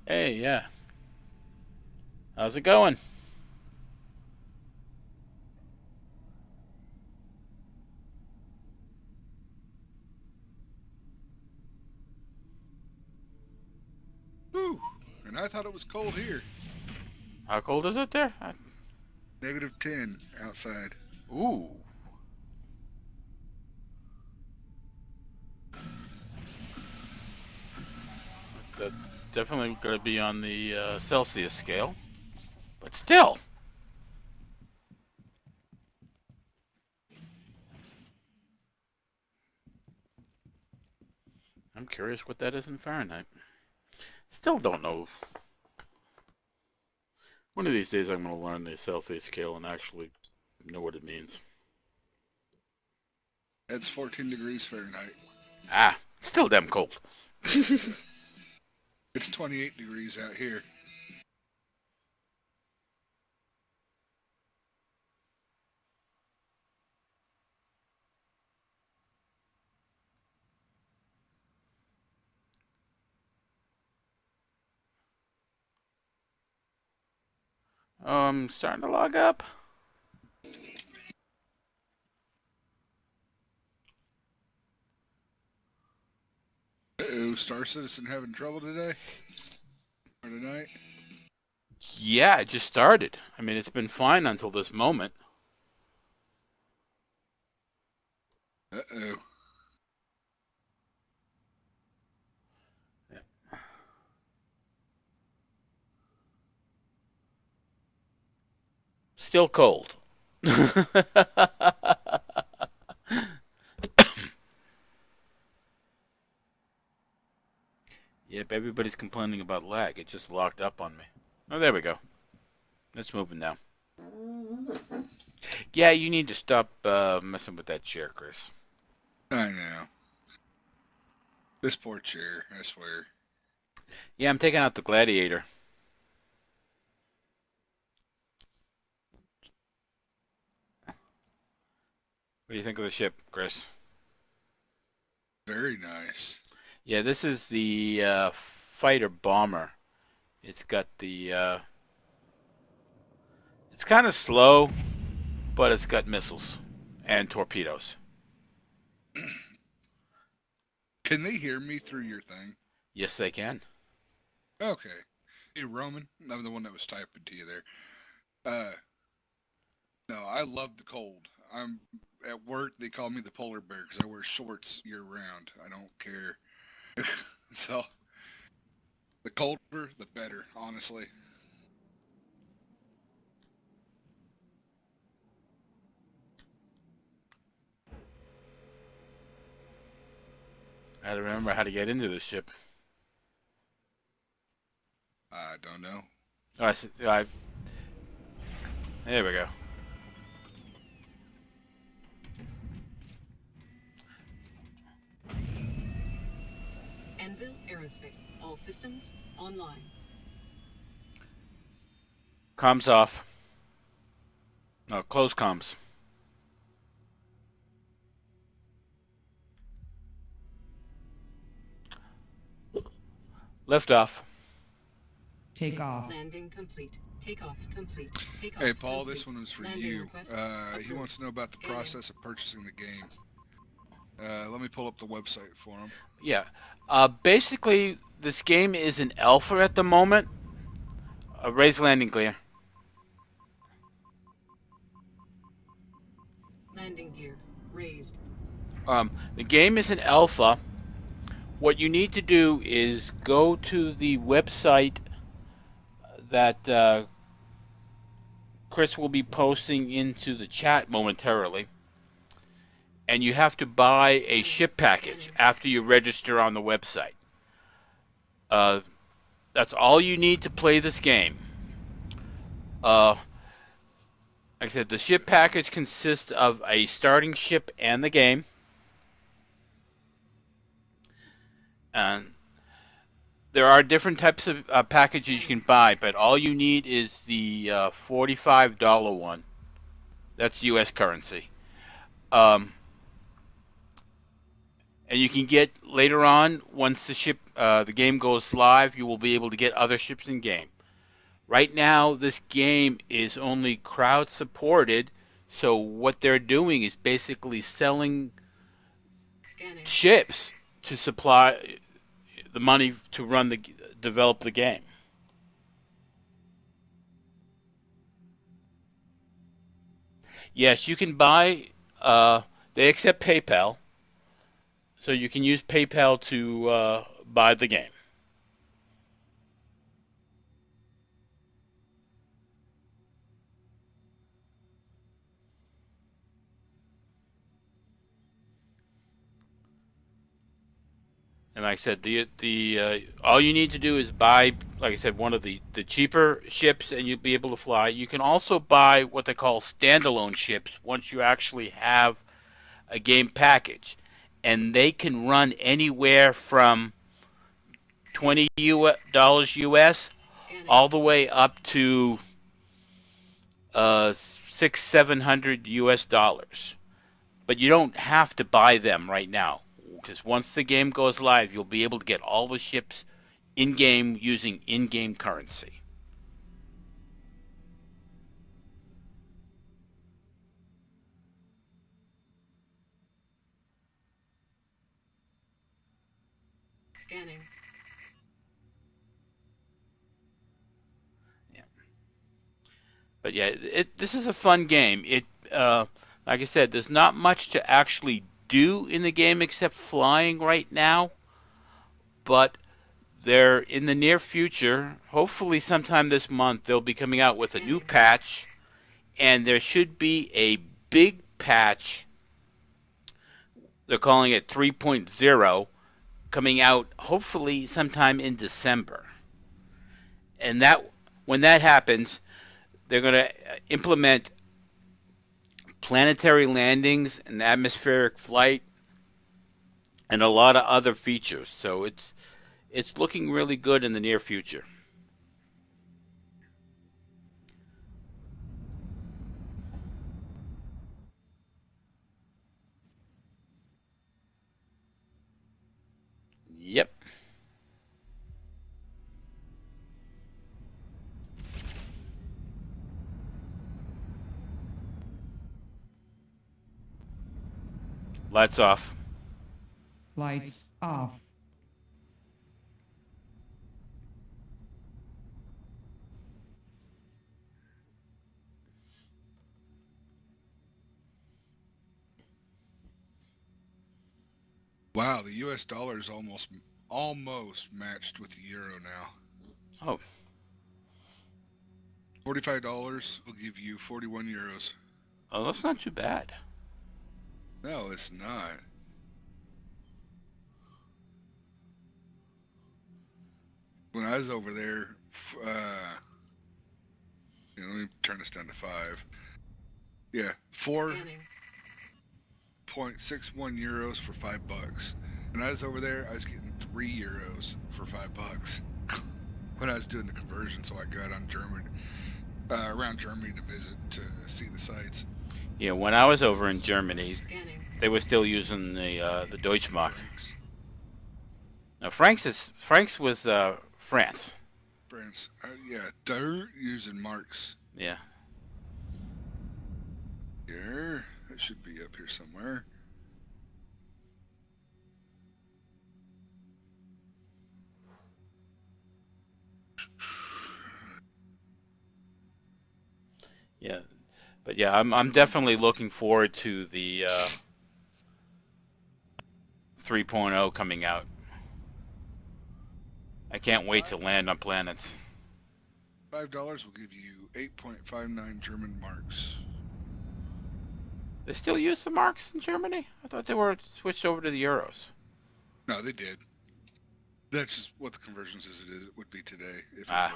Speaker 3: Hey, yeah. How's it going?
Speaker 5: Whew, and I thought it was cold here.
Speaker 3: How cold is it there?
Speaker 5: Negative 10 outside.
Speaker 3: Ooh. That's definitely going to be on the Celsius scale. But still. I'm curious what that is in Fahrenheit. Still don't know. One of these days I'm going to learn the Celsius scale and actually know what it means.
Speaker 5: It's 14 degrees Fahrenheit.
Speaker 3: Ah, still damn cold.
Speaker 5: It's 28 degrees out here.
Speaker 3: Starting to log up.
Speaker 5: Uh-oh, Star Citizen having trouble today? Or tonight?
Speaker 3: Yeah, it just started. I mean, it's been fine until this moment.
Speaker 5: Uh-oh.
Speaker 3: Still cold. Yep, everybody's complaining about lag. It just locked up on me. Oh, there we go. It's moving now. Yeah, you need to stop messing with that chair, Chris.
Speaker 5: I know. This poor chair, I swear.
Speaker 3: Yeah, I'm taking out the Gladiator. What do you think of the ship, Chris?
Speaker 5: Very nice.
Speaker 3: Yeah, this is the fighter bomber. It's got the... it's kind of slow, but it's got missiles and torpedoes.
Speaker 5: Can they hear me through your thing?
Speaker 3: Yes, they can.
Speaker 5: Okay. Hey, Roman, I'm the one that was typing to you there. No, I love the cold. I'm at work. They call me the polar bear because I wear shorts year round. I don't care. So the colder, the better, honestly.
Speaker 3: I had to remember how to get into this ship.
Speaker 5: I don't know.
Speaker 3: Oh, there we go.
Speaker 9: Anvil Aerospace. All systems online.
Speaker 3: Comms off. No, close comms. Lift off.
Speaker 4: Take off.
Speaker 9: Landing complete. Takeoff complete. Takeoff
Speaker 5: Hey, Paul,
Speaker 9: complete.
Speaker 5: this one was for
Speaker 9: Landing
Speaker 5: you.
Speaker 9: request
Speaker 5: He
Speaker 9: approved.
Speaker 5: wants to know about the
Speaker 9: Scanning.
Speaker 5: process of purchasing the game. Let me pull up the website for him.
Speaker 3: Yeah. Basically, this game is an alpha at the moment. Raise landing clear.
Speaker 9: Landing gear raised.
Speaker 3: The game is an alpha. What you need to do is go to the website that Chris will be posting into the chat momentarily. And you have to buy a ship package after you register on the website. That's all you need to play this game. Like I said, the ship package consists of a starting ship and the game. And there are different types of packages you can buy, but all you need is the $45 one. That's U.S. currency. And you can get later on, once the game goes live, you will be able to get other ships in game. Right now, this game is only crowd supported, so what they're doing is basically selling
Speaker 9: Scanning.
Speaker 3: ships to supply the money to develop the game. Yes, you can buy. They accept PayPal, so you can use PayPal to buy the game. And like I said, the all you need to do is buy, like I said, one of the cheaper ships, and you'll be able to fly. You can also buy what they call standalone ships once you actually have a game package, and they can run anywhere from $20 US
Speaker 9: Scanning.
Speaker 3: all the way up to $600-700 US. But you don't have to buy them right now, because once the game goes live, you'll be able to get all the ships in-game using in-game currency.
Speaker 9: Scanning.
Speaker 3: But yeah, this is a fun game. Like I said, there's not much to actually do in the game except flying right now. But they're in the near future, hopefully sometime this month, they'll be coming out with a new patch, and there should be a big patch. They're calling it 3.0, coming out hopefully sometime in December. And when that happens, they're going to implement planetary landings and atmospheric flight and a lot of other features. So it's looking really good in the near future. Yep. Lights off.
Speaker 4: Lights off.
Speaker 5: Wow, the U.S. dollar is almost matched with the euro now.
Speaker 3: Oh.
Speaker 5: $45 will give you 41 euros.
Speaker 3: Oh, that's not too bad.
Speaker 5: No, it's not. When I was over there, let me turn this down to 5. Yeah, 4.61 euros for $5. When I was over there, I was getting 3 euros for $5 when I was doing the conversion. So I got on around Germany to visit to see the sites.
Speaker 3: Yeah, when I was over in Germany,
Speaker 9: Scanning.
Speaker 3: they were still using the Deutschmark.
Speaker 5: Franks.
Speaker 3: Now Franks was France.
Speaker 5: France. Yeah, they're using marks.
Speaker 3: Yeah.
Speaker 5: Here. It should be up here somewhere.
Speaker 3: Yeah, but yeah, I'm definitely looking forward to the 3.0 coming out. I can't wait to land on planets.
Speaker 5: $5 will give you 8.59 German marks.
Speaker 3: They still use the marks in Germany? I thought they were switched over to the euros.
Speaker 5: No, they did. That's just what the conversions it would be today. If
Speaker 3: Ah.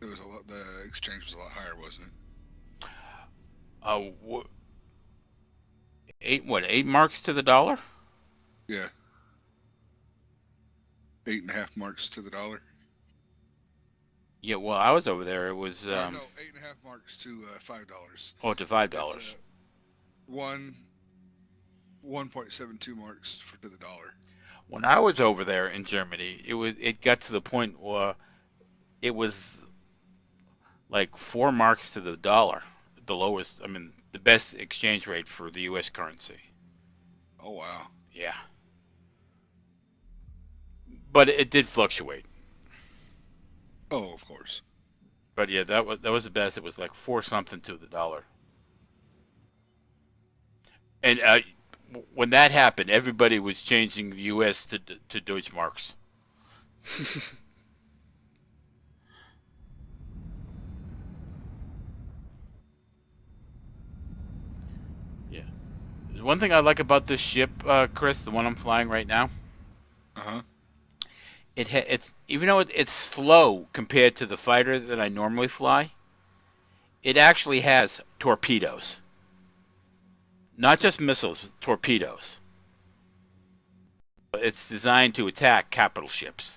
Speaker 5: it was a lot. The exchange was a lot higher, wasn't it?
Speaker 3: Eight marks to the dollar?
Speaker 5: Yeah. 8.5 marks to the dollar.
Speaker 3: Yeah, well, I was over there. It was
Speaker 5: No, 8.5 marks to $5.
Speaker 3: oh, to $5.
Speaker 5: 1.72 marks to the dollar.
Speaker 3: When I was over there in Germany, it got to the point where it was like 4 marks to the dollar, the lowest. I mean, the best exchange rate for the U.S. currency.
Speaker 5: Oh wow.
Speaker 3: Yeah, but it did fluctuate.
Speaker 5: Oh, of course.
Speaker 3: But yeah, that was the best. It was like 4 something to the dollar. And when that happened, everybody was changing the U.S. to Deutschmarks. Yeah. One thing I like about this ship, Chris, the one I'm flying right now,
Speaker 5: Uh-huh.
Speaker 3: it's even though it's slow compared to the fighter that I normally fly, it actually has torpedoes. Not just missiles, torpedoes. It's designed to attack capital ships.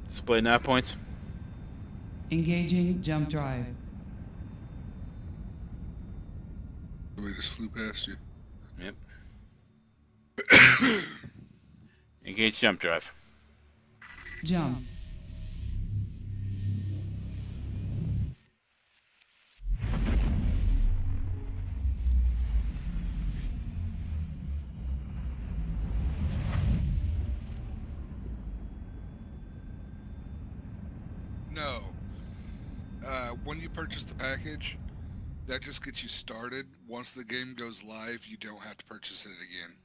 Speaker 3: Display nav points.
Speaker 4: Engaging jump drive.
Speaker 5: We just flew past you.
Speaker 3: Yep. Engage jump drive.
Speaker 4: Jump.
Speaker 5: No. When you purchase the package, that just gets you started. Once the game goes live, you don't have to purchase it again.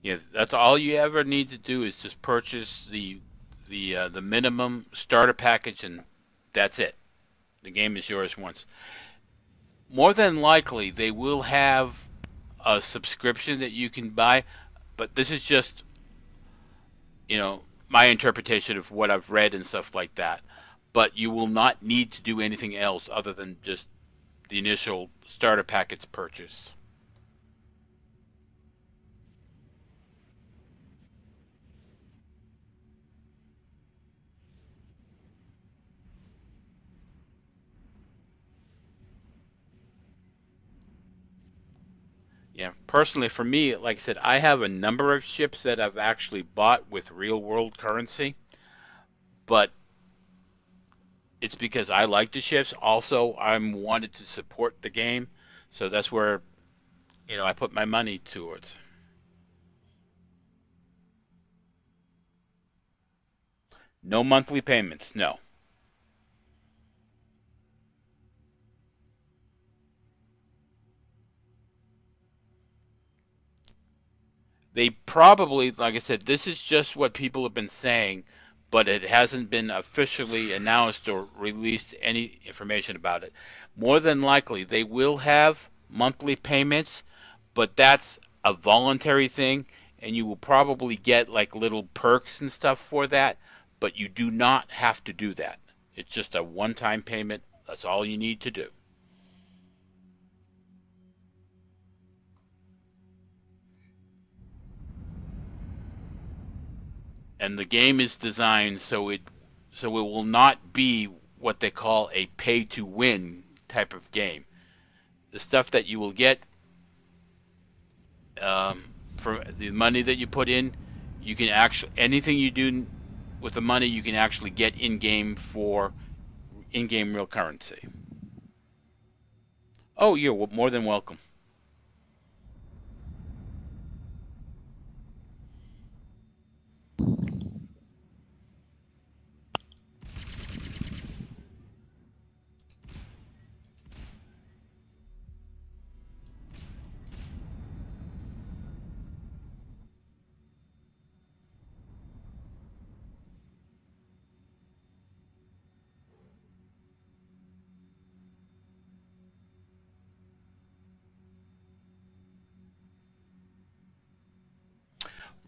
Speaker 3: Yeah, that's all you ever need to do is just purchase the minimum starter package, and that's it. The game is yours once. More than likely, they will have a subscription that you can buy, but this is just, my interpretation of what I've read and stuff like that. But you will not need to do anything else other than just the initial starter package purchase. Yeah, personally, for me, like I said, I have a number of ships that I've actually bought with real world currency, but it's because I like the ships. Also, I'm wanted to support the game, so that's where, I put my money towards. No monthly payments, no. They probably, like I said, this is just what people have been saying, but it hasn't been officially announced or released any information about it. More than likely, they will have monthly payments, but that's a voluntary thing, and you will probably get like little perks and stuff for that, but you do not have to do that. It's just a one-time payment. That's all you need to do. And the game is designed so it will not be what they call a pay-to-win type of game. The stuff that you will get for the money that you put in, you can actually, anything you do with the money, you can actually get in-game for in-game real currency. Oh, you're more than welcome.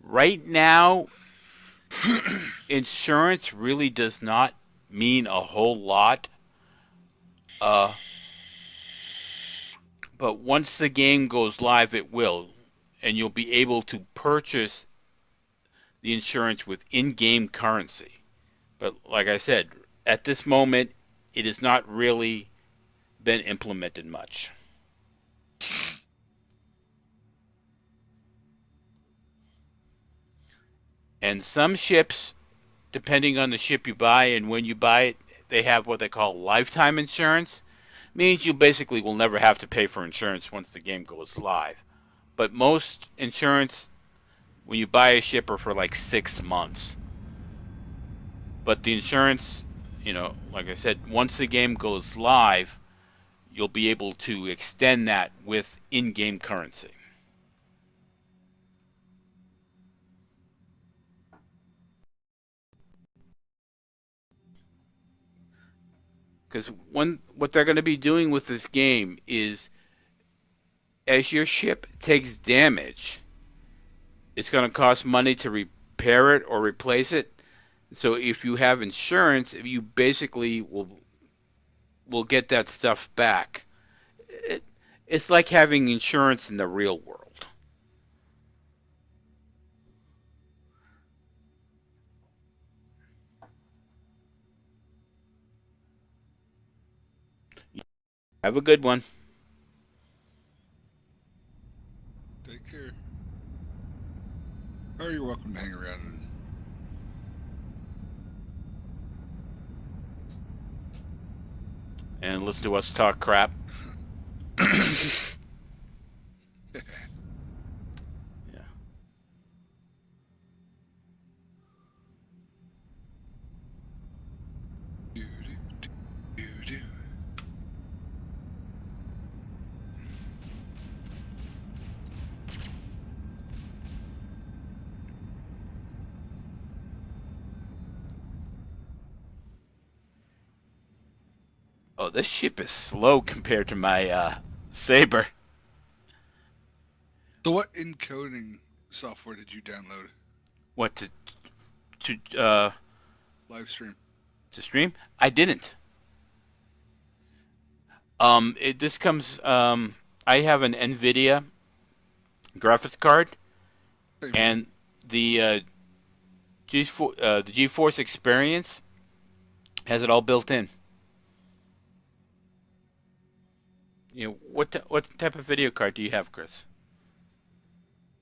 Speaker 3: Right now, insurance really does not mean a whole lot. But once the game goes live, it will. And you'll be able to purchase the insurance with in-game currency. But like I said, at this moment, it has not really been implemented much. And some ships, depending on the ship you buy and when you buy it, they have what they call lifetime insurance. Means you basically will never have to pay for insurance once the game goes live. But most insurance, when you buy a ship, are for like 6 months. But the insurance, like I said, once the game goes live, you'll be able to extend that with in-game currency. Because what they're going to be doing with this game is, as your ship takes damage, it's going to cost money to repair it or replace it. So if you have insurance, you basically will get that stuff back. It's like having insurance in the real world. Have a good one.
Speaker 5: Take care. Or you're welcome to hang around.
Speaker 3: And listen to us talk crap. Yeah. Oh, this ship is slow compared to my Saber.
Speaker 5: So what encoding software did you download?
Speaker 3: What to
Speaker 5: Live stream.
Speaker 3: to stream? I didn't. This comes. I have an NVIDIA graphics card,
Speaker 5: Same.
Speaker 3: and the GeForce Experience has it all built in. What type of video card do you have, Chris?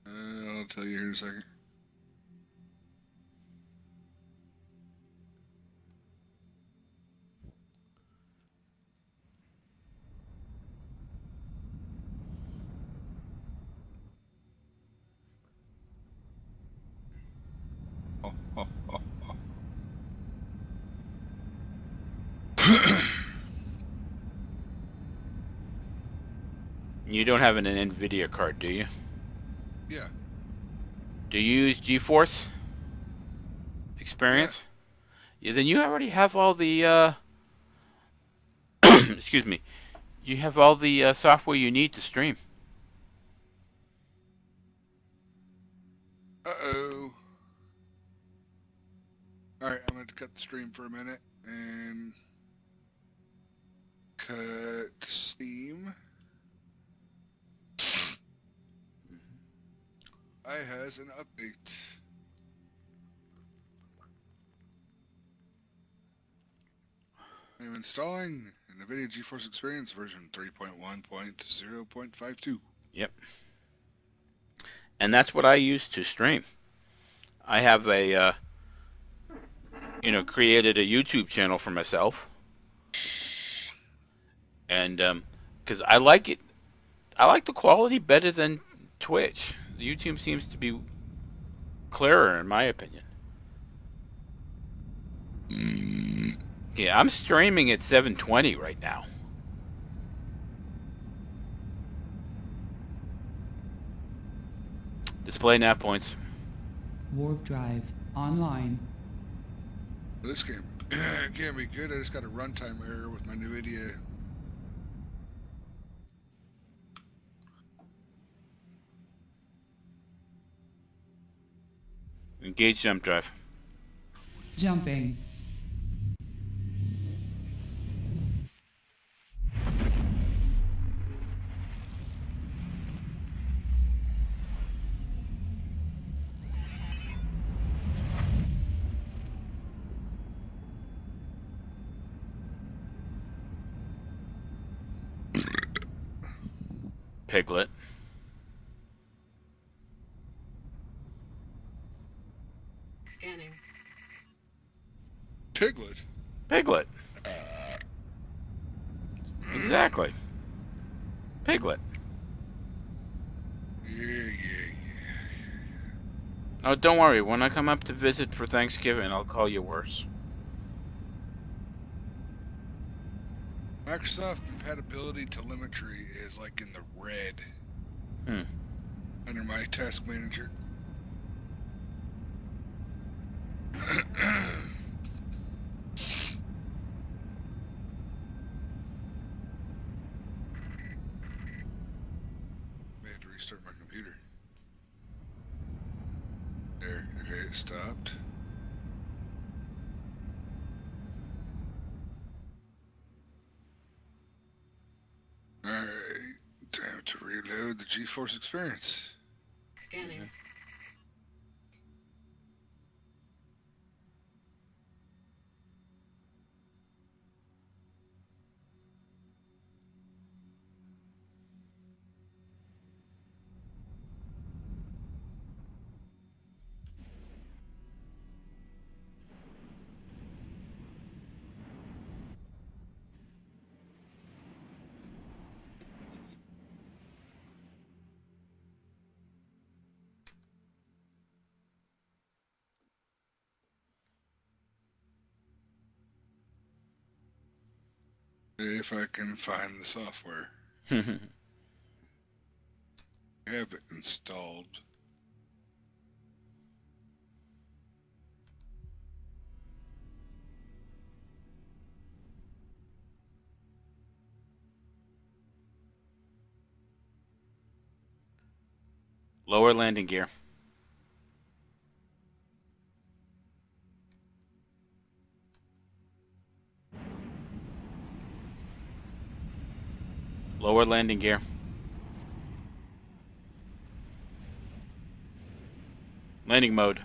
Speaker 5: I'll tell you here in a second.
Speaker 3: You don't have an NVIDIA card, do you?
Speaker 5: Yeah.
Speaker 3: Do you use GeForce Experience? Yeah, then you already have all the excuse me. You have all the software you need to stream.
Speaker 5: Uh-oh. Alright, I'm going to cut the stream for a minute and cut Steam. I has an update. I'm installing NVIDIA GeForce Experience version 3.1.0.52.
Speaker 3: Yep. And that's what I use to stream. I have a, created a YouTube channel for myself. And, because I like it. I like the quality better than Twitch. The YouTube seems to be clearer, in my opinion. Yeah, I'm streaming at 720 right now. Display nav points.
Speaker 4: Warp drive online.
Speaker 5: This game can't be good. I just got a runtime error with my NVIDIA.
Speaker 3: Engage jump drive.
Speaker 4: Jumping.
Speaker 3: Piglet.
Speaker 9: Scanning.
Speaker 5: Piglet?
Speaker 3: Piglet. Exactly. Piglet.
Speaker 5: Yeah.
Speaker 3: Oh, don't worry. When I come up to visit for Thanksgiving, I'll call you worse.
Speaker 5: Microsoft compatibility telemetry is like in the red under my task manager. May have to restart my computer. There, okay, it stopped. Alright, time to reload the GeForce Experience.
Speaker 9: Scanning.
Speaker 5: If I can find the software. Have it installed.
Speaker 3: Lower landing gear. Lower landing gear. Landing mode.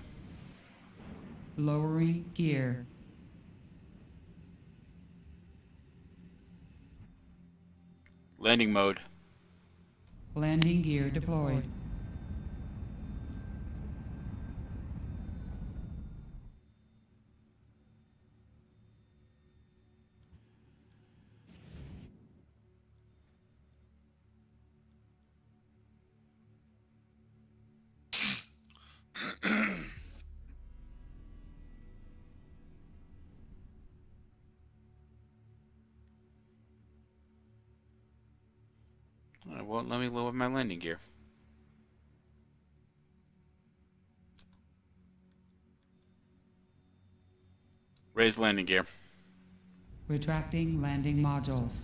Speaker 4: Lowering gear.
Speaker 3: Landing mode.
Speaker 4: Landing gear deployed.
Speaker 3: It won't let me lower my landing gear. Raise landing gear.
Speaker 4: Retracting landing modules.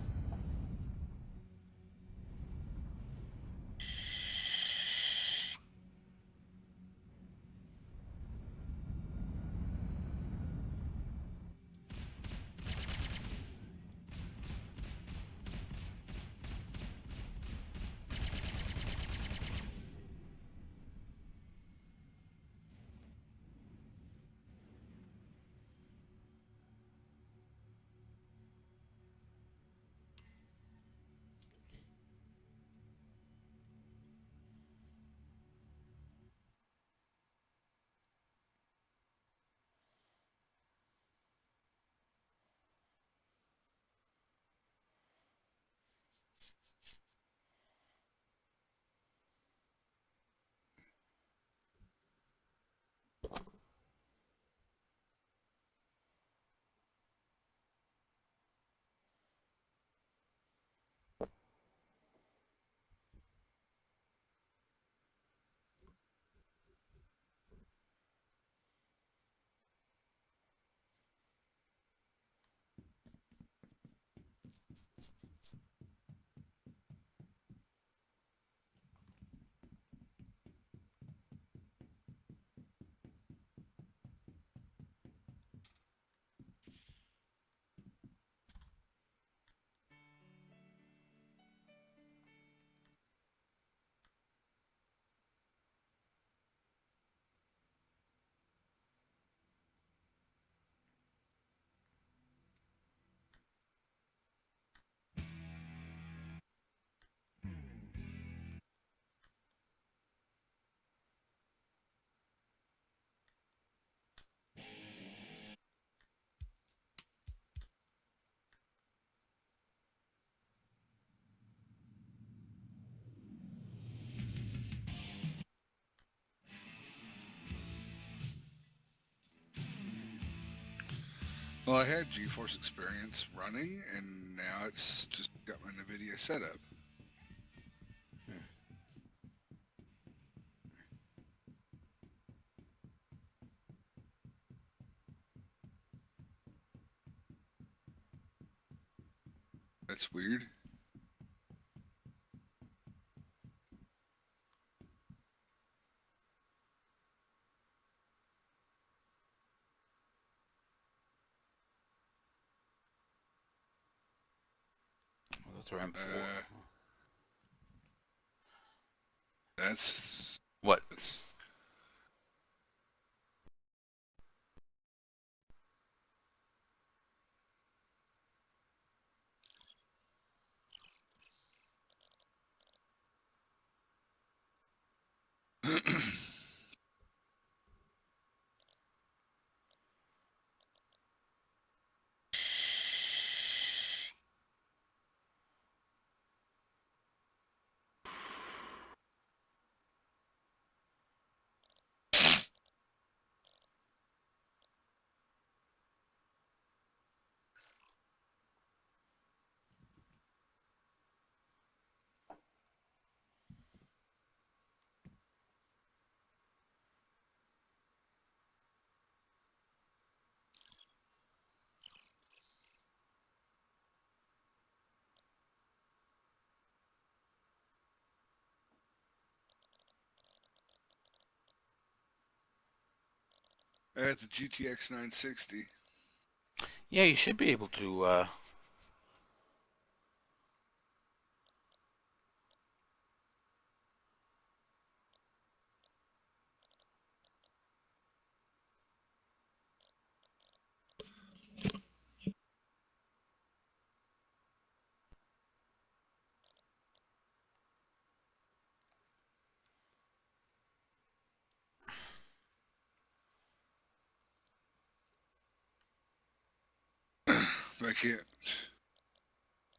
Speaker 5: Well, I had GeForce Experience running, and now it's just got my NVIDIA setup. That's weird.
Speaker 3: That's where I'm for.
Speaker 5: That's
Speaker 3: What?
Speaker 5: I had the GTX 960.
Speaker 3: Yeah, you should be able to.
Speaker 5: But I can't.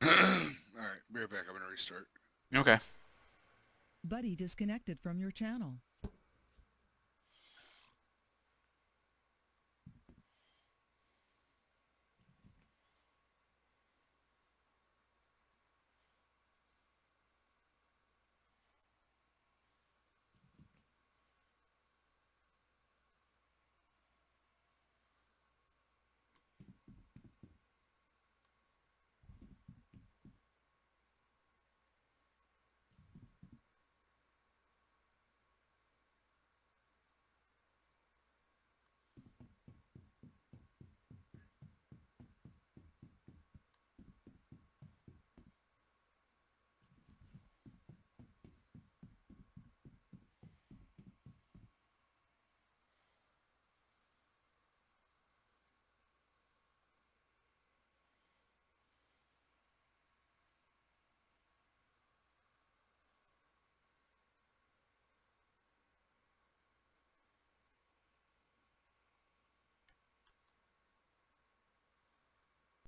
Speaker 5: Alright, be right back. I'm going to restart.
Speaker 3: Okay.
Speaker 10: Buddy disconnected from your channel.